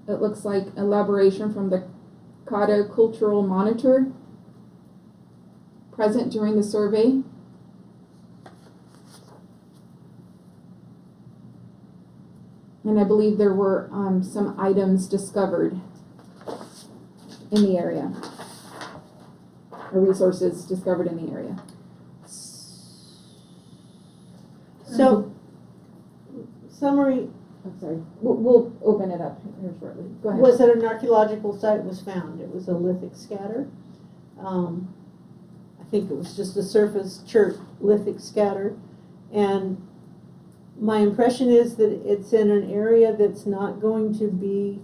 it looks like, elaboration from the Caddo Cultural Monitor present during the survey. And I believe there were some items discovered in the area, or resources discovered in the area. So, summary. I'm sorry. We'll open it up here shortly. Go ahead. Was that an archaeological site was found? It was a lithic scatter. I think it was just a surface chert lithic scatter, and my impression is that it's in an area that's not going to be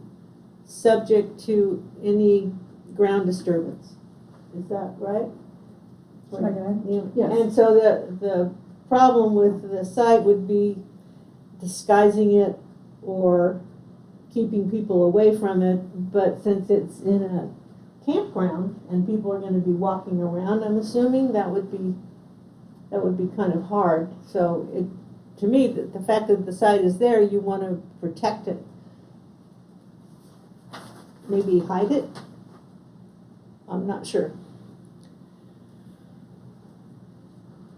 subject to any ground disturbance. Is that right? Should I go ahead? Yeah. Yes. And so the problem with the site would be disguising it or keeping people away from it. But since it's in a campground and people are going to be walking around, I'm assuming that would be kind of hard. So to me, the fact that the site is there, you want to protect it. Maybe hide it? I'm not sure.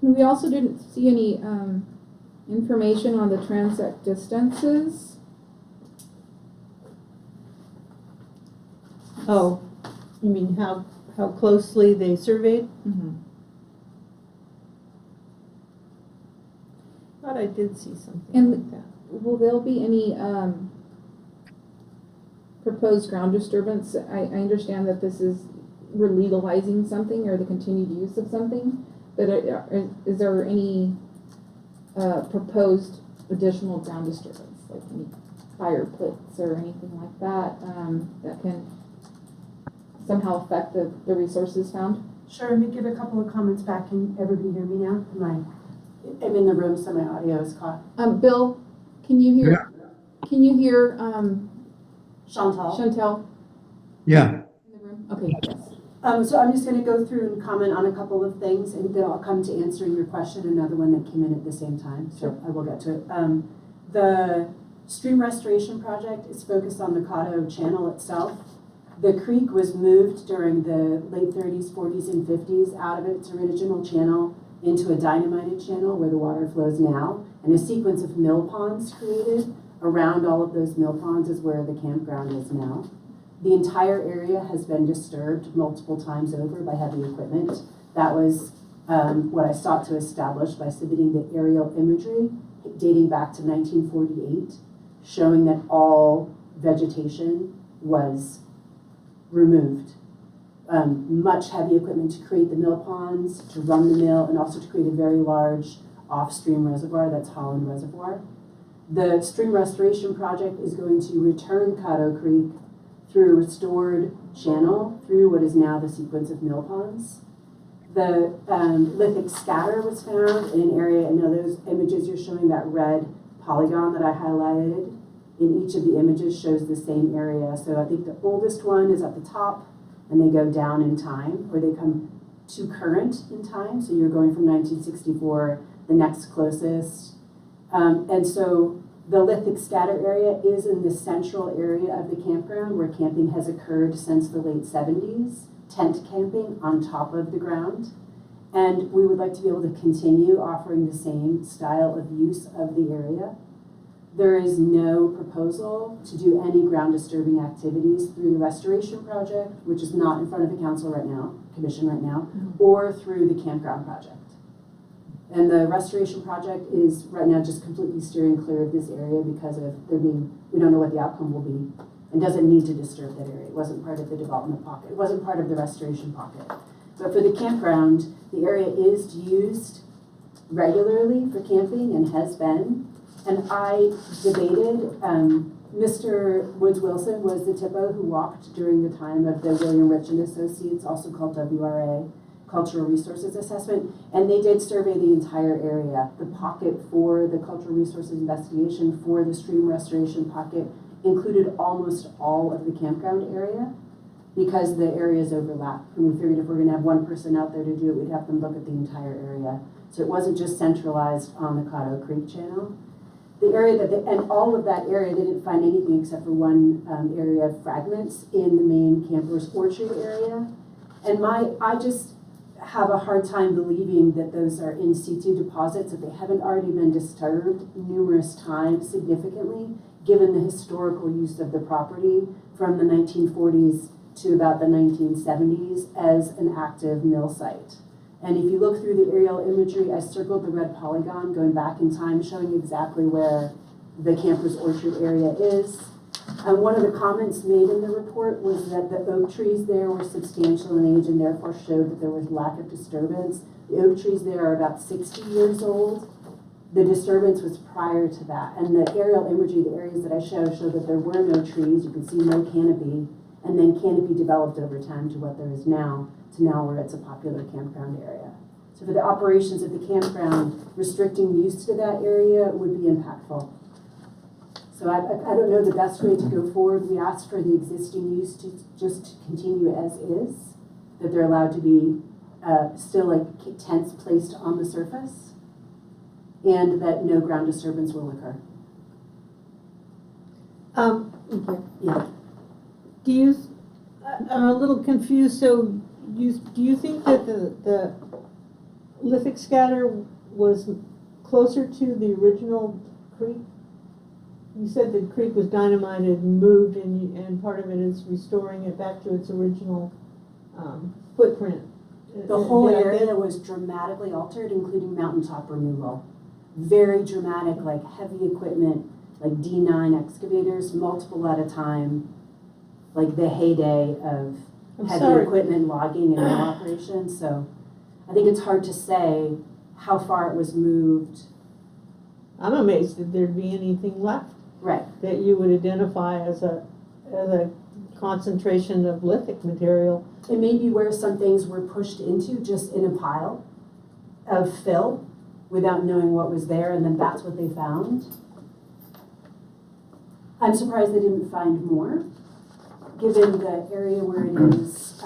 We also didn't see any information on the transect distances. Oh, you mean how closely they surveyed? Mm-hmm. Thought I did see something And like that. will there be any proposed ground disturbance? I understand that this is, we're legalizing something or the continued use of something, but is there any proposed additional ground disturbance, like any fire pits or anything like that, that can somehow affect the resources found? Sure, let me give a couple of comments back. Can everybody hear me now? I'm in the room, so my audio is caught. Bill, can you hear? Yeah. Can you hear Chantal? Yeah. In the room? Okay, yes. So I'm just going to go through and comment on a couple of things, and then I'll come to answering your question, another one that came in at the same time, so sure. I will get to it. The stream restoration project is focused on the Caddo Channel itself. The creek was moved during the late 30s, 40s, and 50s out of its original channel into a dynamited channel where the water flows now, and a sequence of mill ponds created. Around all of those mill ponds is where the campground is now. The entire area has been disturbed multiple times over by heavy equipment. That was what I sought to establish by submitting the aerial imagery dating back to 1948, showing that all vegetation was removed. Much heavy equipment to create the mill ponds, to run the mill, and also to create a very large off-stream reservoir, that's Holland Reservoir. The stream restoration project is going to return Caddo Creek through a restored channel through what is now the sequence of mill ponds. The lithic scatter was found in an area, and now those images you're showing, that red polygon that I highlighted, in each of the images shows the same area. So I think the oldest one is at the top, and they go down in time, or they come to current in time. So you're going from 1964, the next closest. And so the lithic scatter area is in the central area of the campground where camping has occurred since the late 70s, tent camping on top of the ground. And we would like to be able to continue offering the same style of use of the area. There is no proposal to do any ground disturbing activities through the restoration project, which is not in front of the council right now, commission right now, or through the campground project. And the restoration project is right now just completely steering clear of this area because of there being, we don't know what the outcome will be, and doesn't need to disturb that area. It wasn't part of the development pocket. It wasn't part of the restoration pocket. But for the campground, the area is used regularly for camping and has been. And I debated, Mr. Woods Wilson was the TIPO who walked during the time of the William Rich and Associates, also called WRA, Cultural Resources Assessment, and they did survey the entire area. The pocket for the Cultural Resources Investigation for the stream restoration pocket included almost all of the campground area because the areas overlap. And we figured if we're gonna have one person out there to do it, we'd have them look at the entire area. So it wasn't just centralized on the Caddo Creek channel. The area that, and all of that area, they didn't find anything except for one area of fragments in the main camper's orchard area. And I just have a hard time believing that those are in situ deposits, that they haven't already been disturbed numerous times significantly, given the historical use of the property from the 1940s to about the 1970s as an active mill site. And if you look through the aerial imagery, I circled the red polygon going back in time, showing exactly where the camper's orchard area is. And one of the comments made in the report was that the oak trees there were substantial in age and therefore showed that there was lack of disturbance. The oak trees there are about 60 years old. The disturbance was prior to that. And the aerial imagery, the areas that I show that there were no trees. You can see no canopy, and then canopy developed over time to what there is now, to now where it's a popular campground area. So for the operations of the campground, restricting use to that area would be impactful. So I don't know the best way to go forward. We asked for the existing use to just continue as is, that they're allowed to be still like tents placed on the surface, and that no ground disturbance will occur. Yeah. Do you, I'm a little confused, so do you think that the lithic scatter was closer to the original creek? You said the creek was dynamited and moved, and part of it is restoring it back to its original footprint. The whole area was dramatically altered, including mountaintop removal. Very dramatic, like heavy equipment, like D9 excavators, multiple at a time, like the heyday of heavy equipment logging and mill operations. So I think it's hard to say how far it was moved. I'm amazed that there'd be anything left. Right. That you would identify as a concentration of lithic material. It may be where some things were pushed into just in a pile of fill without knowing what was there, and then that's what they found. I'm surprised they didn't find more, given the area where it is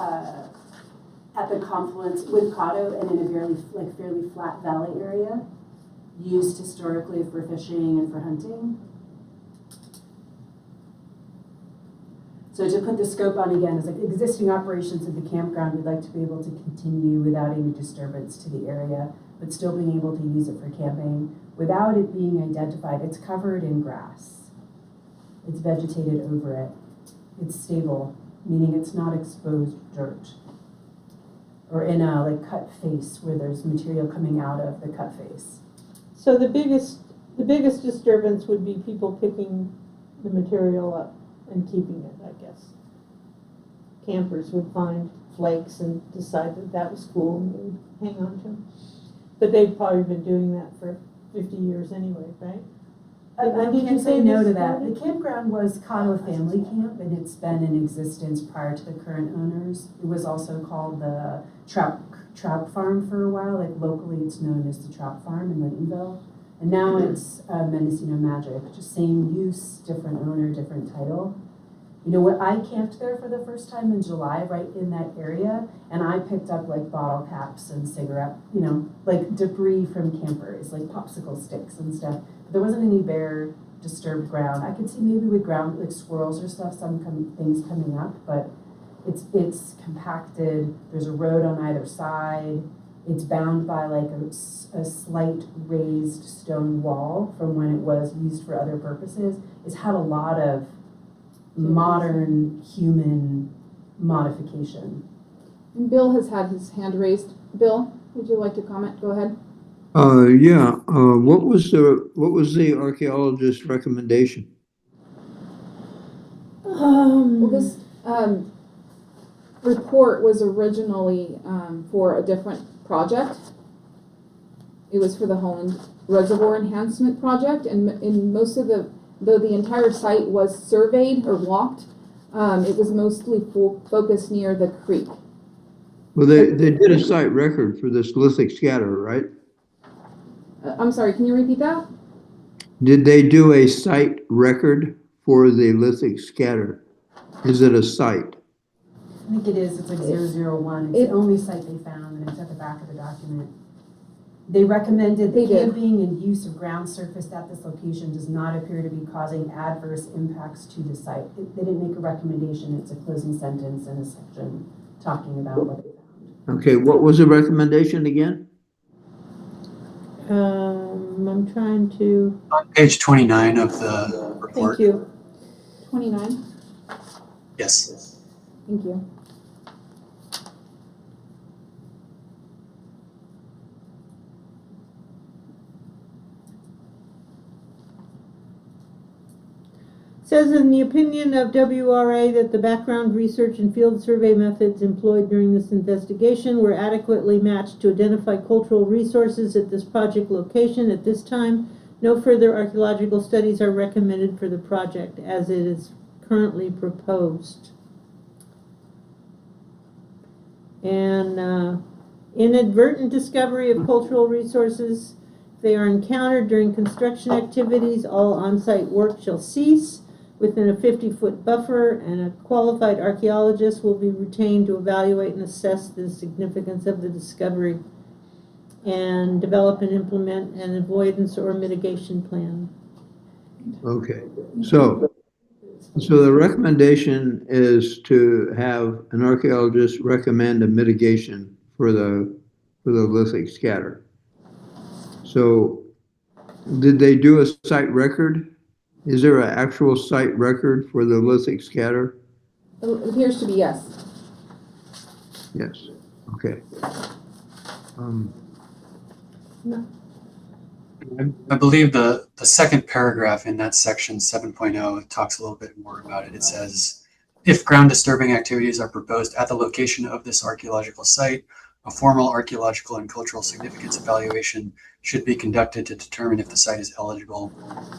at the confluence with Caddo and in a fairly flat valley area, used historically for fishing and for hunting. So to put the scope on again, is like existing operations of the campground, we'd like to be able to continue without any disturbance to the area, but still being able to use it for camping without it being identified. It's covered in grass. It's vegetated over it. It's stable, meaning it's not exposed dirt or in a like cut face where there's material coming out of the cut face. So the biggest disturbance would be people picking the material up and keeping it, I guess. Campers would find flakes and decide that that was cool and they'd hang on to them. But they've probably been doing that for 50 years anyway, right? You can say no to that. The campground was Cotto Family Camp, and it's been in existence prior to the current owners. It was also called the Trout Farm for a while. Like locally, it's known as the Trout Farm in Laytonville. And now it's Mendocino Magic, just same use, different owner, different title. You know what? I camped there for the first time in July, right in that area, and I picked up like bottle caps and cigarette, like debris from campers, like popsicle sticks and stuff. But there wasn't any bare disturbed ground. I could see maybe with ground like squirrels or stuff, things coming up, but it's compacted. There's a road on either side. It's bound by like a slight raised stone wall from when it was used for other purposes. It's had a lot of modern human modification. And Bill has had his hand raised. Bill, would you like to comment? Go ahead. Yeah. What was the archaeologist's recommendation? Well, this report was originally for a different project. It was for the Holland Reservoir Enhancement Project, and in most of though the entire site was surveyed or walked, it was mostly focused near the creek. Well, they did a site record for this lithic scatter, right? I'm sorry, can you repeat that? Did they do a site record for the lithic scatter? Is it a site? I think it is. It's like 001. It's the only site they found, and it's at the back of the document. They recommended the camping and use of ground surface at this location does not appear to be causing adverse impacts to the site. They didn't make a recommendation. It's a closing sentence in a section talking about what they found. Okay, what was the recommendation again? I'm trying to. On page 29 of the report. Thank you. 29? Yes. Thank you. Says in the opinion of WRA that the background research and field survey methods employed during this investigation were adequately matched to identify cultural resources at this project location. At this time, no further archaeological studies are recommended for the project as it is currently proposed. And inadvertent discovery of cultural resources, if they are encountered during construction activities, all on-site work shall cease within a 50-foot buffer, and a qualified archaeologist will be retained to evaluate and assess the significance of the discovery and develop and implement an avoidance or mitigation plan. Okay, so the recommendation is to have an archaeologist recommend a mitigation for the lithic scatter. So did they do a site record? Is there an actual site record for the lithic scatter? It appears to be yes. Yes. Okay. No. I believe the second paragraph in that section 7.0 talks a little bit more about it. It says, if ground disturbing activities are proposed at the location of this archaeological site, a formal archaeological and cultural significance evaluation should be conducted to determine if the site is eligible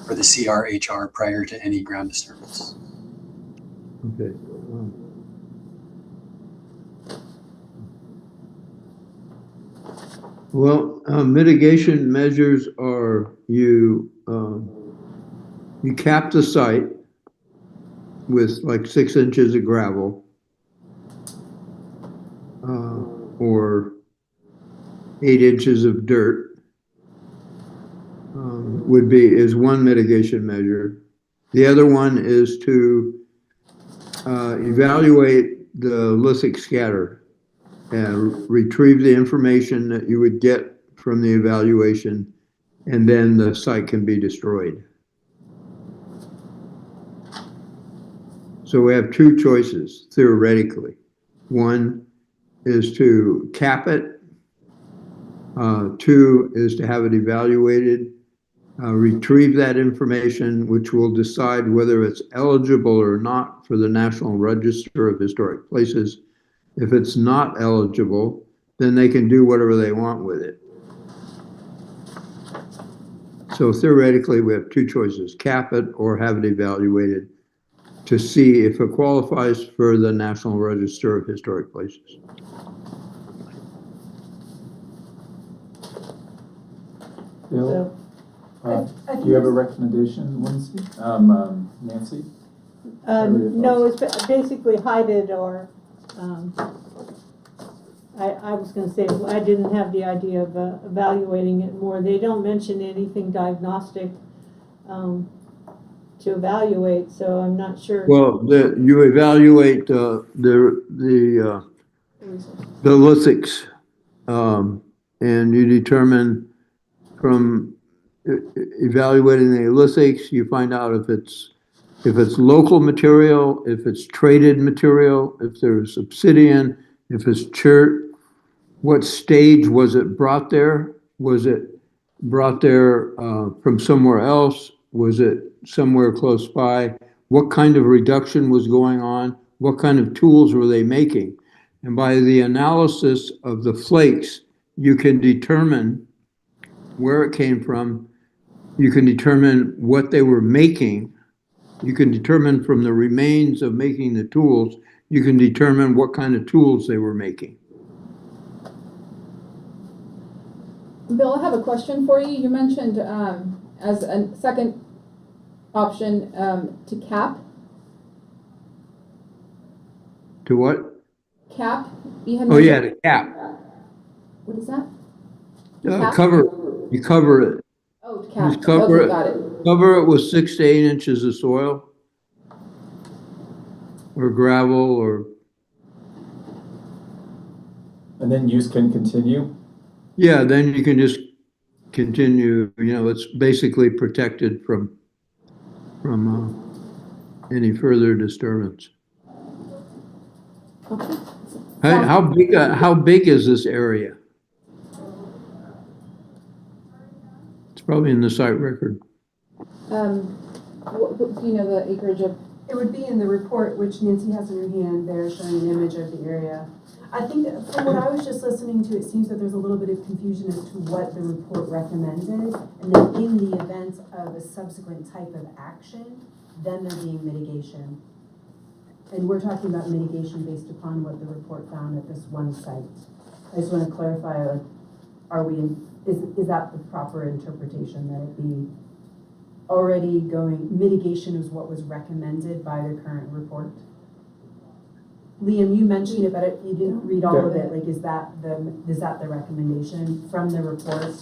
for the CRHR prior to any ground disturbance. Okay. Well, mitigation measures are you cap the site with like 6 inches of gravel or 8 inches of dirt is one mitigation measure. The other one is to evaluate the lithic scatter and retrieve the information that you would get from the evaluation, and then the site can be destroyed. So we have two choices, theoretically. One is to cap it. Two is to have it evaluated, retrieve that information, which will decide whether it's eligible or not for the National Register of Historic Places. If it's not eligible, then they can do whatever they want with it. So theoretically, we have two choices, cap it or have it evaluated to see if it qualifies for the National Register of Historic Places. Bill, I think do you have a there's- recommendation, Lindsay? Nancy? No, it's basically hide it or, I was gonna say, I didn't have the idea of evaluating it more. They don't mention anything diagnostic to evaluate, so I'm not sure. Well, you evaluate the lithics, and you determine from evaluating the lithics, you find out if it's local material, if it's traded material, if there's obsidian, if it's chert. What stage was it brought there? Was it brought there from somewhere else? Was it somewhere close by? What kind of reduction was going on? What kind of tools were they making? And by the analysis of the flakes, you can determine where it came from. You can determine what they were making. You can determine from the remains of making the tools, you can determine what kind of tools they were making. Bill, I have a question for you. You mentioned as a second option to cap. To what? Cap? You had Oh yeah, mentioned- the cap. What is that? You cover it. Oh, cap. Just cover Okay, it. got it. Cover it with 6 to 8 inches of soil or gravel or, And then use can continue? yeah, then you can just continue, it's basically protected from any further disturbance. Okay. How big is this area? It's probably in the site record. Do you know the acreage of? It would be in the report, which Nancy has in her hand there, showing an image of the area. I think that from what I was just listening to, it seems that there's a little bit of confusion as to what the report recommended, and then in the event of a subsequent type of action, then there being mitigation. And we're talking about mitigation based upon what the report found at this one site. I just want to clarify, like, is that the proper interpretation, that it be already going, mitigation is what was recommended by the current report? Liam, you mentioned it, but you didn't read all of it. Like, is that the recommendation from the report?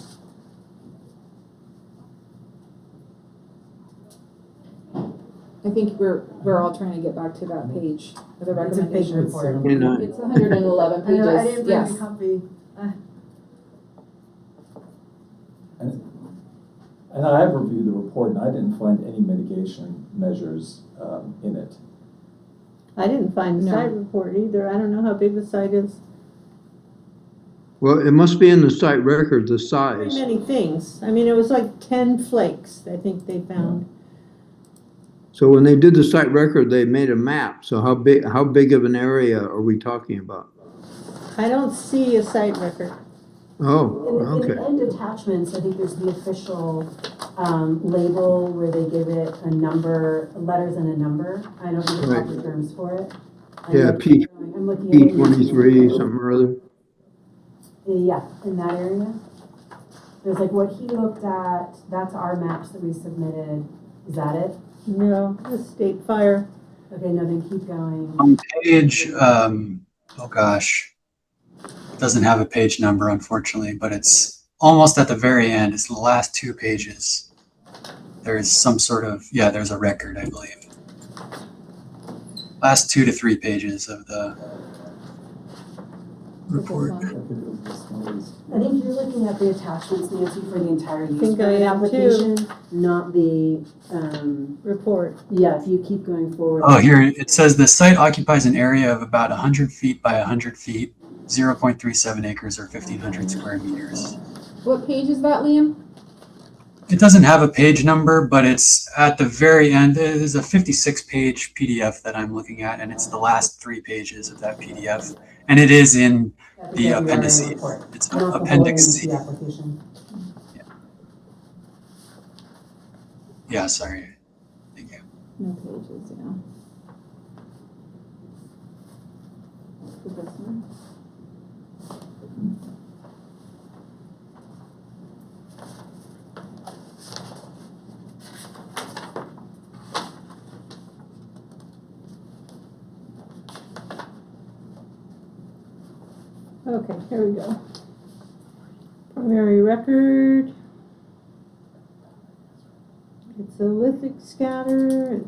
I think we're all trying to get back to that page of the It's a big recommendations. report. It's 111 pages. I didn't bring Yes. a copy. And I have reviewed the report, and I didn't find any mitigation measures in it. I didn't find the No. site report either. I don't know how big the site is. Well, it must be in the site record, the Very size. many things. I mean, it was like 10 flakes, I think they found. So when they did the site record, they made a map. So how big of an area are we talking about? I don't see a site record. Oh, In okay. the end attachments, I think there's the official label where they give it a number, letters and a number. I don't know the Right. proper terms for it. Yeah, I'm looking at it. P23, something or other. Yeah, in that area. There's like what he looked at, that's our maps that we submitted. Is that it? No, the state fire. Okay, no, then keep going. On page, oh gosh, it doesn't have a page number, unfortunately, but it's almost at the very end. It's the last 2 pages. There's some sort of, yeah, there's a record, I believe. Last 2 to 3 pages of the report. I think you're looking at the attachments, Nancy, for the entire use think I permit am too. application, not the, Report. yeah, if you keep going forward. Oh, here it says the site occupies an area of about 100 feet by 100 feet, 0.37 acres or 1,500 square meters. What page is that, Liam? It doesn't have a page number, but it's at the very end. There's a 56-page PDF that I'm looking at, and it's the last 3 pages of that PDF. And it is in the appendices. It's Not the whole Appendix C. NC application. Yeah, sorry. Thank you. No pages, yeah. For this one. Okay, here we go. Primary record. It's a lithic scatter.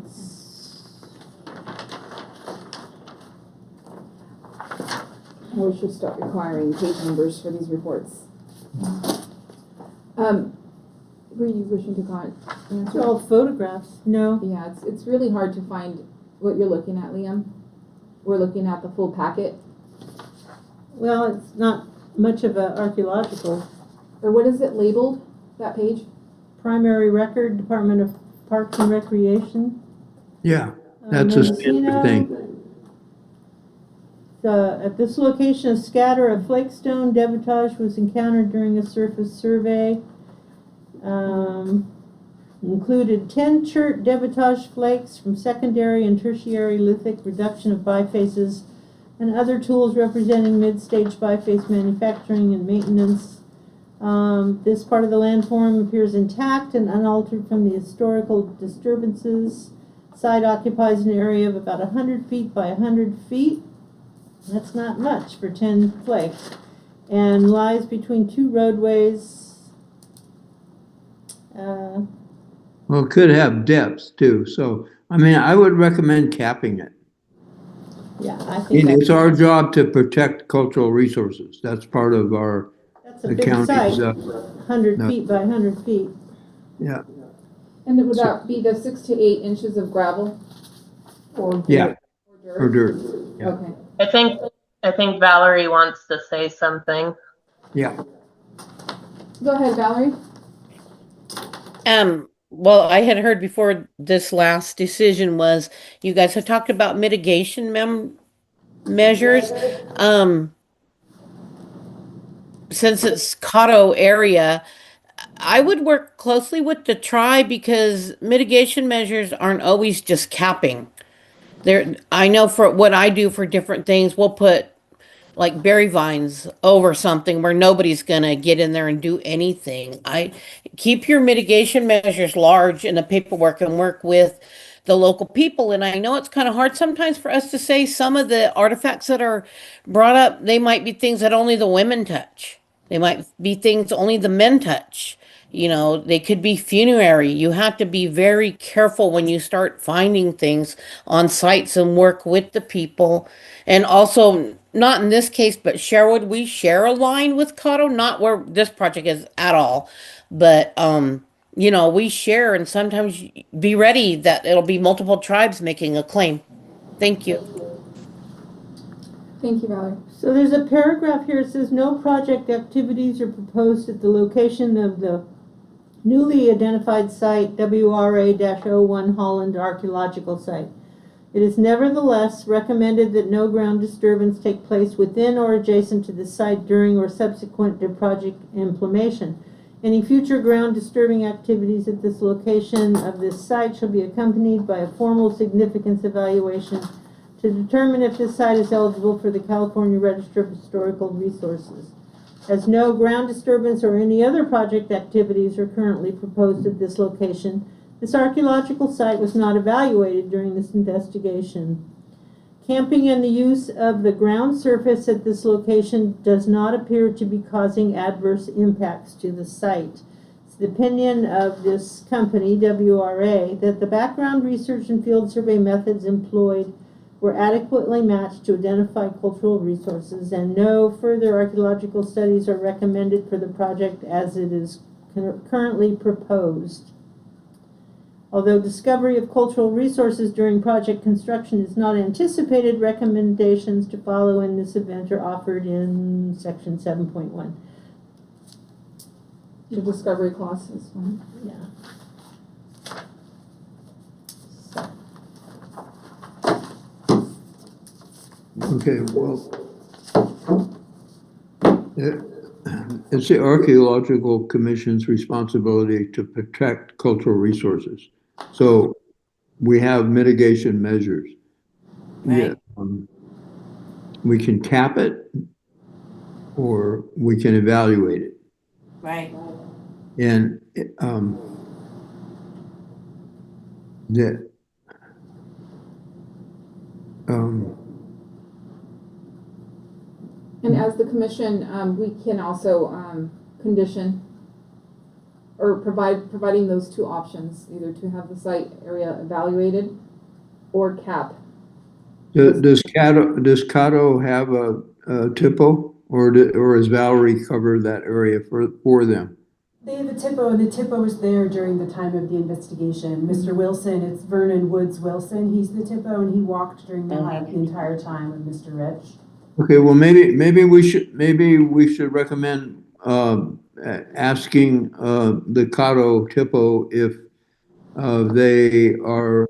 We should start requiring page numbers for these reports. Were you wishing to answer? It's all photographs. No. Yeah, it's really hard to find what you're looking at, Liam. We're looking at the full packet. Well, it's not much of an archaeological. Or what is it labeled, that page? Primary record, Department of Parks and Recreation. Yeah, that's a standard thing. At this location, a scatter of flakestone debitage was encountered during a surface survey. Included 10 chert debitage flakes from secondary and tertiary lithic reduction of bifaces and other tools representing mid-stage biface manufacturing and maintenance. This part of the landform appears intact and unaltered from the historical disturbances. Site occupies an area of about 100 feet by 100 feet. That's not much for 10 flakes. And lies between two roadways. Well, it could have depth too. So, I mean, I would recommend capping it. Yeah, I think It's our job to protect cultural resources. That's part of our that's a big site, 100 feet by 100 feet. Yeah. And would that be the 6 to 8 inches of gravel? Or dirt? Yeah. Or dirt. Yeah. Okay. I think Valerie wants to say something. Yeah. Go ahead, Valerie. Well, I had heard before this last decision was you guys have talked about mitigation measures. Since it's Cotto area, I would work closely with the tribe because mitigation measures aren't always just capping. I know for what I do for different things, we'll put like berry vines over something where nobody's gonna get in there and do anything. I keep your mitigation measures large in the paperwork and work with the local people. And I know it's kind of hard sometimes for us to say some of the artifacts that are brought up, they might be things that only the women touch. They might be things only the men touch. You know, they could be funerary. You have to be very careful when you start finding things on sites and work with the people. And also, not in this case, but Sherwood, we share a line with Cotto, not where this project is at all. But, you know, we share and sometimes be ready that it'll be multiple tribes making a claim. Thank you. Thank you, Valerie. So there's a paragraph here. It says no project activities are proposed at the location of the newly identified site WRA-01 Holland Archaeological Site. It is nevertheless recommended that no ground disturbance take place within or adjacent to the site during or subsequent to project implementation. Any future ground disturbing activities at this location of this site shall be accompanied by a formal significance evaluation to determine if this site is eligible for the California Register of Historical Resources. As no ground disturbance or any other project activities are currently proposed at this location, this archaeological site was not evaluated during this investigation. Camping and the use of the ground surface at this location does not appear to be causing adverse impacts to the site. It's the opinion of this company, WRA, that the background research and field survey methods employed were adequately matched to identify cultural resources, and no further archaeological studies are recommended for the project as it is currently proposed. Although discovery of cultural resources during project construction is not anticipated, recommendations to follow in this event are offered in section 7.1. The discovery clause is one. Yeah. Okay, well, it's the Archaeological Commission's responsibility to protect cultural resources. So we have mitigation measures. Right. Yeah, we can cap it or we can evaluate it. Right. And that And as the commission, we can also condition or providing those two options, either to have the site area evaluated or cap. does Cato have a TIPO, or has Valerie covered that area for them? They have a TIPO, and the TIPO was there during the time of the investigation. Mr. Wilson, it's Vernon Woods Wilson, he's the TIPO, and he walked during the entire time with Mr. Rich. Okay, well, maybe we should recommend asking the Cato TIPO if they are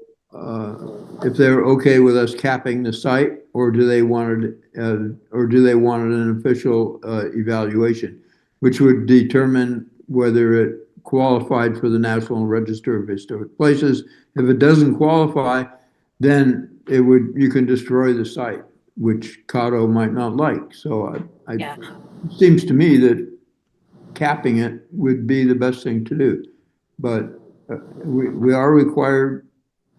if they're okay with us capping the site, or do they want an official evaluation, which would determine whether it qualified for the National Register of Historic Places. If it doesn't qualify, then you can destroy the site, which Cato might not like. So it seems to me that capping it would be the best thing to do. But we are required,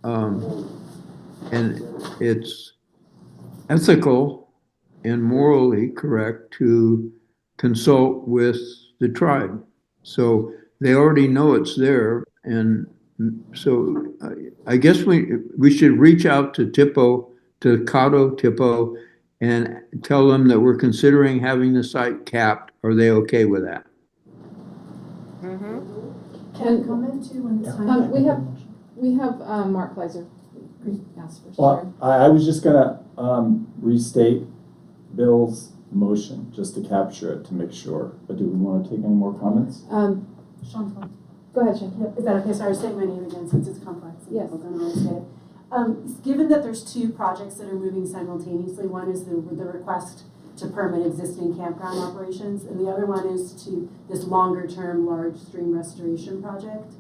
and it's ethical and morally correct to consult with the tribe. So they already know it's there, and so I guess we should reach out to TIPO, to Cato TIPO, and tell them that we're considering having the site capped. Are they okay with that? Can I comment too when it's time? We have Mark Kleiser asked for Well, I was just gonna restate Bill's motion just to capture it to make sure. But do we want to take any more comments? Sean, go ahead, Sean. Yeah, is that okay? Sorry, I was saying my name again since it's complex. And yes. People don't always get it. Given that there's two projects that are moving simultaneously, one is the request to permit existing campground operations, and the other one is to this longer-term large stream restoration project.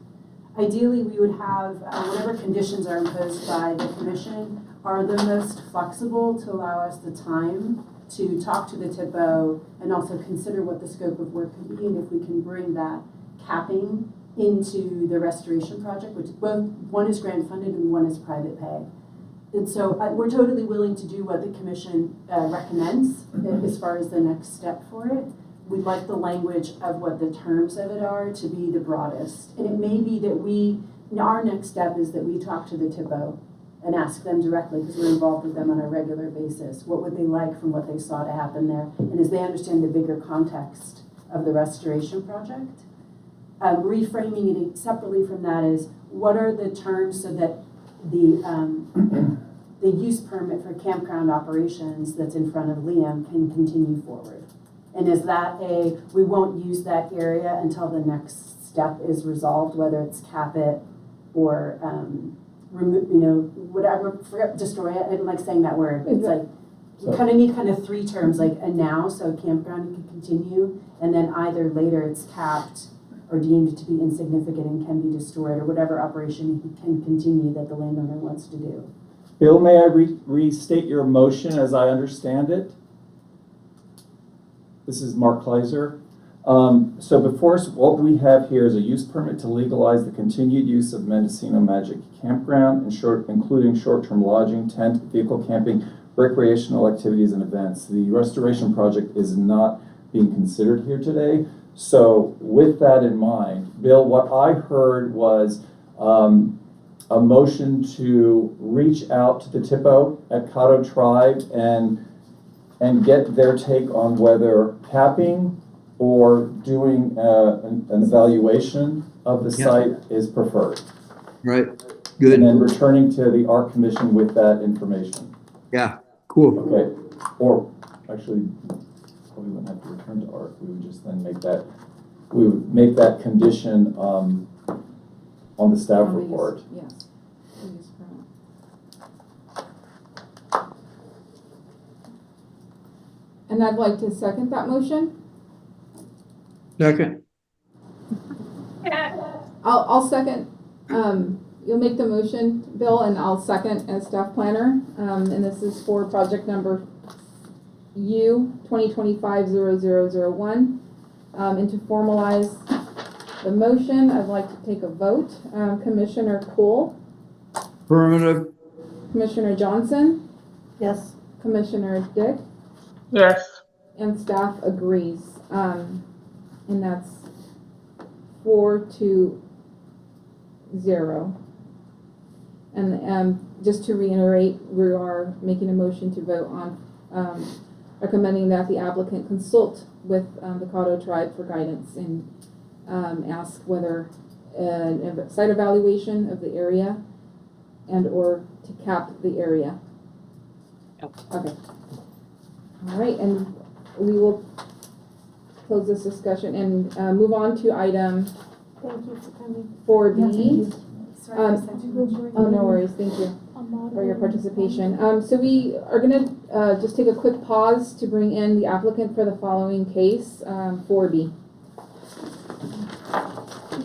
Ideally, we would have whatever conditions are imposed by the commission are the most flexible to allow us the time to talk to the TIPO and also consider what the scope of work could be, and if we can bring that capping into the restoration project, which one is grant funded and one is private pay. And so we're totally willing to do what the commission recommends as far as the next step for it. We'd like the language of what the terms of it are to be the broadest. And it may be that our next step is that we talk to the TIPO and ask them directly, because we're involved with them on a regular basis. What would they like from what they saw to happen there? And as they understand the bigger context of the restoration project, reframing it separately from that is, what are the terms so that the use permit for campground operations that's in front of Liam can continue forward? And is that we won't use that area until the next step is resolved, whether it's cap it or remove, whatever, destroy it. I didn't like saying that word, but it's like, you kind of need three terms, like a now, so campground can continue, and then either later it's capped or deemed to be insignificant and can be destroyed, or whatever operation can continue that the landowner wants to do. Bill, may I restate your motion as I understand it? This is Mark Kleiser. So before us, what we have here is a use permit to legalize the continued use of Mendocino Magic Campground, including short-term lodging, tent, vehicle camping, recreational activities, and events. The restoration project is not being considered here today. So with that in mind, Bill, what I heard was a motion to reach out to the TIPO at Caddo Tribe and get their take on whether capping or doing an evaluation of the site is preferred. Right, good. And then returning to the Art Commission with that information. Yeah, cool. Okay, or actually, we wouldn't have to return to Art. We would just then make that condition on the staff report. Yes. And I'd like to second that motion. Second. I'll second. You'll make the motion, Bill, and I'll second as staff planner. And this is for project number U 2025-0001. And to formalize the motion, I'd like to take a vote. Commissioner Cool. Affirmative. Commissioner Johnson. Yes. Commissioner Dick. Yes. And staff agrees. And that's 4-0. And just to reiterate, we are making a motion to vote on recommending that the applicant consult with the Caddo tribe for guidance and ask whether a site evaluation of the area and or to cap the area. Okay. All right, and we will close this discussion and move on to item Thank you for coming. 4B. Sorry, Oh, no worries. Thank you for your participation. So we are going to just take a quick pause to bring in the applicant for the following case, 4B.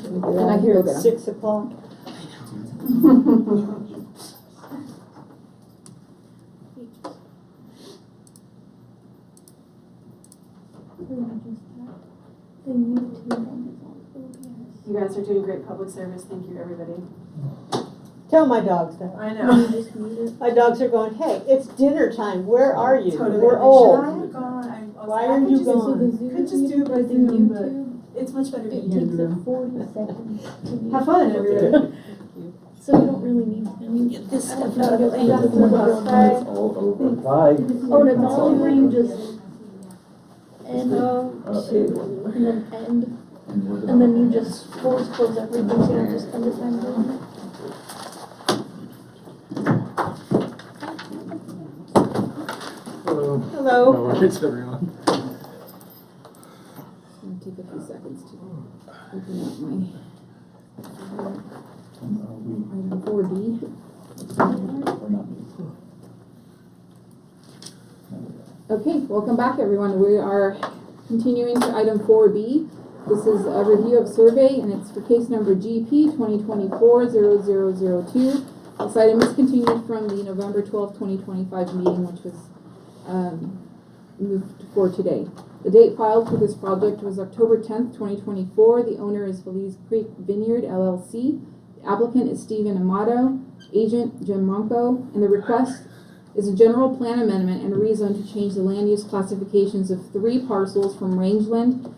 And I hear it's 6 o'clock. You guys are doing great public service. Thank you, everybody. Tell my dogs that. I know. My dogs are going, hey, it's dinner time. Where are you? Totally. We're old. Should I have gone? Why are you gone? Could just do it by Zoom, but it's much better to be here in the room. 40 seconds. Have fun, everybody. So you don't really need to get this stuff out of It's all over. Bye. Oh, and it's all where you just end and then end. And then you just force close everything, so you don't just spend the time doing it. Hello. It's everyone. It'll take a few seconds to open up my item 4D. Okay, welcome back, everyone. We are continuing to item 4B. This is a review of survey, and it's for case number GP 2024-0002. This item is continued from the November 12, 2025 meeting, which was moved for today. The date filed for this project was October 10th, 2024. The owner is Feliz Creek Vineyard, LLC. The applicant is Stephen Amato, agent Jim Ronco, and the request is a general plan amendment and a rezone to change the land use classifications of 3 parcels from rangeland,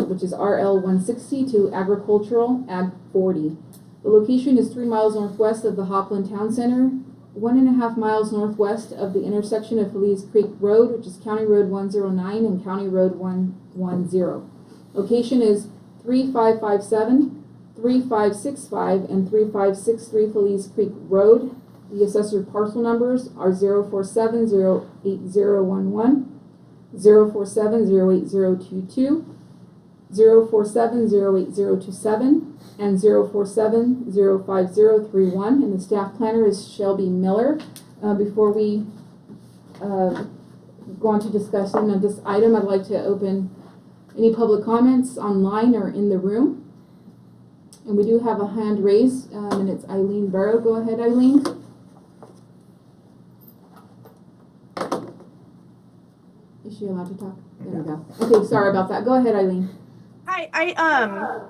which is RL 160, to agricultural, Ag 40. The location is 3 miles northwest of the Hopland Town Center, 1.5 miles northwest of the intersection of Feliz Creek Road, which is County Road 109 and County Road 110. Location is 3557, 3565, and 3563 Feliz Creek Road. The assessor parcel numbers are 047-08011, 047-08022, 047-08027, and 047-05031, and the staff planner is Shelby Miller. Before we go on to discussion of this item, I'd like to open any public comments online or in the room. And we do have a hand raised, and it's Eileen Burrow. Go ahead, Eileen. Is she allowed to talk? There we go. Okay, sorry about that. Go ahead, Eileen. Hi,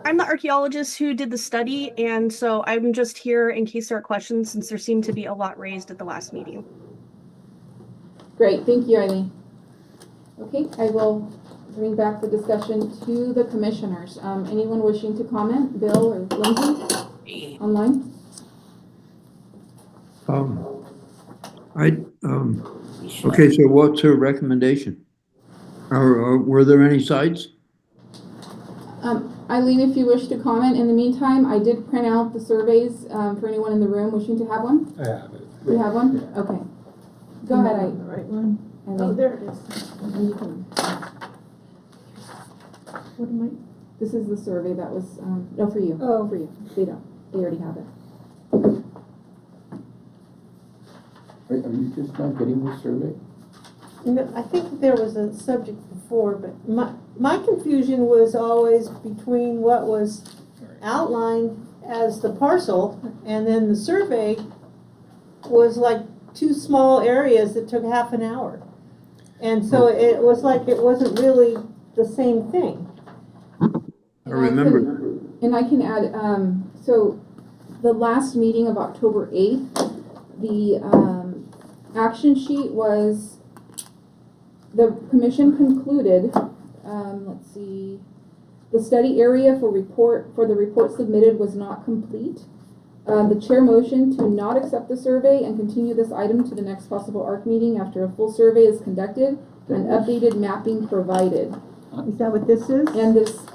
I'm the archaeologist who did the study, and so I'm just here in case there are questions, since there seemed to be a lot raised at the last meeting. Great, thank you, Eileen. Okay, I will bring back the discussion to the commissioners. Anyone wishing to comment? Bill or Lindsay? Online? Okay, so what's her recommendation? Were there any sites? Eileen, if you wish to comment, in the meantime, I did print out the surveys for anyone in the room wishing to have one. I have it. You have one? Okay. Go ahead, Eileen. The right one. Eileen. Oh, there it is. And you can, What am I? this is the survey that was, no, for you. Oh. For you. They don't. They already have it. Are you just not getting this survey? No, I think there was a subject before, but my confusion was always between what was outlined as the parcel and then the survey was like two small areas that took half an hour. And so it was like it wasn't really the same thing. I remember. And I can add, so the last meeting of October 8th, the action sheet was, the commission concluded, let's see, the study area for the report submitted was not complete. The chair motioned to not accept the survey and continue this item to the next possible ARC meeting after a full survey is conducted and updated mapping provided. Is that what this is?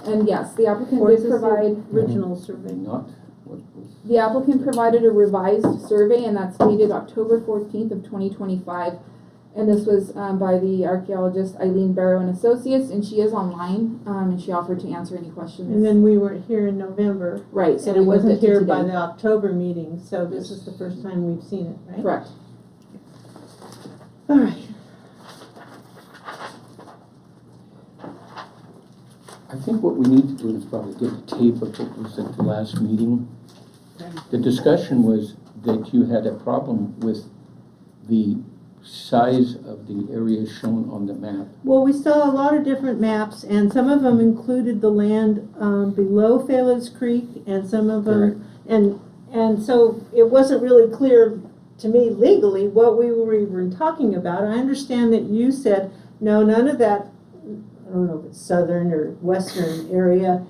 And yes, the applicant Or is did this provide the original survey? the applicant provided a revised survey, and that's dated October 14th of 2025. And this was by the archaeologist Eileen Barrow and Associates, and she is online, and she offered to answer any questions. And then we weren't here in November. Right. And it wasn't here by the October meeting, so this is the first time we've seen it, right? Correct. All right. I think what we need to do is probably get a tape of what was at the last meeting. The discussion was that you had a problem with the size of the area shown on the map. Well, we saw a lot of different maps, and some of them included the land below Phelas Creek, and some of them, and so it wasn't really clear to me legally what we were even talking about. I understand that you said, no, none of that, I don't know if it's southern or western area,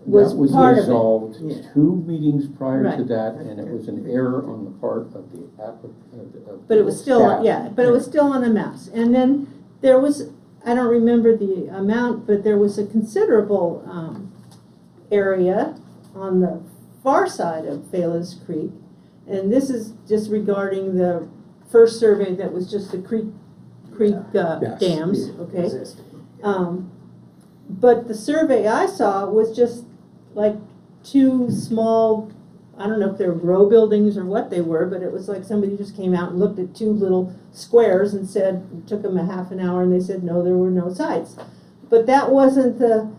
was part of it. That was resolved 2 meetings prior to that, and it was an error on the part of the applicant. But it was still, but it was still on the maps. And then there was, I don't remember the amount, but there was a considerable area on the far side of Phelas Creek. And this is just regarding the first survey that was just the creek dams, okay? But the survey I saw was just like 2 small, I don't know if they're row buildings or what they were, but it was like somebody just came out and looked at 2 little squares and said, it took them a half an hour, and they said, no, there were no sites. But that wasn't the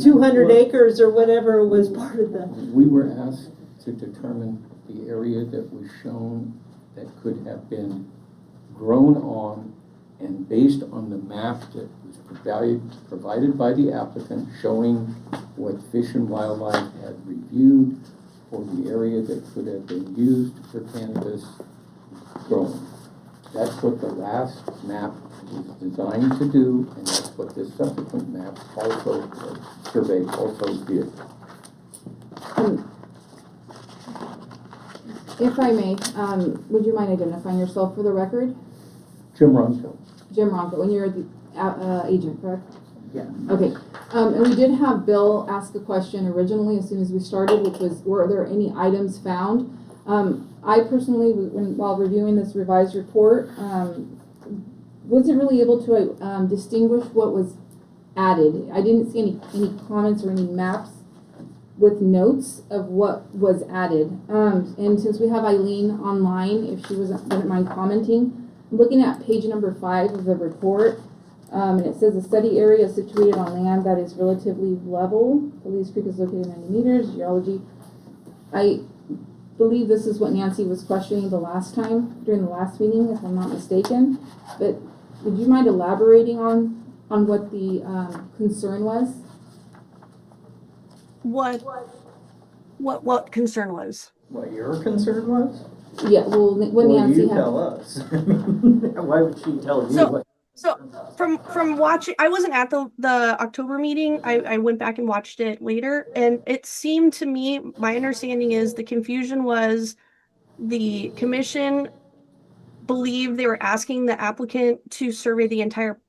200 acres or whatever was part of the... We were asked to determine the area that was shown that could have been grown on, and based on the map that was provided by the applicant showing what Fish and Wildlife had reviewed for the area that could have been used for cannabis growing. That's what the last map was designed to do, and that's what this subsequent map also, survey also did. If I may, would you mind identifying yourself for the record? Jim Ronco. Jim Ronco, and you're the agent, correct? Yeah. Okay, and we did have Bill ask a question originally as soon as we started, which was, were there any items found? I personally, while reviewing this revised report, wasn't really able to distinguish what was added. I didn't see any comments or any maps with notes of what was added. And since we have Eileen online, if she wouldn't mind commenting, I'm looking at page number 5 of the report, and it says the study area is situated on land that is relatively level. Phelas Creek is located 90 meters, geology. I believe this is what Nancy was questioning the last time during the last meeting, if I'm not mistaken. But would you mind elaborating on what the concern was? What concern was? What your concern was? Yeah, well, what Nancy you had. tell us. Why would she tell you? So from watching, I wasn't at the October meeting. I went back and watched it later, and it seemed to me, my understanding is the confusion was the commission believed they were asking the applicant to survey the entire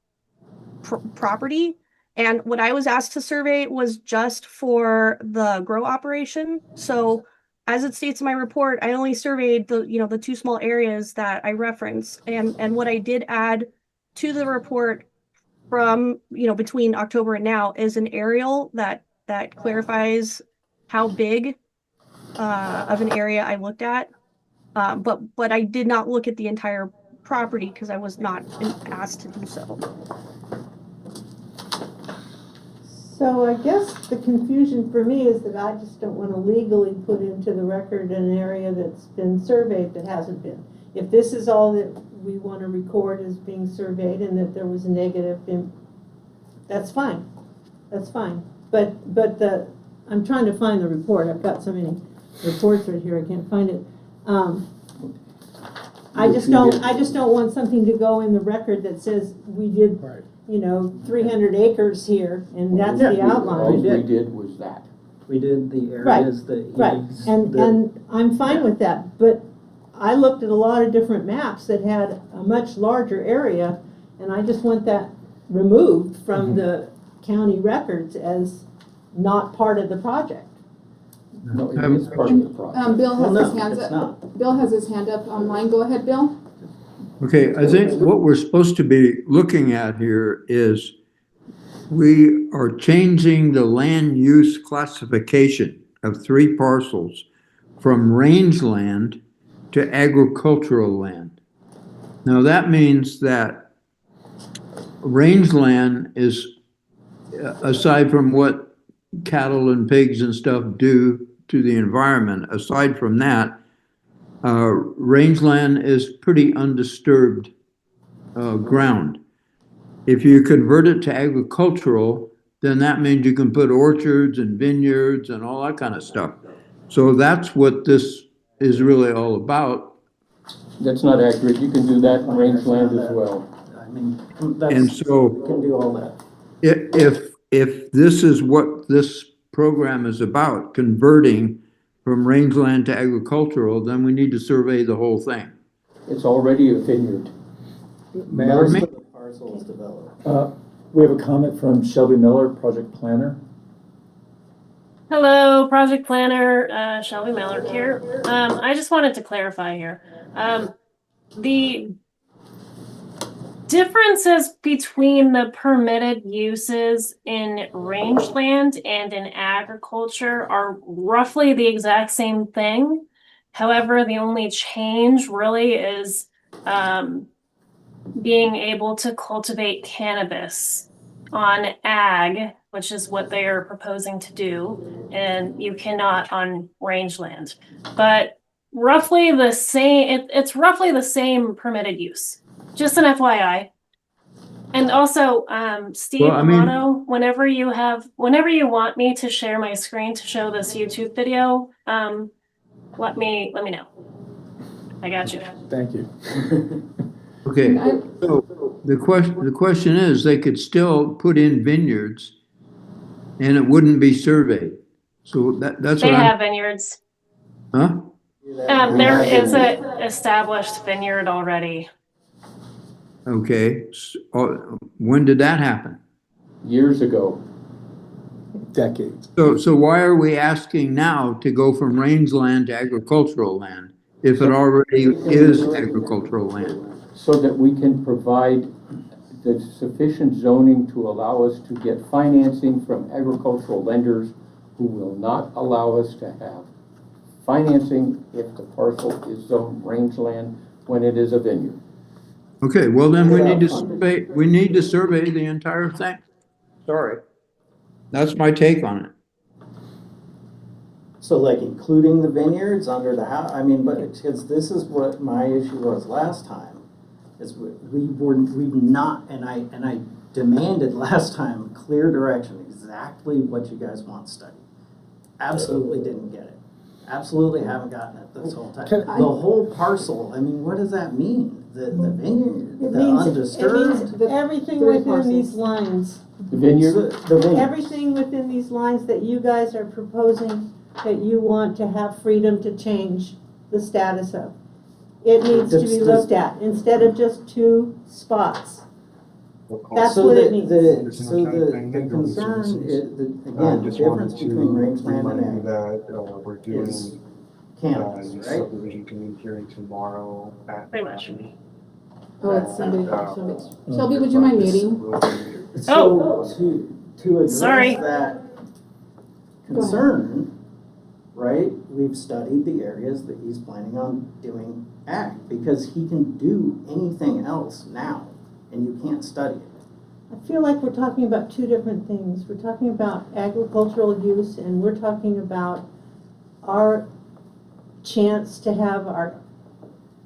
property. And what I was asked to survey was just for the grow operation. So as it states in my report, I only surveyed the 2 small areas that I referenced. And what I did add to the report from, between October and now is an aerial that clarifies how big of an area I looked at. But I did not look at the entire property because I was not asked to do so. So I guess the confusion for me is that I just don't want to legally put into the record an area that's been surveyed that hasn't been. If this is all that we want to record as being surveyed and that there was a negative, that's fine. That's fine. But I'm trying to find the report. I've got so many reports right here. I can't find it. I just don't want something to go in the record that says we did, you know, 300 acres here, and that's the outline. All we did was that. We did the areas that he's... And I'm fine with that, but I looked at a lot of different maps that had a much larger area, and I just want that removed from the county records as not part of the project. No, it is part of the project. Bill has Well, his no, hands it's up. not. Bill has his hand up online. Go ahead, Bill. Okay, I think what we're supposed to be looking at here is we are changing the land use classification of 3 parcels from rangeland to agricultural land. Now that means that rangeland is, aside from what cattle and pigs and stuff do to the environment, aside from that, rangeland is pretty undisturbed ground. If you convert it to agricultural, then that means you can put orchards and vineyards and all that kind of stuff. So that's what this is really all about. That's not accurate. You can do that in rangeland as well. I mean, And so you can do all that. if this is what this program is about, converting from rangeland to agricultural, then we need to survey the whole thing. It's already a vineyard. Pardon me? Most of the parcels developed. We have a comment from Shelby Miller, project planner. Hello, project planner, Shelby Mallard here. I just wanted to clarify here. The differences between the permitted uses in rangeland and in agriculture are roughly the exact same thing. However, the only change really is being able to cultivate cannabis on ag, which is what they are proposing to do, and you cannot on rangeland. But roughly the same, it's roughly the same permitted use. Just an FYI. And also, Steve Amato, whenever you want me to share my screen to show this YouTube video, let me know. I got you. Thank you. Okay, so the question is, they could still put in vineyards and it wouldn't be surveyed. So that's They what have vineyards. Huh? There is an established vineyard already. Okay, when did that happen? Years ago. Decades. So why are we asking now to go from rangeland to agricultural land if it already is agricultural land? So that we can provide the sufficient zoning to allow us to get financing from agricultural lenders who will not allow us to have financing if the parcel is zoned rangeland when it is a vineyard. Okay, well then we need to survey the entire thing. Sorry. That's my take on it. So like including the vineyards under the house, I mean, but because this is what my issue was last time, is we've not, and I demanded last time clear direction, exactly what you guys want studied. Absolutely didn't get it. Absolutely haven't gotten it this whole time. The whole parcel, I mean, what does that mean? The vineyard, It the means undisturbed? everything 3 within parcels. these lines. The vineyard? The vineyard. Everything within these lines that you guys are proposing that you want to have freedom to change the status of. It needs to be looked at instead of just 2 spots. That's So what the it means. the concern is, again, the difference between rangeland and ag is cannabis, right? Subdivision committee hearing tomorrow at. Pretty much. Oh, it's somebody. Shelby, would you mind muting? So to address Sorry. that concern, right, we've studied the areas that he's planning on doing ag, because he can do anything else now, and you can't study it. I feel like we're talking about two different things. We're talking about agricultural use, and we're talking about our chance to have our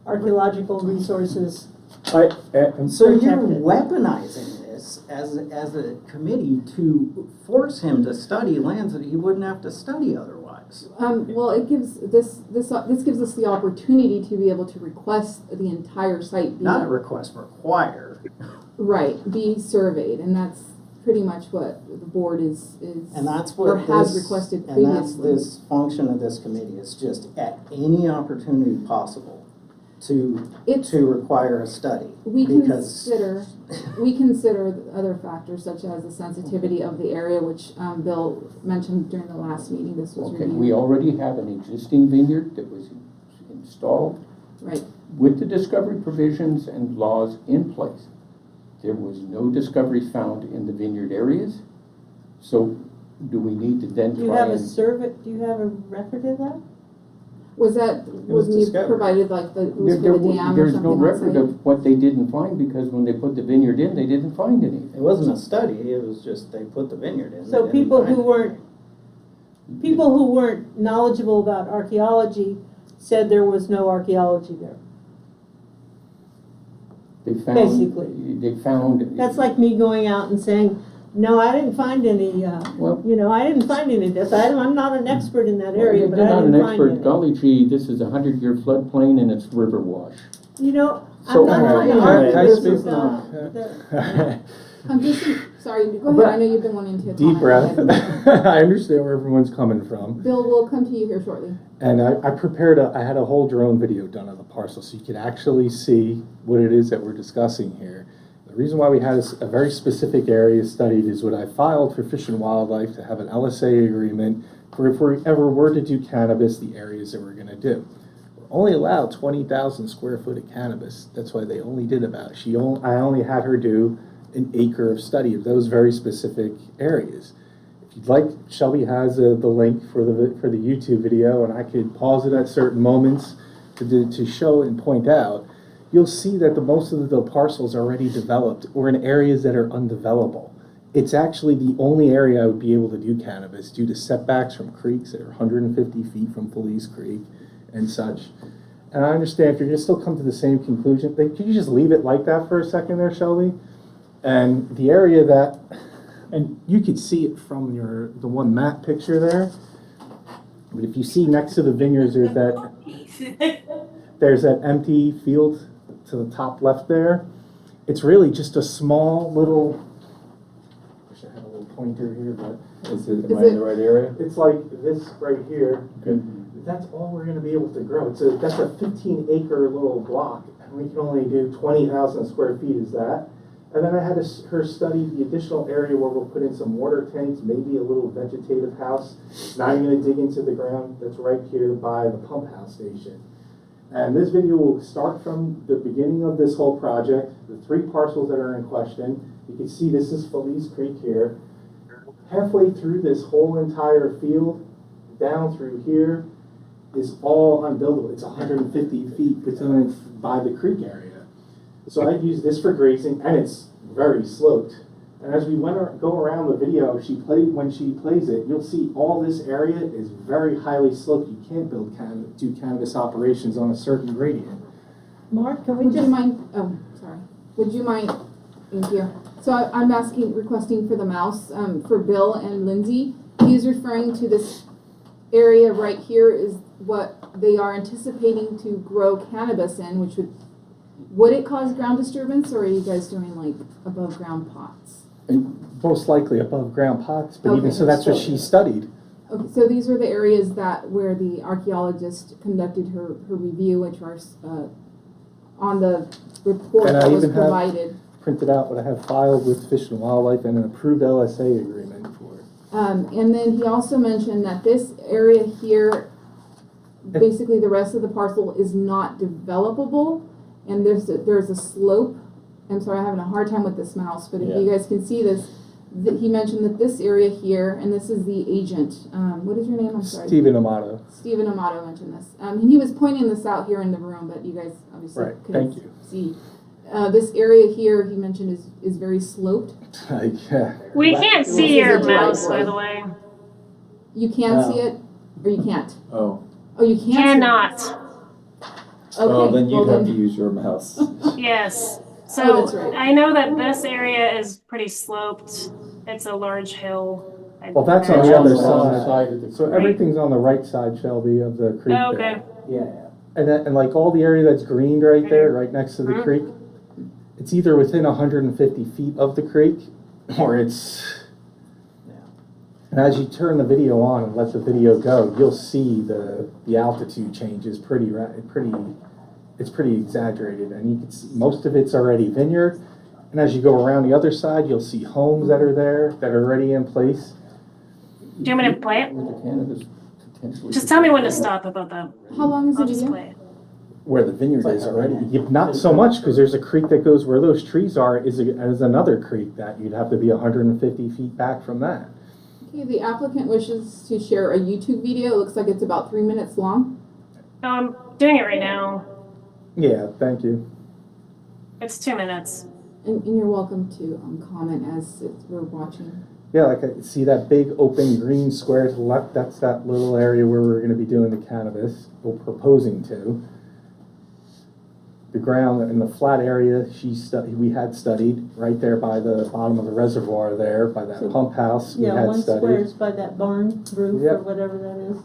archaeological resources So you're protected. weaponizing this as a committee to force him to study lands that he wouldn't have to study otherwise. Well, it gives this gives us the opportunity to be able to request the entire site be Not a request, require. be surveyed, and that's pretty much what the board is And that's what or has this, requested and that's previously. this function of this committee, is just at any opportunity possible to require a study. We because consider other factors such as the sensitivity of the area, which Bill mentioned during the last meeting. This was Okay, reviewed. we already have an existing vineyard that was installed. Right. With the discovery provisions and laws in place. There was no discoveries found in the vineyard areas. So do we need to then Do you try have a and... survey, do you have a record of that? Was me discovered. provided like the, it was for the dam or There's something no record outside? of what they didn't find, because when they put the vineyard in, they didn't find anything. It wasn't a study, it was just they put the vineyard in. So they didn't people find who weren't knowledgeable about archaeology said there was no archaeology there. They found, Basically. They found. That's like me going out and saying, no, I didn't find any, I didn't find any of this. I'm not an expert in that area, but I You're didn't not an find expert. any. Golly gee, this is a 100-year floodplain and it's river wash. You know, So- I'm not trying to All argue right, this can I with speak I'm just sorry. Go ahead. I know you've been wanting to. Deep breath. comment. I understand where everyone's coming from. Bill, we'll come to you here shortly. And I prepared I had a whole drone video done on the parcel so you could actually see what it is that we're discussing here. The reason why we had a very specific area studied is what I filed for Fish and Wildlife to have an LSA agreement for if we ever were to do cannabis, the areas that we're going to do. We're only allowed 20,000 square foot of cannabis. That's why they only did about, I only had her do an acre of study of those very specific areas. If you'd like, Shelby has the link for the YouTube video, and I could pause it at certain moments to show and point out. You'll see that most of the parcels are already developed or in areas that are undevelopable. It's actually the only area I would be able to do cannabis due to setbacks from creeks that are 150 feet from Felice Creek and such. And I understand if you're going to still come to the same conclusion, could you just leave it like that for a second there, Shelby? And the area that, and you could see it from the one map picture there, but if you see next to the vineyards, there's that empty field to the top left there. It's really just a small little, wish I had a little pointer here, but Am I in the right area? it's like this right here. Good. That's all we're going to be able to grow. That's a 15-acre little block, and we can only do 20,000 square feet is that. And then I had her study the additional area where we'll put in some water tanks, maybe a little vegetative house. Not even going to dig into the ground. That's right here by the pump house station. And this video will start from the beginning of this whole project, the 3 parcels that are in question. You can see this is Felice Creek here. Halfway through this whole entire field, down through here, is all unbuildable. It's 150 feet by the creek area. So I use this for grazing, and it's very sloped. And as we go around the video, when she plays it, you'll see all this area is very highly sloped. You can't do cannabis operations on a certain gradient. Mark, can we Would just... you mind, oh, sorry. Would you mind, thank you. So I'm requesting for the mouse, for Bill and Lindsay. He's referring to this area right here is what they are anticipating to grow cannabis in, which would it cause ground disturbance, or are you guys doing like above ground pots? And most likely above ground pots, but Okay. even so, that's what she studied. Okay, so these are the areas where the archaeologist conducted her review, which are on the report And I that was even have provided. printed out what I have filed with Fish and Wildlife and an approved LSA agreement for it. And then he also mentioned that this area here, basically the rest of the parcel is not developable, and there's a slope. I'm sorry, I'm having a hard time with this mouse, but if you guys can see this, he mentioned that this area here, and this is the agent, what is your name? I'm sorry. Stephen Amato. Stephen Amato mentioned this. And he was pointing this out here in the room, but you guys obviously Right, couldn't thank you. see. This area here, he mentioned, is very sloped. Yeah. We can't see your mouse, by the way. You can see it, or you can't? Oh. Oh, you can't? Cannot. Okay. Oh, then you'd well, have to use your mouse. Yes. So Oh, that's right. I know that this area is pretty sloped. It's a large hill. Well, that's on the other Wrong side. of the So everything's on the right side, Shelby, of the creek Oh, there. okay. Yeah. And like all the area that's greened right there, right next to the creek, it's either within 150 feet of the creek, or it's... And as you turn the video on and let the video go, you'll see the altitude change is pretty exaggerated. And you can see most of it's already vineyard. And as you go around the other side, you'll see homes that are there that are already in place. Do you want me to play it? With the cannabis potentially. Just tell me when to stop about that. How long is I'll the just video? play it. Where the vineyard is already. Not so much, because there's a creek that goes where those trees are is another creek that you'd have to be 150 feet back from that. Okay, the applicant wishes to share a YouTube video. It looks like it's about 3 minutes long. No, I'm doing it right now. Yeah, thank you. It's 2 minutes. And you're welcome to comment as we're watching. Yeah, like I see that big open green square to the left, that's that little area where we're going to be doing the cannabis, or proposing to. The ground in the flat area we had studied right there by the bottom of the reservoir there, by that pump house. We Yeah, had one studied. square is by that barn roof or Yep. whatever that is.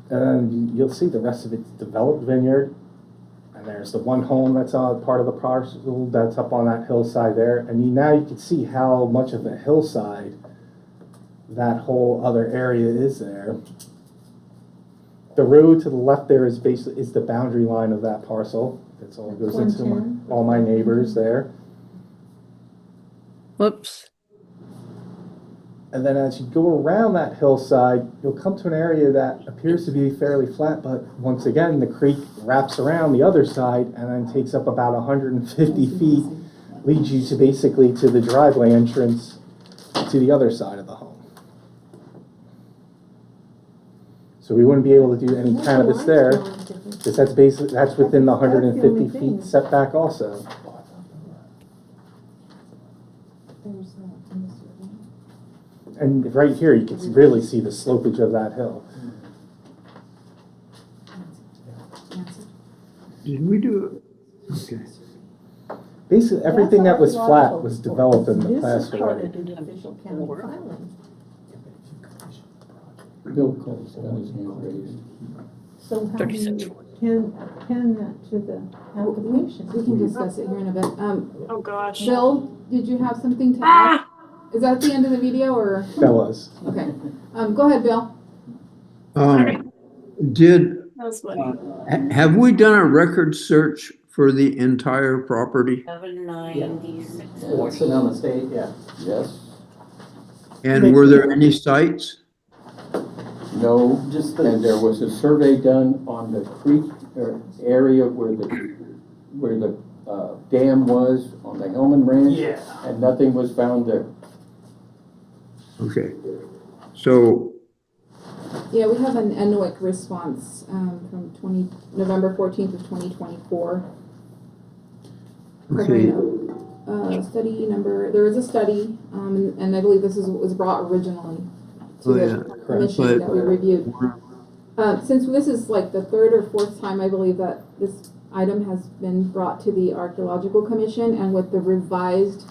And you'll see the rest of it's developed vineyard. And there's the one home that's on part of the parcel that's up on that hillside there. And now you can see how much of a hillside that whole other area is there. The road to the left there is the boundary line of that parcel. That's all goes into all my neighbors there. Whoops. And then as you go around that hillside, you'll come to an area that appears to be fairly flat, but once again, the creek wraps around the other side and then takes up about 150 feet, leads you to basically to the driveway entrance to the other side of the home. So we wouldn't be able to do any cannabis there, because that's within the 150 feet setback also. And right here, you can really see the slopage of that hill. Did we do it? Okay. Basically, everything that was flat was developed in the past This is part already. of the official county filing. Bill Cole's got his hand raised. So how do 30 seconds. you can that to the application? We can discuss it here in a bit. Oh gosh. Bill, did you have something to add? Is that the end of the video or? That was. Okay. Go ahead, Bill. Did, That was funny. have we done a record search for the entire property? 796. It's sitting on the state, yeah. Yes. And were there any sites? No, and there was a survey done on the creek area where the dam was on the Hellman Ranch. Yeah. And nothing was found there. Okay. So, Yeah, we have an ENWIC response from November 14th of 2024. okay. Study number, there is a study, and I believe this was brought originally to the commission that we reviewed. Since this is like the third or fourth time, I believe, that this item has been brought to the Archaeological Commission, and with the revised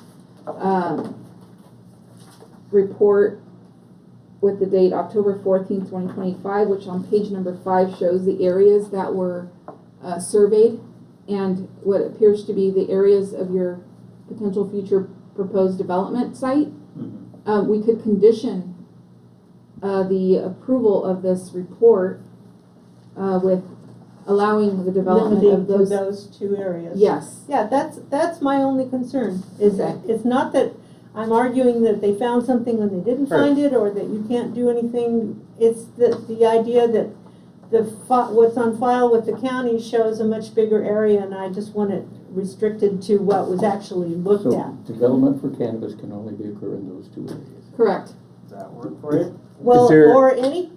report with the date October 14th, 2025, which on page number 5 shows the areas that were surveyed and what appears to be the areas of your potential future proposed development site. We could condition the approval of this report with allowing the development Limiting of to those. those two areas. Yes. Yeah, that's my only concern, is that it's not that I'm arguing that they found something when they didn't find it, or that you can't do anything. It's the idea that what's on file with the county shows a much bigger area, and I just want it restricted to what was actually looked So at. development for cannabis can only be occur in those two areas. Correct. Does that work for you? Well, there- or any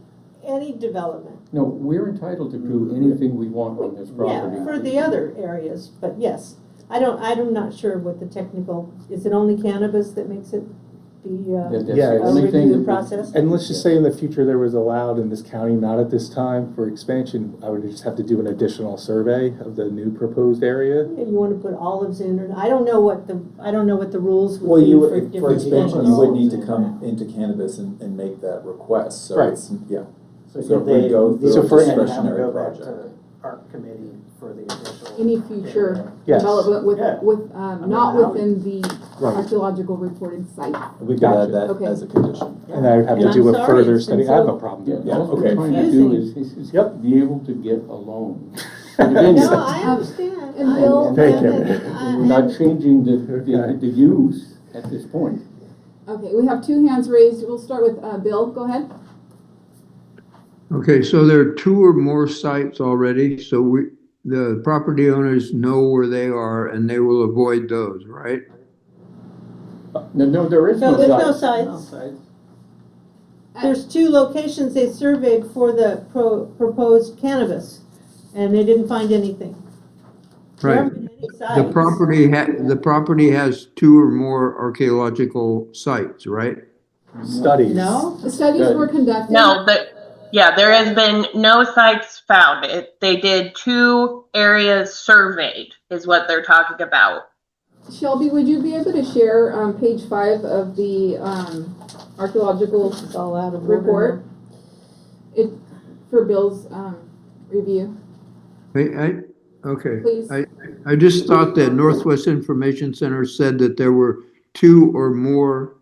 development. No, we're entitled to do anything we want on this property. Yeah, for the other areas, but yes. I'm not sure what the technical, is it only cannabis that makes it be That's Yeah, the only thing review that process? And let's just say in the future there was allowed in this county, not at this time, for expansion, I would just have to do an additional survey of the new proposed area. And you want to put olives in, or, I don't know what the rules Well, would be you for would, different. for expansion, you things. would need to come into cannabis and make that request, so Right. it's, yeah. So So could it would they, go through so a for, and have them discretionary go back project. to art committee for the initial. Any future Yes. development with, Yeah. not that within the Right. archaeological reported site. We could Gotcha. add that Okay. as a condition. And I would have And to do I'm a sorry, further it's been study. I have so- no problem. Yeah, Yeah. All we're Okay. trying to Confusing. do is be able to get a loan. No, I understand. And I Bill- understand Thank you. that. We're not changing the use at this point. Okay, we have two hands raised. We'll start with, Bill, go ahead. Okay, so there are two or more sites already, so the property owners know where they are and they will avoid those, right? No, there is No, no there's no site. sites. There's two locations they surveyed for the proposed cannabis, and they didn't find anything. There Right. haven't been any The sites. property has two or more archaeological sites, right? Studies. No? The studies were conducted. No, there has been no sites found. They did 2 areas surveyed, is what they're talking about. Shelby, would you be able to share, page 5 of the, archaeological It's all out of order report? It, for Bill's, review, Okay. please. I just thought that Northwest Information Center said that there were two or more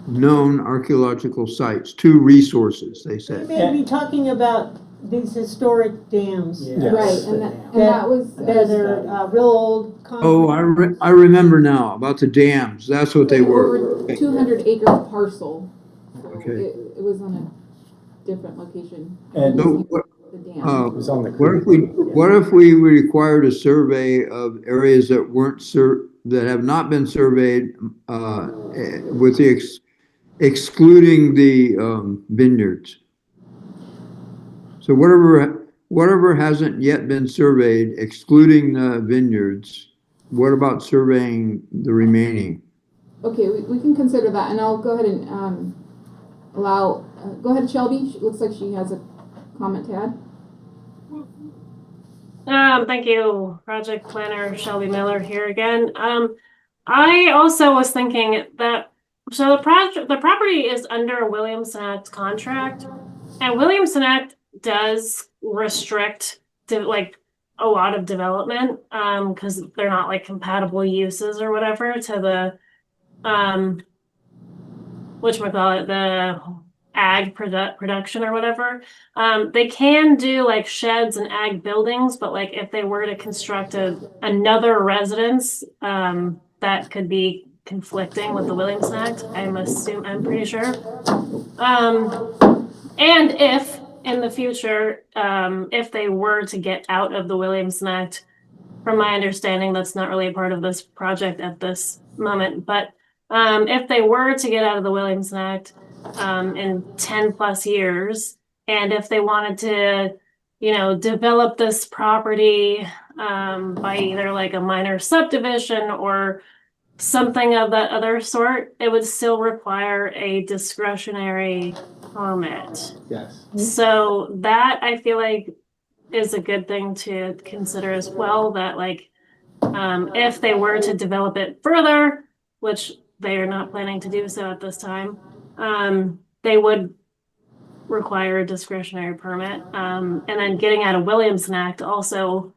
known archaeological sites, two resources, they They said. may be talking about these historic dams. Yeah. Right, and that was, That are real old. Oh, I remember now about the dams. That's what they were. over 200 acre parcel. So Okay. it was on a different location. And So, The dam. It was on the. what if we required a survey of areas that weren't that have not been surveyed, with the excluding the vineyards? So whatever hasn't yet been surveyed, excluding the vineyards, what about surveying the remaining? Okay, we can consider that, and I'll go ahead and allow, go ahead, Shelby. Looks like she has a comment to add. Thank you, project planner Shelby Miller here again. I also was thinking that, so the property is under a Williamson Act contract, and Williamson Act does restrict like a lot of development, because they're not like compatible uses or whatever to the, whatchamacallit, the ag production or whatever. They can do like sheds and ag buildings, but like if they were to construct another residence, that could be conflicting with the Williamson Act, I'm pretty sure. And if in the future, if they were to get out of the Williamson Act, from my understanding, that's not really a part of this project at this moment, but if they were to get out of the Williamson Act in 10 plus years, and if they wanted to, develop this property by either like a minor subdivision or something of that other sort, it would still require a discretionary permit. Yes. So that I feel like is a good thing to consider as well, that like if they were to develop it further, which they are not planning to do so at this time, they would require a discretionary permit. And then getting out of Williamson Act also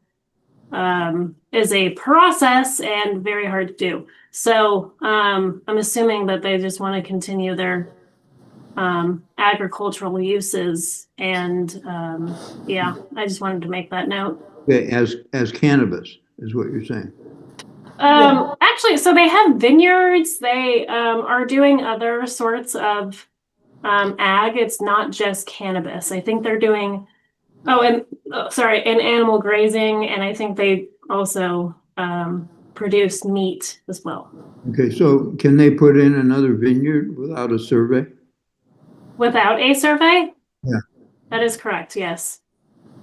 is a process and very hard to do. So I'm assuming that they just want to continue their agricultural uses, and yeah, I just wanted to make that note. Okay, as cannabis is what you're saying. Actually, so they have vineyards. They are doing other sorts of ag. It's not just cannabis. I think they're doing Oh, and sorry, and animal grazing, and I think they also produce meat as well. Okay, so can they put in another vineyard without a survey? Without a survey? Yeah. That is correct, yes.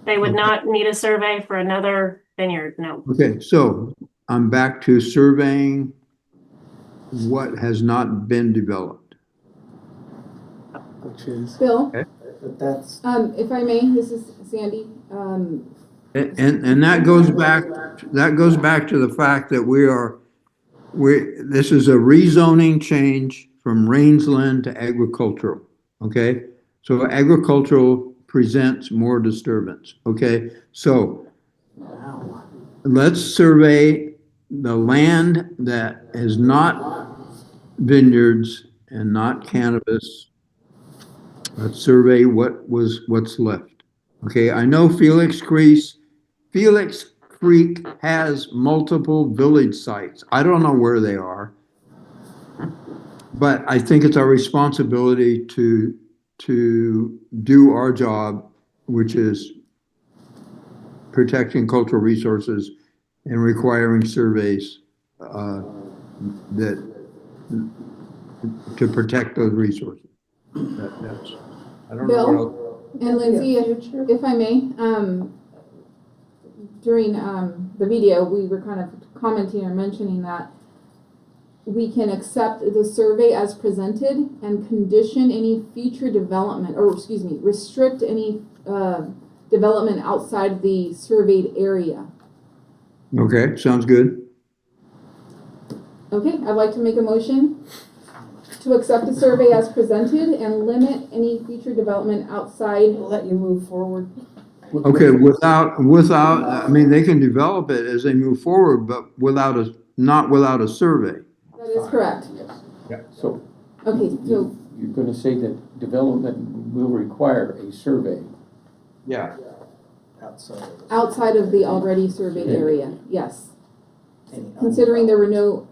They would not need a survey for another vineyard, no. Okay, so I'm back to surveying what has not been developed. Which is? Bill, But that's, if I may, this is Sandy. And that goes back to the fact that this is a rezoning change from rangeland to agricultural, okay? So agricultural presents more disturbance, okay? So let's survey the land that is not vineyards and not cannabis. Let's survey what's left. Okay, I know Felix Creek has multiple village sites. I don't know where they are, but I think it's our responsibility to do our job, which is protecting cultural resources and requiring surveys to protect those resources. That's, I don't know what else. Bill and Lindsay, if I may, during the video, we were kind of commenting or mentioning that we can accept the survey as presented and condition any future development, or excuse me, restrict any development outside the surveyed area. Okay, sounds good. Okay, I'd like to make a motion to accept the survey as presented and limit any future development outside. We'll let you move forward. Okay, without, I mean, they can develop it as they move forward, but not without a survey. That is correct. Yeah. So. Okay, so. You're gonna say that development will require a survey? Yeah. Outside of the already surveyed area, yes. Considering there were no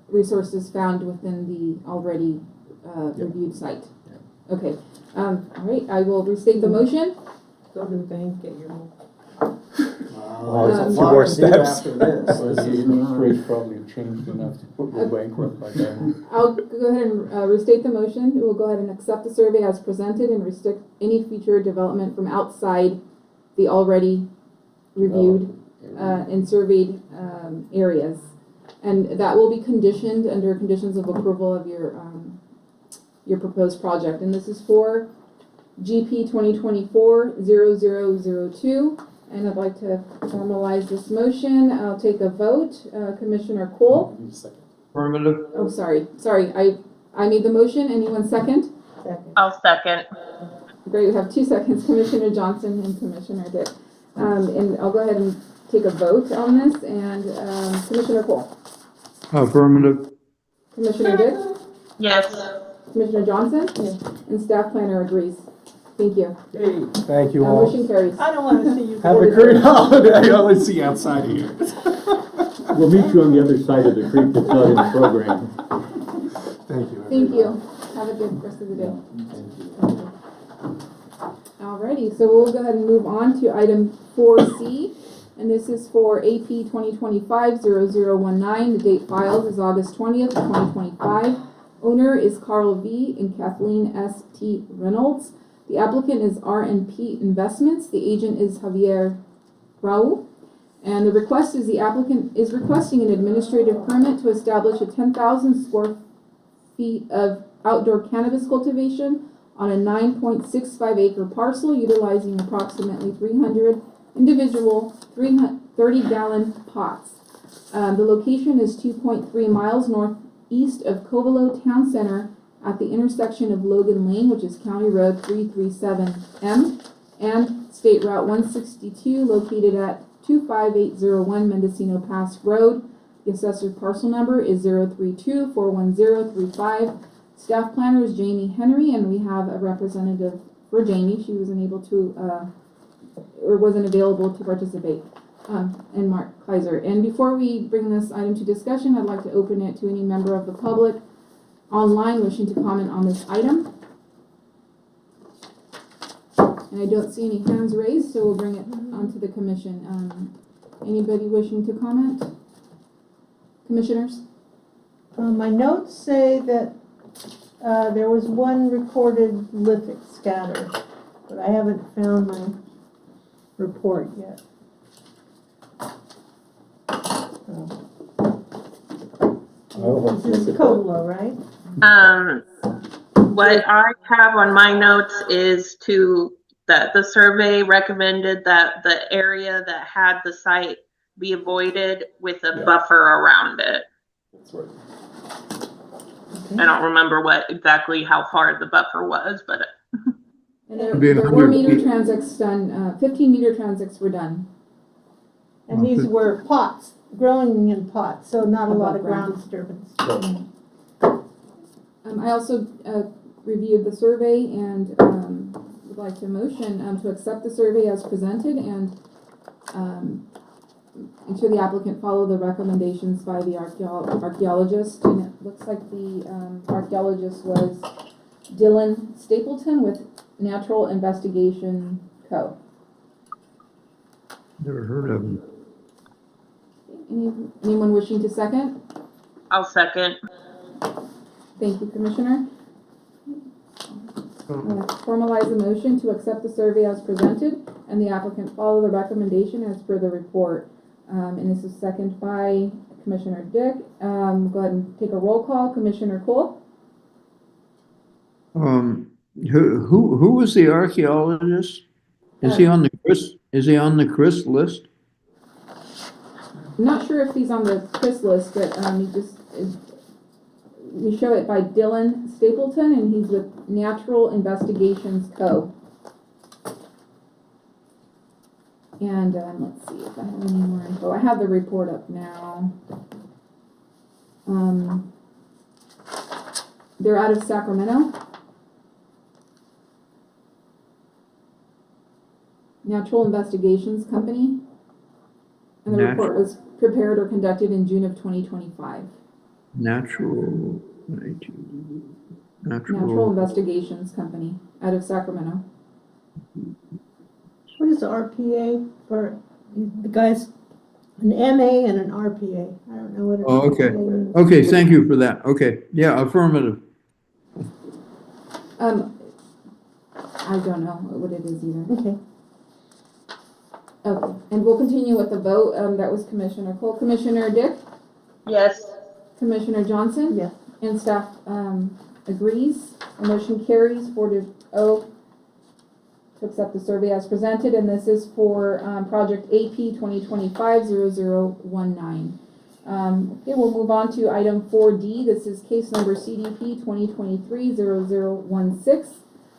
resources found within the already reviewed site. Okay, all right, I will restate the motion. Go to the bank, get your. Two more steps. After this. Rates probably have changed enough to put you bankrupt by then. I'll go ahead and restate the motion. We'll go ahead and accept the survey as presented and restrict any future development from outside the already reviewed and surveyed areas. And that will be conditioned under conditions of approval of your proposed project. And this is for GP 2024-0002. And I'd like to formalize this motion. I'll take a vote. Commissioner Cole. Affirmative. Oh, sorry. I made the motion. Anyone second? I'll second. Great, we have 2 seconds, Commissioner Johnson and Commissioner Dick. And I'll go ahead and take a vote on this, and Commissioner Cole. Affirmative. Commissioner Dick? Yes. Commissioner Johnson? Yes. And staff planner agrees. Thank you. Hey, thank you all. Motion carries. I don't want to see you. Have a great holiday. I'll see you outside of here. We'll meet you on the other side of the creek that's not in the program. Thank you. Thank you. Have a good rest of the day. Alrighty, so we'll go ahead and move on to item 4C. And this is for AP 2025-0019. The date filed is August 20th, 2025. Owner is Carl V. and Kathleen S. T. Reynolds. The applicant is R&P Investments. The agent is Javier Raul. And the request is the applicant is requesting an administrative permit to establish a 10,000 square feet of outdoor cannabis cultivation on a 9.65 acre parcel utilizing approximately 300 individual 30-gallon pots. The location is 2.3 miles northeast of Covelo Town Center at the intersection of Logan Lane, which is County Road 337M, and State Route 162, located at 25801 Mendocino Pass Road. The assessor's parcel number is 032-41035. Staff planner is Jamie Henry, and we have a representative for Jamie. She wasn't able to, or wasn't available to participate, and Mark Kaiser. And before we bring this item to discussion, I'd like to open it to any member of the public online wishing to comment on this item. And I don't see any hands raised, so we'll bring it onto the commission. Anybody wishing to comment? Commissioners? My notes say that there was one recorded lithic scatter, but I haven't found my report yet. This is COLA, right? What I have on my notes is that the survey recommended that the area that had the site be avoided with a buffer around it. That's right. I don't remember exactly how far the buffer was, but. And there were meter transects done, 15 meter transects were done. And these were pots, growing in pots, so not a lot of ground disturbance. I also reviewed the survey and would like to motion to accept the survey as presented and ensure the applicant follow the recommendations by the archaeologist. And it looks like the archaeologist was Dylan Stapleton with Natural Investigation Co. Never heard of him. Anyone wishing to second? I'll second. Thank you, Commissioner. Formalize the motion to accept the survey as presented and the applicant follow the recommendation as per the report. And this is seconded by Commissioner Dick. Go ahead and take a roll call. Commissioner Cole? Who was the archaeologist? Is he on the Chris list? I'm not sure if he's on the Chris list, but we show it by Dylan Stapleton, and he's with Natural Investigations Co. And let's see if I have any more info. I have the report up now. They're out of Sacramento. Natural Investigations Company. And the report was prepared or conducted in June of 2025. Natural Investigations Company out of Sacramento. What is the RPA for the guys? An MA and an RPA. I don't know what an okay. RPA means. Okay, thank you for that. Okay, yeah, affirmative. I don't know what it is either. Okay. Okay, and we'll continue with the vote. That was Commissioner Cole. Commissioner Dick? Yes. Commissioner Johnson? Yes. And staff agrees. The motion carries 4-0 to accept the survey as presented, and this is for project AP 2025-0019. Okay, we'll move on to item 4D. This is case number CDP 2023-0016.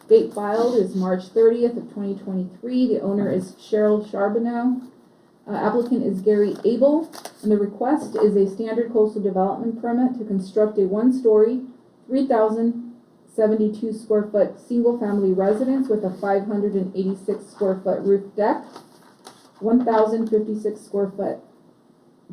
Date filed is March 30th of 2023. The owner is Cheryl Charbonneau. Applicant is Gary Abel, and the request is a standard coastal development permit to construct a one-story, 3,072 square foot single-family residence with a 586 square foot roof deck, 1,056 square foot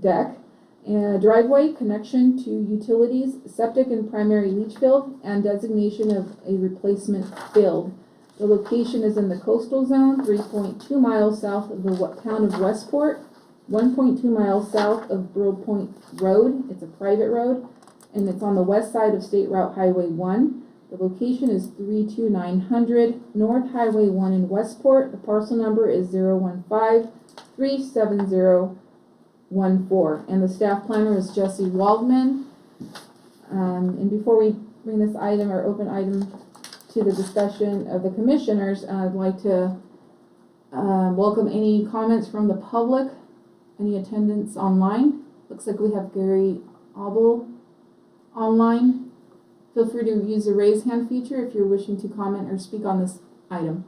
deck, and a driveway, connection to utilities, septic and primary leach field, and designation of a replacement field. The location is in the coastal zone, 3.2 miles south of the town of Westport, 1.2 miles south of Burl Point Road. It's a private road, and it's on the west side of State Route Highway 1. The location is 32900 North Highway 1 in Westport. The parcel number is 015-37014. And the staff planner is Jesse Waldman. And before we bring this item or open item to the discussion of the commissioners, I'd like to welcome any comments from the public, any attendance online. Looks like we have Gary Abel online. Feel free to use the raise hand feature if you're wishing to comment or speak on this item.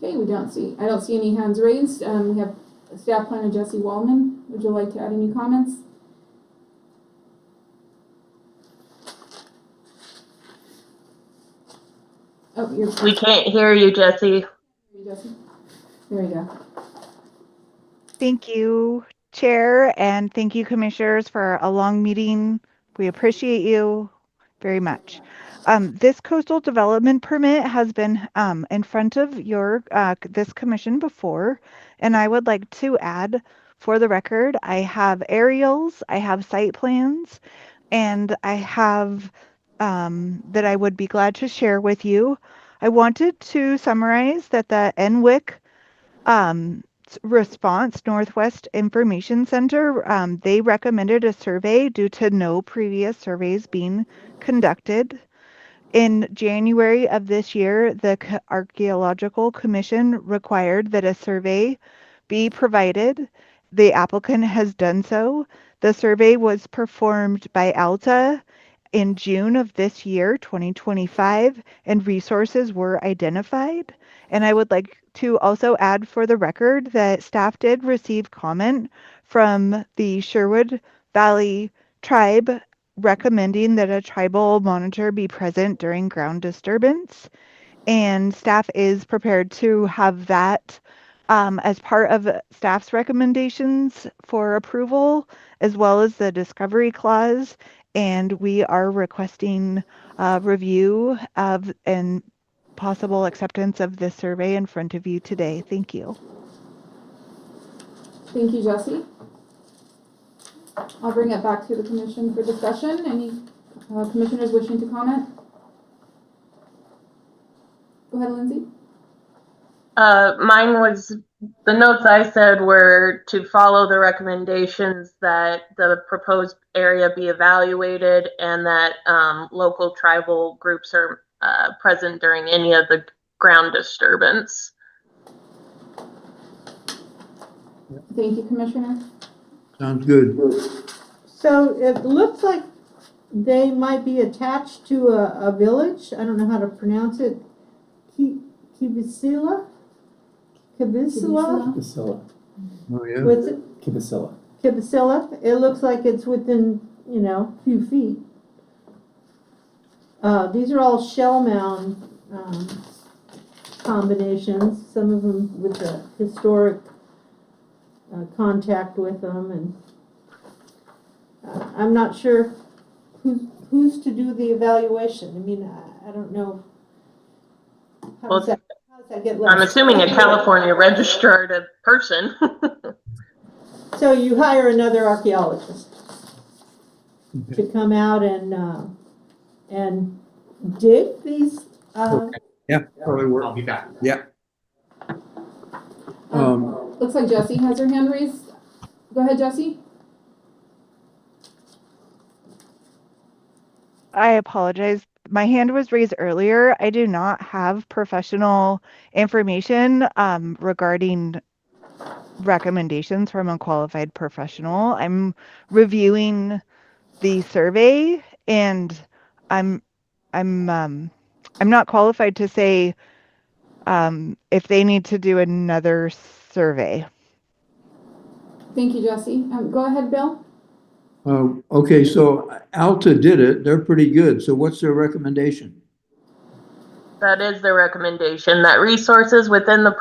Okay, I don't see any hands raised. We have staff planner Jesse Waldman. Would you like to add any comments? Oh, we can't hear you, Jesse. There you go. Thank you, Chair, and thank you, Commissioners, for a long meeting. We appreciate you very much. This coastal development permit has been in front of your this commission before, and I would like to add, for the record, I have aerials, I have site plans, and I have that I would be glad to share with you. I wanted to summarize that the NWIC response, Northwest Information Center, they recommended a survey due to no previous surveys being conducted. In January of this year, the Archaeological Commission required that a survey be provided. The applicant has done so. The survey was performed by ALTA in June of this year, 2025, and resources were identified. And I would like to also add for the record that staff did receive comment from the Sherwood Valley Tribe recommending that a tribal monitor be present during ground disturbance. And staff is prepared to have that as part of staff's recommendations for approval, as well as the discovery clause. And we are requesting review of and possible acceptance of this survey in front of you today. Thank you. Thank you, Jesse. I'll bring it back to the commission for discussion. Any commissioners wishing to comment? Go ahead, Lindsay. Mine was, the notes I said were to follow the recommendations that the proposed area be evaluated and that local tribal groups are present during any of the ground disturbance. Thank you, Commissioner. Sounds good. So it looks like they might be attached to a village. I don't know how to pronounce it. Kibisila? Kibisila. Oh, yeah. What's it? Kibisila. Kibisila. It looks like it's within, a few feet. These are all shell mound combinations, some of them with the historic contact with them, and I'm not sure who's to do the evaluation. I mean, I don't know. How does that get left? I'm assuming a California registered person. So you hire another archaeologist to come out and dig these. Yeah, probably work. I'll be back. Yeah. Looks like Jessie has her hand raised. Go ahead, Jessie. I apologize. My hand was raised earlier. I do not have professional information regarding recommendations from a qualified professional. I'm reviewing the survey, and I'm not qualified to say if they need to do another survey. Thank you, Jessie. Go ahead, Bill. Okay, so Alta did it. They're pretty good. So what's their recommendation? That is the recommendation, that resources within the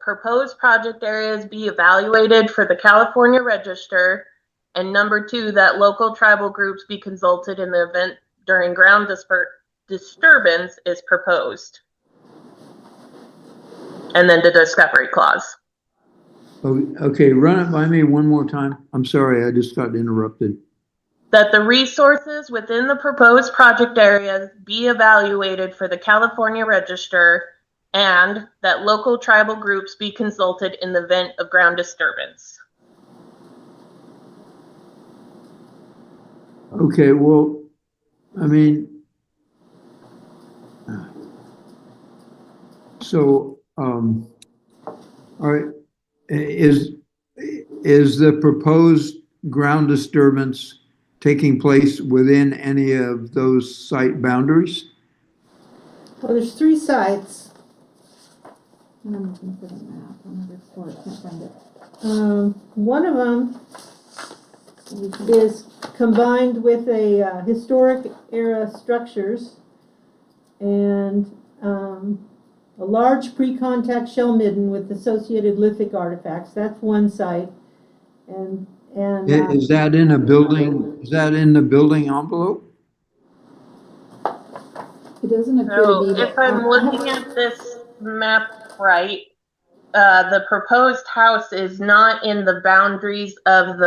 proposed project areas be evaluated for the California Register. And number 2, that local tribal groups be consulted in the event during ground disturbance is proposed. And then the discovery clause. Okay, run it by me one more time. I'm sorry, I just got interrupted. That the resources within the proposed project areas be evaluated for the California Register, and that local tribal groups be consulted in the event of ground disturbance. Okay, well, I mean, so, all right, is the proposed ground disturbance taking place within any of those site boundaries? Well, there's 3 sites. And I'm looking for the map on the report. I can't find it. One of them is combined with a historic era structures and a large pre-contact shell midden with associated lithic artifacts. That's one site. And Is that in a building? Is that in the building envelope? doesn't appear So to be. if I'm looking at this map right, the proposed house is not in the boundaries of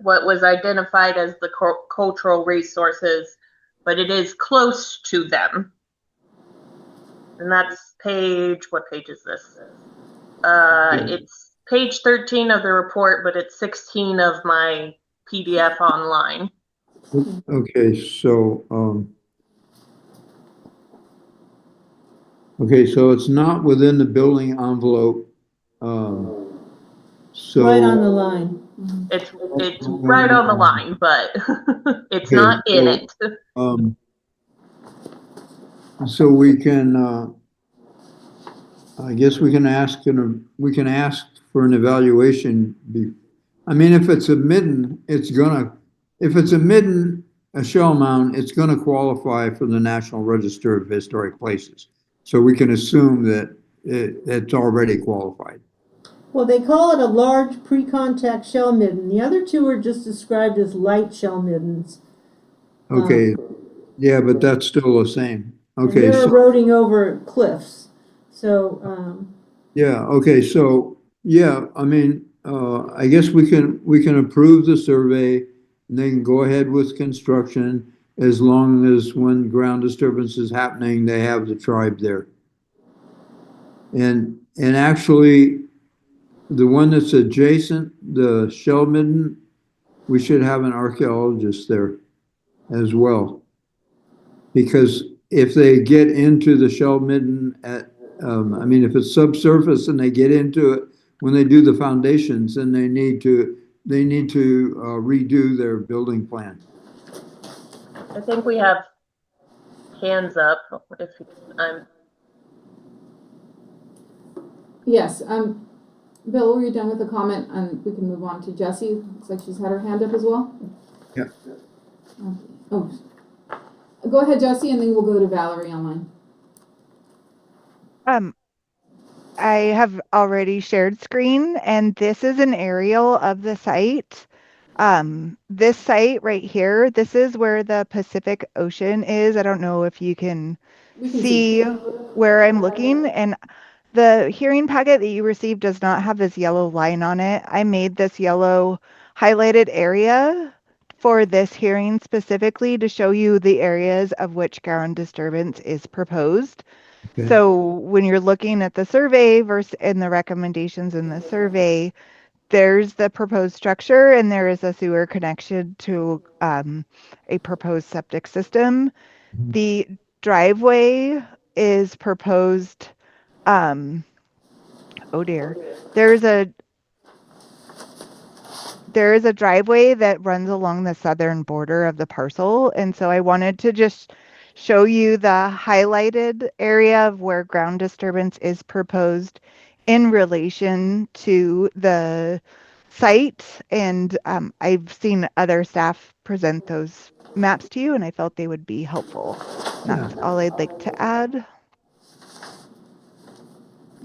what was identified as the cultural resources, but it is close to them. And that's what page is this? It's page 13 of the report, but it's 16 of my PDF online. Okay, so, okay, so it's not within the building envelope. So. Right on the line. It's right on the line, but it's Okay, not in it. So we can, I guess we can ask for an evaluation. I mean, if it's a midden, if it's a midden, a shell mound, it's gonna qualify for the National Register of Historic Places. So we can assume that it's already qualified. Well, they call it a large pre-contact shell midden. The other two are just described as light shell middens. Okay, yeah, but that's still the same. And Okay, they're so, eroding over cliffs. So, yeah, okay, so, yeah, I mean, I guess we can approve the survey and then go ahead with construction as long as when ground disturbance is happening, they have the tribe there. And actually, the one that's adjacent, the shell midden, we should have an archaeologist there as well. Because if they get into the shell midden I mean, if it's subsurface and they get into it, when they do the foundations, then they need to redo their building plan. I think we have hands up. If I'm. Yes. Bill, were you done with the comment? And we can move on to Jessie. Looks like she's had her hand up as well. Yeah. Oh, go ahead, Jessie, and then we'll go to Valerie online. I have already shared screen, and this is an aerial of the site. This site right here, this is where the Pacific Ocean is. I don't know if you can see where I'm looking, and the hearing packet that you received does not have this yellow line on it. I made this yellow highlighted area for this hearing specifically to show you the areas of which ground disturbance is proposed. Okay. So when you're looking at the survey versus in the recommendations in the survey, there's the proposed structure and there is a sewer connection to a proposed septic system. The driveway is proposed. Oh dear. There is a driveway that runs along the southern border of the parcel, and so I wanted to just show you the highlighted area of where ground disturbance is proposed in relation to the site. And I've seen other staff present those maps to you, and I felt they would be helpful. That's all I'd like to add.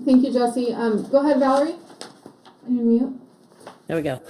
Thank you, Jessie. Go ahead, Valerie. You're mute. There we go.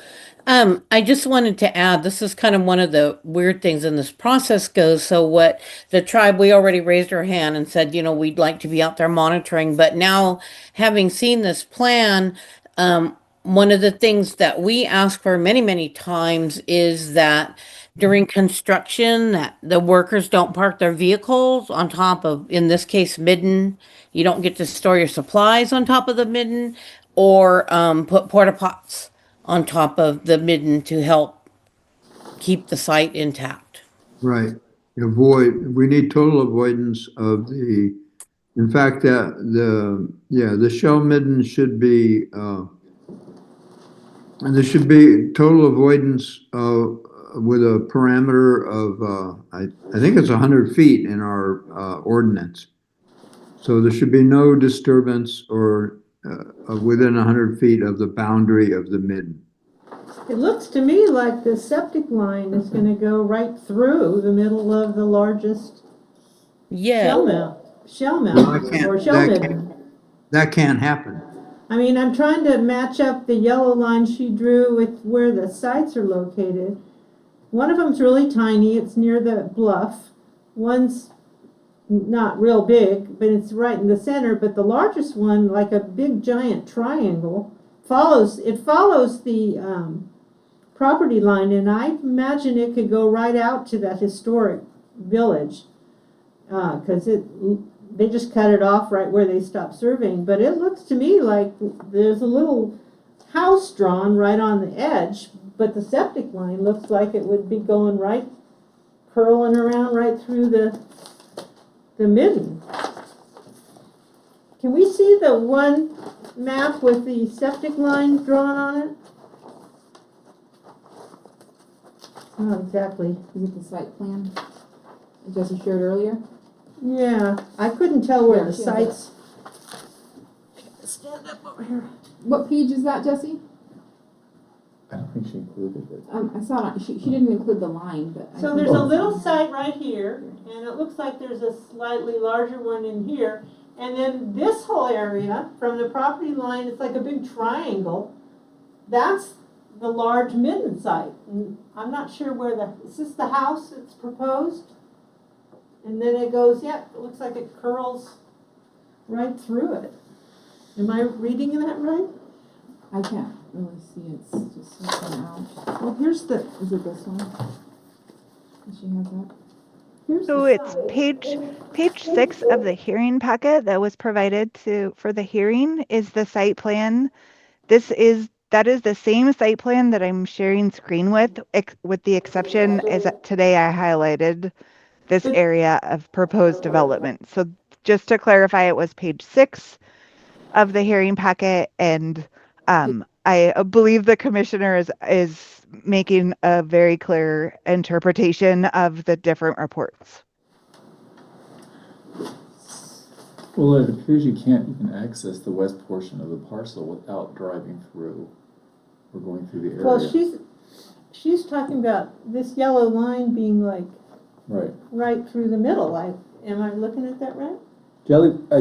I just wanted to add, this is kind of one of the weird things in this process goes. So what the tribe, we already raised our hand and said, you know, we'd like to be out there monitoring. But now having seen this plan, one of the things that we ask for many, many times is that during construction that the workers don't park their vehicles on top of, in this case, midden. You don't get to store your supplies on top of the midden or put porta pots on top of the midden to help keep the site intact. Right. We need total avoidance of in fact, the shell midden should be, and there should be total avoidance with a parameter of, I think it's 100 feet in our ordinance. So there should be no disturbance or within 100 feet of the boundary of the midden. it looks to me like the septic line is going to go right through the middle of the largest shell mount or shell midden. That can't happen. I mean, I'm trying to match up the yellow line she drew with where the sites are located. One of them's really tiny. It's near the bluff. One's not real big, but it's right in the center. But the largest one, like a big giant triangle, follows the property line, and I imagine it could go right out to that historic village, because they just cut it off right where they stopped surveying. But it looks to me like there's a little house drawn right on the edge, but the septic line looks like it would be going right, curling around right through the midden. Can we see the one map with the septic line drawn on it? Not exactly. Is it the site plan that Jesse shared earlier? Yeah, I couldn't tell where Yeah, the she has sites. Stand up over here. What page is that, Jesse? I don't think she included it. I saw it. She didn't include the line, but. So there's a little site right here, and it looks like there's a slightly larger one in here. And then this whole area, from the property line, it's like a big triangle. That's the large midden site. And I'm not sure where is this the house that's proposed? And then it goes, yeah, it looks like it curls right through it. Am I reading that right? I can't really see. It's just something out. Well, here's the. Is it this one? Does she have that? Here's So the it's site. page 6 of the hearing packet that was provided for the hearing is the site plan. That is the same site plan that I'm sharing screen with the exception is that today I highlighted this area of proposed development. So just to clarify, it was page 6 of the hearing packet, and I believe the commissioner is making a very clear interpretation of the different reports. Well, it appears you can't even access the west portion of the parcel without driving through or going through the area. Well, she's talking about this yellow line being like right through the middle. Am I looking at that right?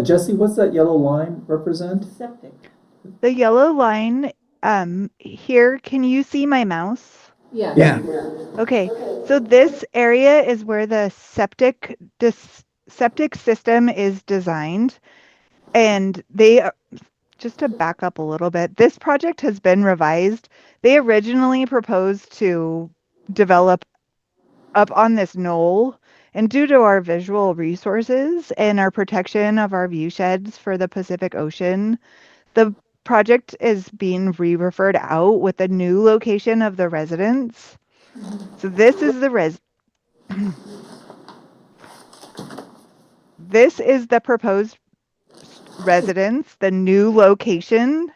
Jesse, what's that yellow line represent? Septic. The yellow line here, can you see my mouse? Yeah. Yeah. Okay, so this area is where the septic system is designed, and just to back up a little bit, this project has been revised. They originally proposed to develop up on this knoll, and due to our visual resources and our protection of our view sheds for the Pacific Ocean, the project is being re-referred out with a new location of the residence. So this is this is the proposed residence, the new location,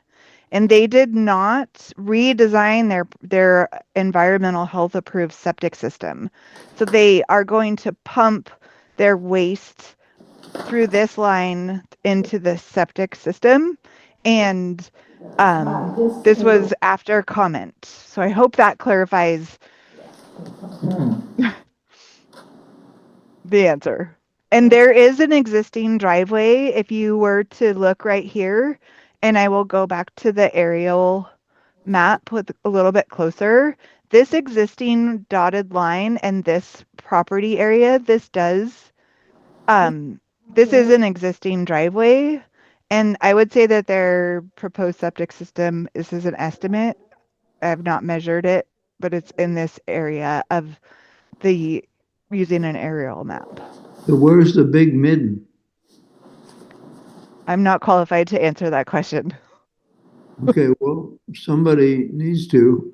and they did not redesign their environmental health approved septic system. So they are going to pump their waste through this line into the septic system, and this was after comment. So I hope that clarifies the answer. And there is an existing driveway if you were to look right here, and I will go back to the aerial map with a little bit closer. This existing dotted line and this property area, this is an existing driveway, and I would say that their proposed septic system, this is an estimate. I have not measured it, but it's in this area of using an aerial map. So where's the big midden? I'm not qualified to answer that question. Okay, well, somebody needs to.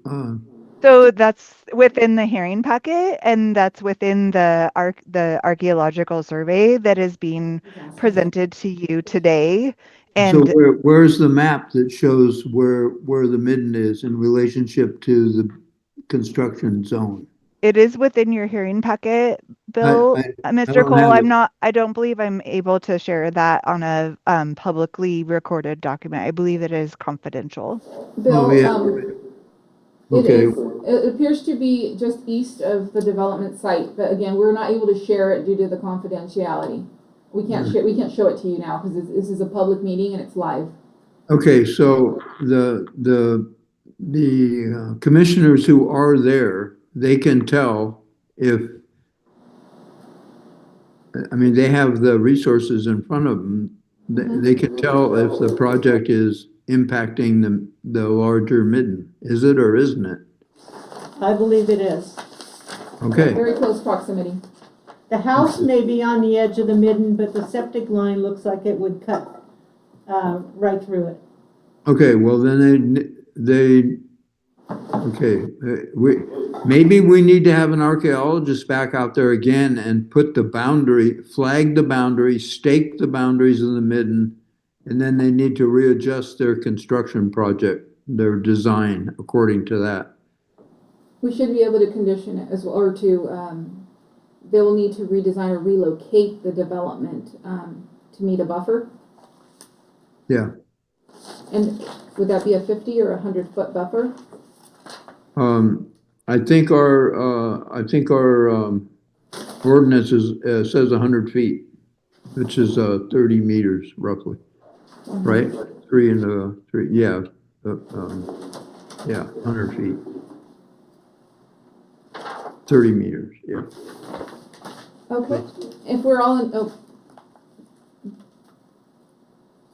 So that's within the hearing packet, and that's within the archaeological survey that is being presented to you today. And so where's the map that shows where the midden is in relationship to the construction zone? it is within your hearing packet, Bill. Mr. Cole, I don't believe I'm able to share that on a publicly recorded document. I believe it is confidential. Bill, okay. It appears to be just east of the development site, but again, we're not able to share it due to the confidentiality. We can't show it to you now because this is a public meeting and it's live. Okay, so the commissioners who are there, they can tell if I mean, they have the resources in front of them. They can tell if the project is impacting the larger midden. Is it or isn't it? I believe it is. Okay. Very close proximity. The house may be on the edge of the midden, but the septic line looks like it would cut right through it. Okay, well then maybe we need to have an archaeologist back out there again and put the boundary, flag the boundary, stake the boundaries of the midden, and then they need to readjust their construction project, their design according to that. We should be able to condition it as well, or to, they will need to redesign or relocate the development to meet a buffer. Yeah. And would that be a 50 or 100-foot buffer? I think our ordinance says 100 feet, which is 30 meters roughly, right? 3 and 3, yeah, 100 feet. 30 meters, yeah. Okay, if we're all in, oh,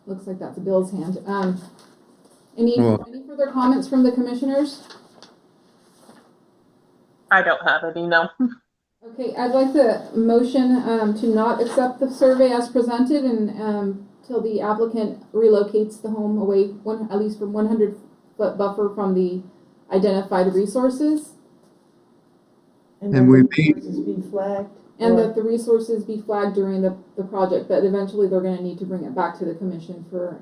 looks like that's Bill's hand. Any further comments from the commissioners? I don't have any, no. Okay, I'd like the motion to not accept the survey as presented and till the applicant relocates the home away at least from 100-foot buffer from the identified resources. And we resources be flagged. And that the resources be flagged during the project, but eventually they're going to need to bring it back to the commission for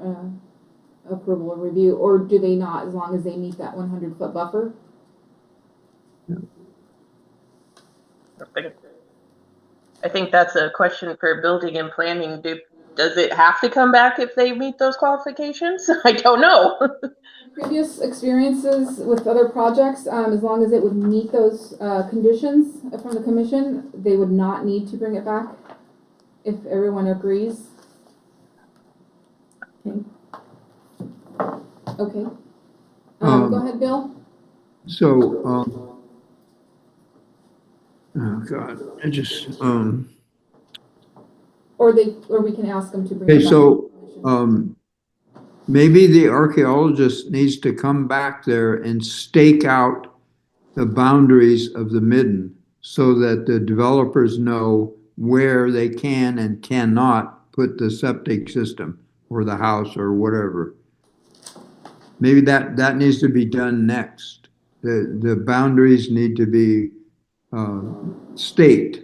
approval or review, or do they not, as long as they meet that 100-foot buffer? I think that's a question for building and planning. Does it have to come back if they meet those qualifications? I don't know. Previous experiences with other projects, as long as it would meet those conditions from the commission, they would not need to bring it back if everyone agrees. Okay. Okay. Go ahead, Bill. So, oh God, I just, or we can ask them to bring it okay, back. so, maybe the archaeologist needs to come back there and stake out the boundaries of the midden so that the developers know where they can and cannot put the septic system or the house or whatever. Maybe that needs to be done next. The boundaries need to be staked,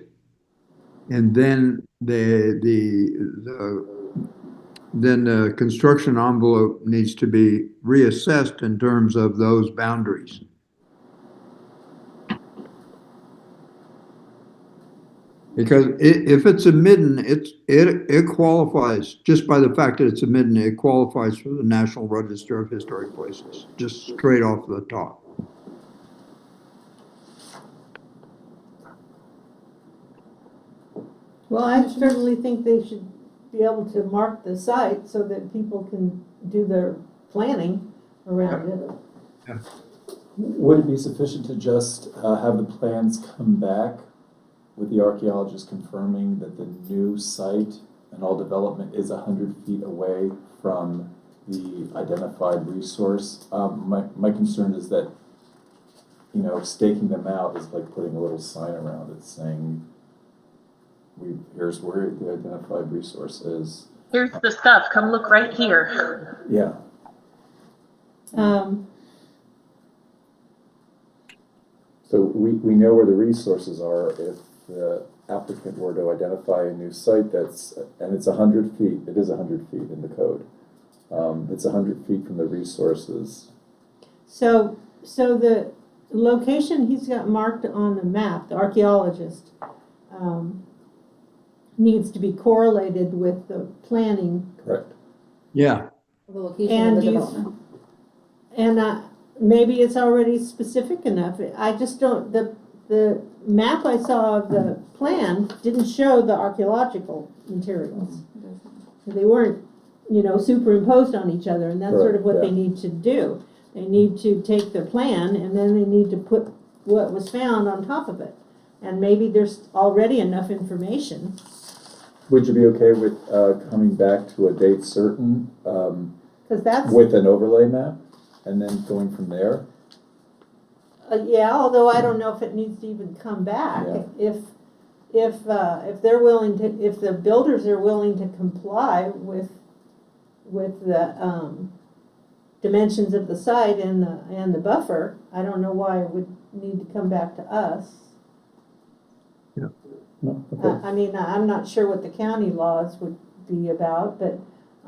and then then the construction envelope needs to be reassessed in terms of those boundaries. Because if it's a midden, it qualifies, just by the fact that it's a midden, it qualifies for the National Register of Historic Places, just straight off the top. Well, I certainly think they should be able to mark the site so that people can do their planning around it. Yeah. Would it be sufficient to just have the plans come back with the archaeologist confirming that the new site and all development is 100 feet away from the identified resource? My concern is that, you know, staking them out is like putting a little sign around it saying, here's where the identified resource is. Here's the stuff, come look right here. Yeah. So we know where the resources are if the applicant were to identify a new site and it's 100 feet, it is 100 feet in the code. It's 100 feet from the resources. So the location he's got marked on the map, the archaeologist, needs to be correlated with the planning. Correct. Yeah. The location of the development. And maybe it's already specific enough. I just don't, the map I saw of the plan didn't show the archaeological materials. They weren't, you know, superimposed on each other, and that's sort of what they need to do. They need to take the plan and then they need to put what was found on top of it. And maybe there's already enough information Would you be okay with coming back to a date certain Because that's, with an overlay map and then going from there? yeah, although I don't know if it needs to even come back. Yeah. If they're willing to, if the builders are willing to comply with the dimensions of the site and the buffer, I don't know why it would need to come back to us. No? Okay. I mean, I'm not sure what the county laws would be about, but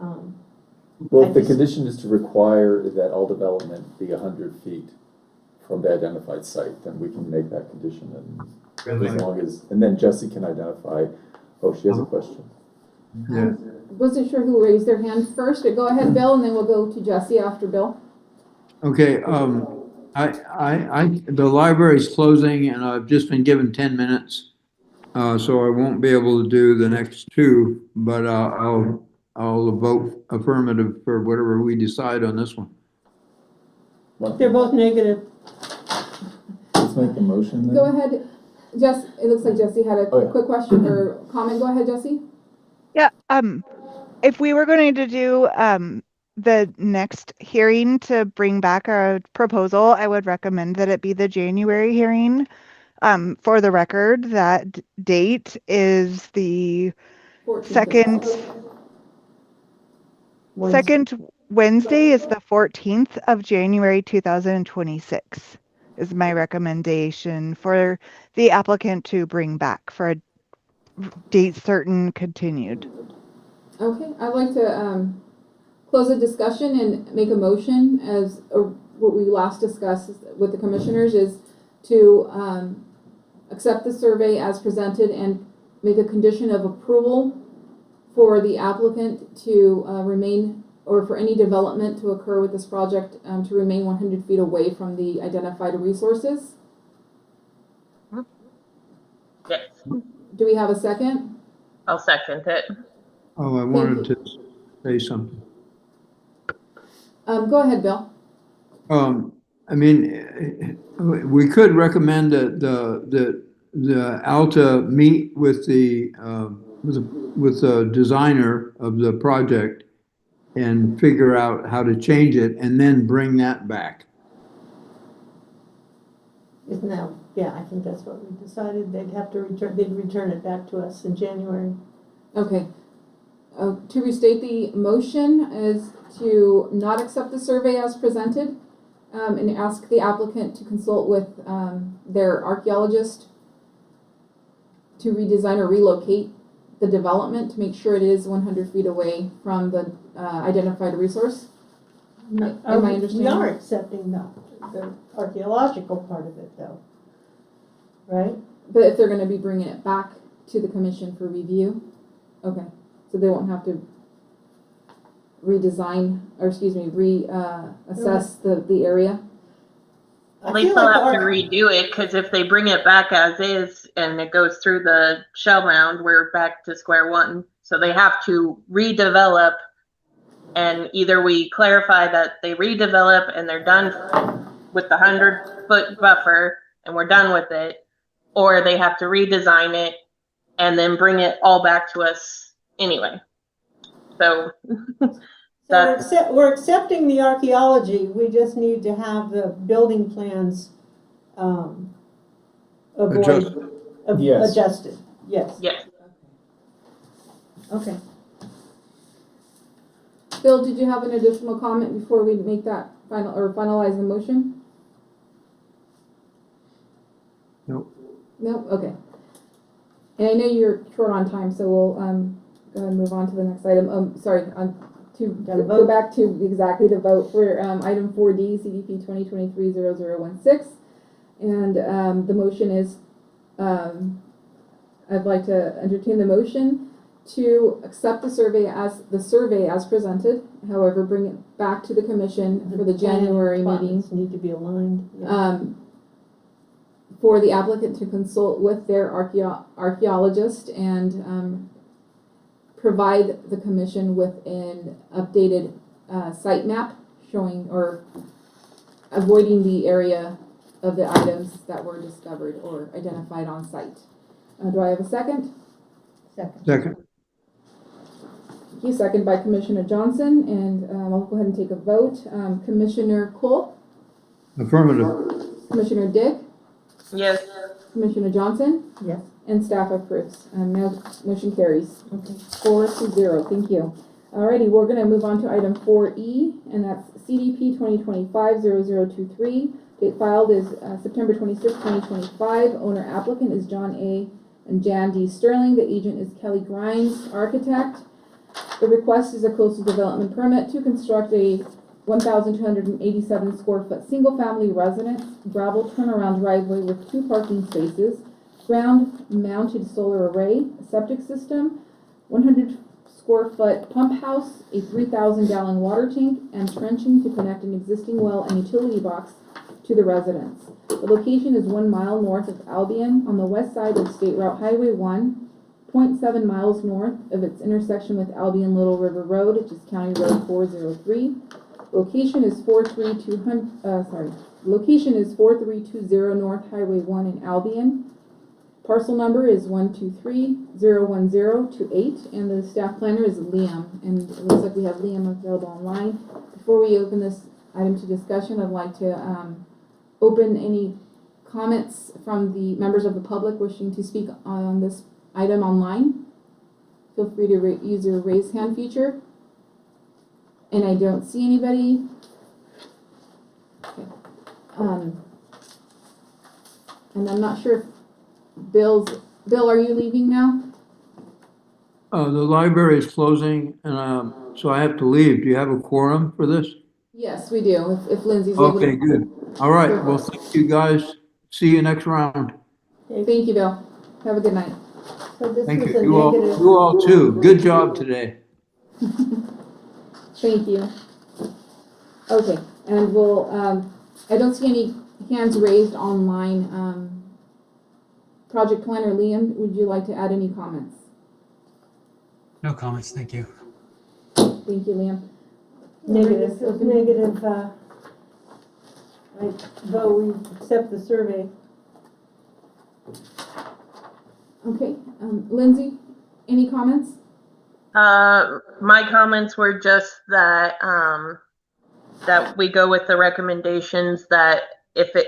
Well, I if the just- condition is to require that all development be 100 feet from the identified site, then we can make that condition. And as long as, and then Jesse can identify, oh, she has a question. Yeah. Wasn't sure who raised their hand first, but go ahead, Bill, and then we'll go to Jesse after Bill. Okay, the library's closing and I've just been given 10 minutes. So I won't be able to do the next two, but I'll vote affirmative for whatever we decide on this one. they're both negative. Let's make a motion then. Go ahead, Jess, it looks like Jesse had a Oh, yeah. quick question or comment. Go ahead, Jesse. Yeah, if we were going to do the next hearing to bring back a proposal, I would recommend that it be the January hearing. For the record, that date is the 14th. second Wednesday is the 14th of January 2026 is my recommendation for the applicant to bring back for a date certain continued. Okay, I'd like to close the discussion and make a motion as what we last discussed with the commissioners is to accept the survey as presented and make a condition of approval for the applicant to remain, or for any development to occur with this project to remain 100 feet away from the identified resources. Yes, Do we have a second? I'll second it. Oh, I wanted to say something. Go ahead, Bill. I mean, we could recommend that the Alta meet with the designer of the project and figure out how to change it and then bring that back. Isn't that, yeah, I think that's what we decided. They'd have to they'd return it back to us in January. Okay. To restate the motion is to not accept the survey as presented and ask the applicant to consult with their archaeologist to redesign or relocate the development to make sure it is 100 feet away from the identified resource. Am I understanding? We are accepting the archaeological part of it though, right? But if they're going to be bringing it back to the commission for review, okay, so they won't have to redesign, or excuse me, assess the area. Well, they still have to redo it, because if they bring it back as is and it goes through the shell mound, we're back to square one. So they have to redevelop, and either we clarify that they redevelop and they're done with the 100-foot buffer and we're done with it, or they have to redesign it and then bring it all back to us anyway. So we're accepting the archaeology. We just need to have the building plans Adjusted. Yes. Adjusted. Yes. Yes. Okay. Bill, did you have an additional comment before we make that final or finalize the motion? Nope. No? Okay. And I know you're short on time, so we'll go ahead and move on to the next item. Sorry, to go back to exactly the vote for item 4D, CDP 2023-0016. And the motion is, I'd like to entertain the motion to accept the survey as presented, however, bring it back to the commission for the January meeting. Need to be aligned. Yeah. For the applicant to consult with their archaeologist and provide the commission with an updated site map showing or avoiding the area of the items that were discovered or identified on site. Do I have a second? Second. Second. Thank you. Second by Commissioner Johnson, and I'll go ahead and take a vote. Commissioner Cole, Affirmative. Commissioner Dick, Yes. Commissioner Johnson, Yes. and staff approves. Now motion carries. Okay. 4-0. Thank you. Alrighty, we're going to move on to item 4E, and that's CDP 2025-0023. Date filed is September 26, 2025. Owner applicant is John A. and Jan D. Sterling. The agent is Kelly Grimes, architect. The request is a coastal development permit to construct a 1,287 square foot single family residence gravel turnaround driveway with 2 parking spaces, ground mounted solar array, a septic system, 100 square foot pump house, a 3,000 gallon water tank, and trenching to connect an existing well and utility box to the residence. The location is 1 mile north of Albion on the west side of State Route Highway 1, 0.7 miles north of its intersection with Albion Little River Road, which is County Road 403. Location is 4320 North Highway 1 in Albion. Parcel number is 123-01028, and the staff planner is Liam, and it looks like we have Liam available online. Before we open this item to discussion, I'd like to open any comments from the members of the public wishing to speak on this item online. Feel free to use your raise hand feature. And I don't see anybody. Okay. And I'm not sure if Bill, are you leaving now? The library is closing, and so I have to leave. Do you have a quorum for this? Yes, we do, if Lindsay's able to. Okay, good. All right, well, thank you, guys. See you next round. Thank you, Bill. Have a good night. So this Thank was you. a You negative. all too. Good job today. Thank you. Okay, and we'll, I don't see any hands raised online. Project planner Liam, would you like to add any comments? No comments, thank you. Thank you, Liam. Negative, negative, though we accept the survey. Okay, Lindsay, any comments? My comments were just that, that we go with the recommendations that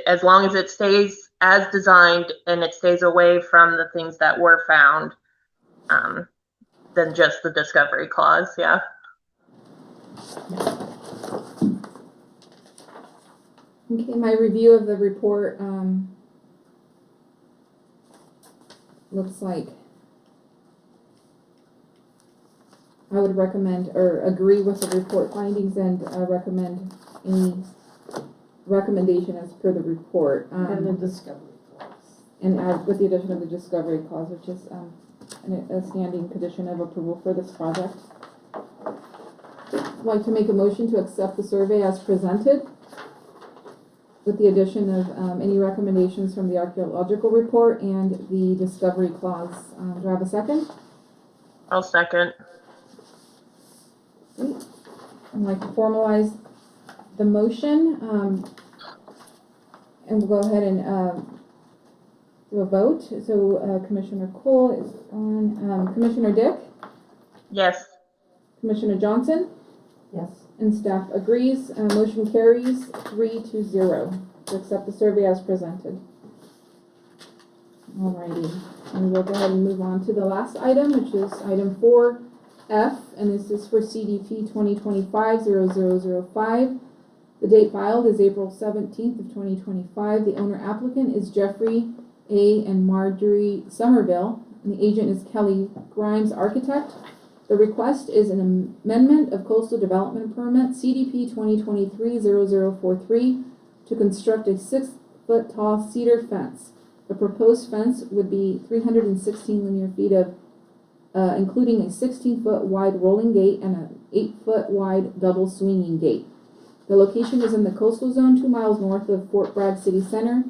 as long as it stays as designed and it stays away from the things that were found, than just the discovery clause, yeah. Okay, my review of the report, looks like I would recommend or agree with the report findings and recommend any recommendation as per the report. And the discovery clause. And add with the addition of the discovery clause, which is a standing condition of approval for this project. I'd like to make a motion to accept the survey as presented with the addition of any recommendations from the archaeological report and the discovery clause. Do I have a second? I'll second. Great. I'd like to formalize the motion, and we'll go ahead and do a vote. So Commissioner Cole is on. Commissioner Dick? Yes. Commissioner Johnson? Yes. And staff agrees. Motion carries 3-0 to accept the survey as presented. Alrighty, and we'll go ahead and move on to the last item, which is item 4F, and this is for CDP 2025-0005. The date filed is April 17th of 2025. The owner applicant is Jeffrey A. and Marjorie Somerville, and the agent is Kelly Grimes, architect. The request is an amendment of coastal development permit CDP 2023-0043 to construct a 6-foot tall cedar fence. The proposed fence would be 316 linear feet of, including a 16-foot wide rolling gate and an 8-foot wide double swinging gate. The location is in the coastal zone 2 miles north of Fort Bragg City Center,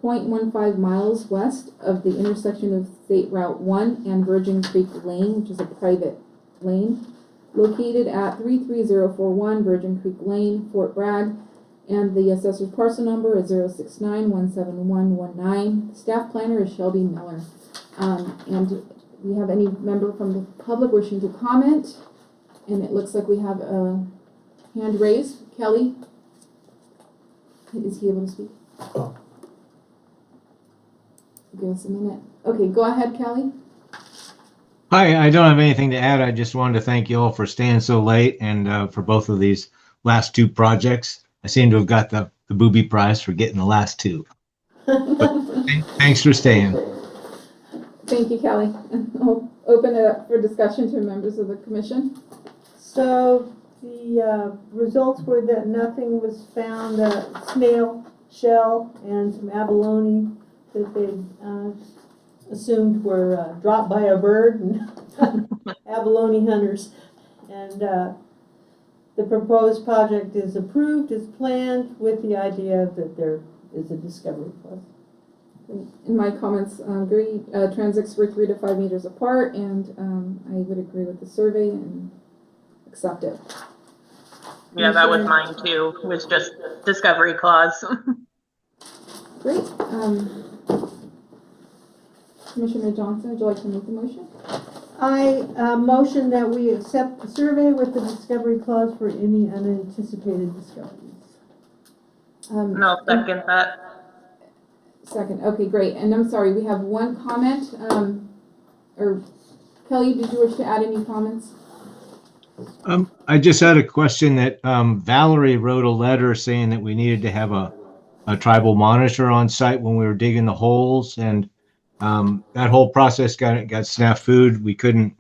0.15 miles west of the intersection of State Route 1 and Virgin Creek Lane, which is a private lane, located at 33041 Virgin Creek Lane, Fort Bragg, and the assessor's parcel number is 069-17119. Staff planner is Shelby Miller. And do we have any member from the public wishing to comment And it looks like we have a hand raised. Kelly, is he able to speak? Oh. Give us a minute. Okay, go ahead, Kelly. Hi, I don't have anything to add. I just wanted to thank you all for staying so late and for both of these last two projects. I seem to have got the booby prize for getting the last two. Thanks for staying. Thank you, Kelly. I'll open it up for discussion to members of the commission. So the results were that nothing was found, snail shell and some abalone that they assumed were dropped by a bird and abalone hunters. And the proposed project is approved as planned with the idea that there is a discovery clause. In my comments, agree, transects were 3 to 5 meters apart, and I would agree with the survey and accept it. Yeah, that was mine too, was just discovery clause. Great. Commissioner Johnson, would you like to make the motion? I motion that we accept the survey with the discovery clause for any unanticipated discoveries. No, second that. Second. Okay, great. And I'm sorry, we have one comment. Or Kelly, did you wish to add any comments? I just had a question that Valerie wrote a letter saying that we needed to have a tribal monitor on site when we were digging the holes, and that whole process got snafu'd. We couldn't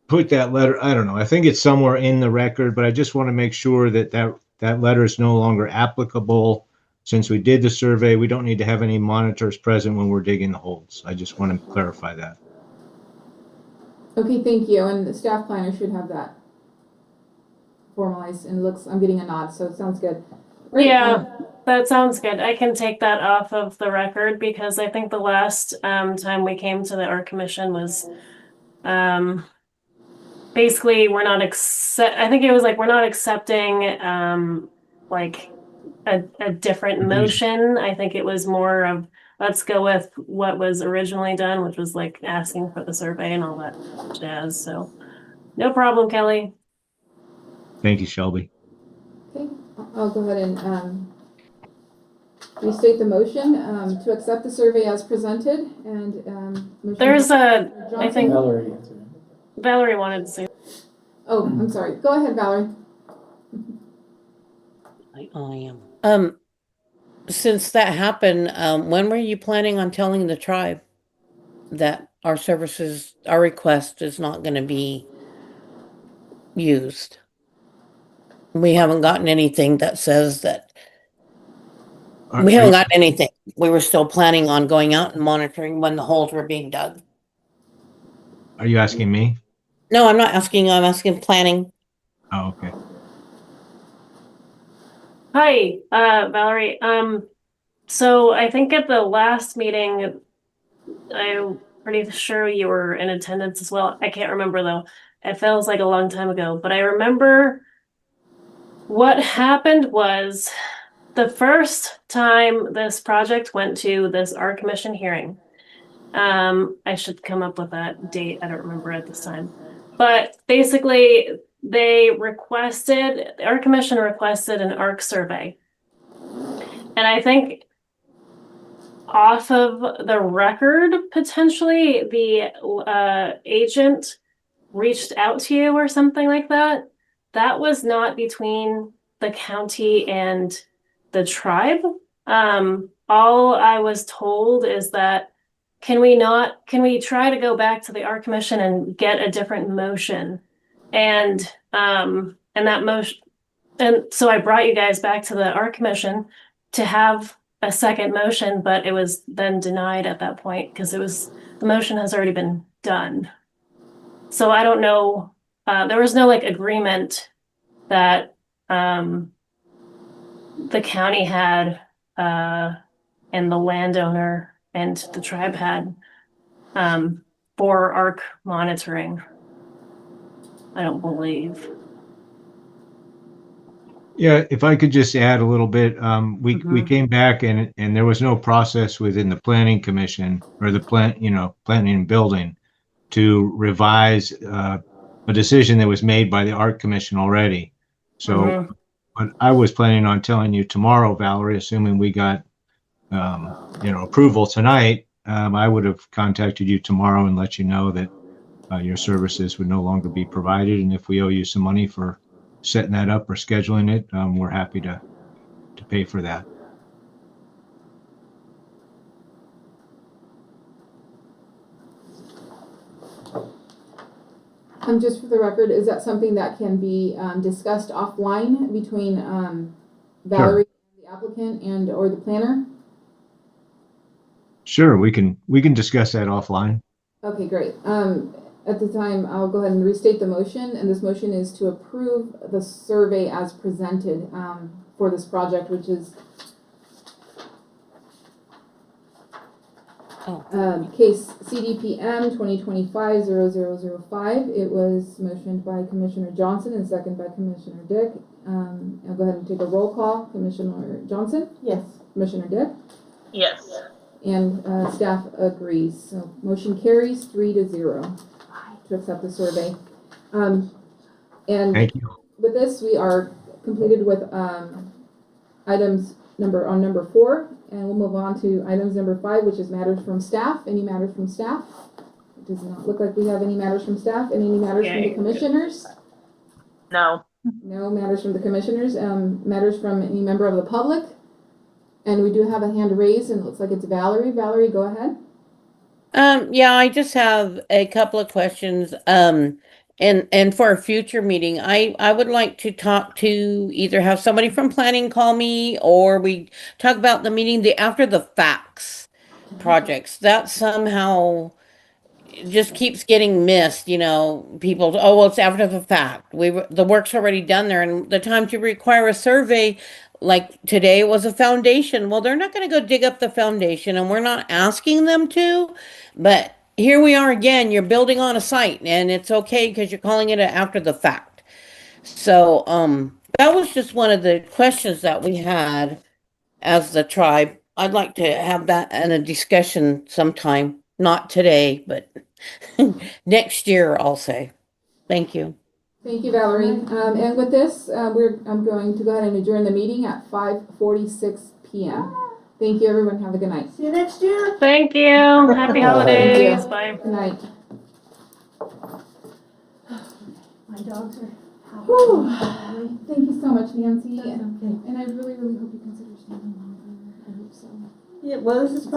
put that letter. I don't know. I think it's somewhere in the record, but I just want to make sure that that letter is no longer applicable. Since we did the survey, we don't need to have any monitors present when we're digging the holes. I just want to clarify that. Okay, thank you. And the staff planner should have that formalized, and I'm getting a nod, so it sounds good. Great. Yeah, that sounds good. I can take that off of the record because I think the last time we came to the Art Commission was basically we're not accepting like a different motion. I think it was more of let's go with what was originally done, which was like asking for the survey and all that jazz. So no problem, Kelly. Thank you, Shelby. Okay, I'll go ahead and restate the motion to accept the survey as presented. And there's I think Valerie wanted to say. Oh, I'm sorry. Go ahead, Valerie. I am. Since that happened, when were you planning on telling the tribe that our request is not going to be used? We haven't gotten anything that says that. We haven't gotten anything. We were still planning on going out and monitoring when the holes were being dug. Are you asking me? No, I'm not asking. I'm asking planning. Oh, okay. Hi, Valerie. So I think at the last meeting, I'm pretty sure you were in attendance as well. I can't remember though. It feels like a long time ago, but I remember what happened was the first time this project went to this Art Commission hearing. I should come up with that date. I don't remember at this time, but basically the Art Commission requested an ARC survey. And I think off of the record, potentially the agent reached out to you or something like that. That was not between the county and the tribe. All I was told is that can we try to go back to the Art Commission and get a different motion? And that motion, and so I brought you guys back to the Art Commission to have a second motion, but it was then denied at that point because the motion has already been done. So I don't know, there was no like agreement that the county had and the landowner and the tribe had for ARC monitoring. I don't believe. Yeah, if I could just add a little bit, we came back and there was no process within the planning commission or the planning and building to revise a decision that was made by the Art Commission already. So, but I was planning on telling you tomorrow, Valerie, assuming we got, approval tonight, I would have contacted you tomorrow and let you know that your services would no longer be provided. And if we owe you some money for setting that up or scheduling it, we're happy to pay for that. Just for the record, is that something that can be discussed offline between Valerie, the applicant, and or the planner? Sure, we can discuss that offline. Okay, great. At the time, I'll go ahead and restate the motion, and this motion is to approve the survey as presented for this project, which is case CDPM 2025-0005. It was motioned by Commissioner Johnson and seconded by Commissioner Dick. I'll go ahead and take a roll call. Commissioner Johnson? Yes. Commissioner Dick? Yes. And staff agrees. So motion carries 3-0 to accept the survey. And Thank you. with this, we are completed with items number 4, and we'll move on to items number 5, which is matters from staff. Any matters from staff? It does not look like we have any matters from staff. Any matters from the commissioners? No. No matters from the commissioners. Matters from any member of the public? And we do have a hand raised, and it looks like it's Valerie. Valerie, go ahead. Yeah, I just have a couple of questions. And for a future meeting, I would like to talk to either have somebody from planning call me, or we talk about the meeting after the facts projects. That somehow just keeps getting missed. People, oh, well, it's after the fact. The work's already done there, and the time to require a survey, like today it was a foundation. Well, they're not going to go dig up the foundation, and we're not asking them to, but here we are again. You're building on a site, and it's okay because you're calling it after the fact. So that was just one of the questions that we had as the tribe. I'd like to have that in a discussion sometime, not today, but next year, I'll say. Thank you. Thank you, Valerie. And with this, I'm going to go ahead and adjourn the meeting at 5:46 p.m. Thank you, everyone. Have a good night. See you next year. Thank you. Happy holidays. Bye. Good night. My dogs are Whew. Thank you so much, Nancy. And I really, really hope you consider staying longer. I hope so. Yeah, well, this is probably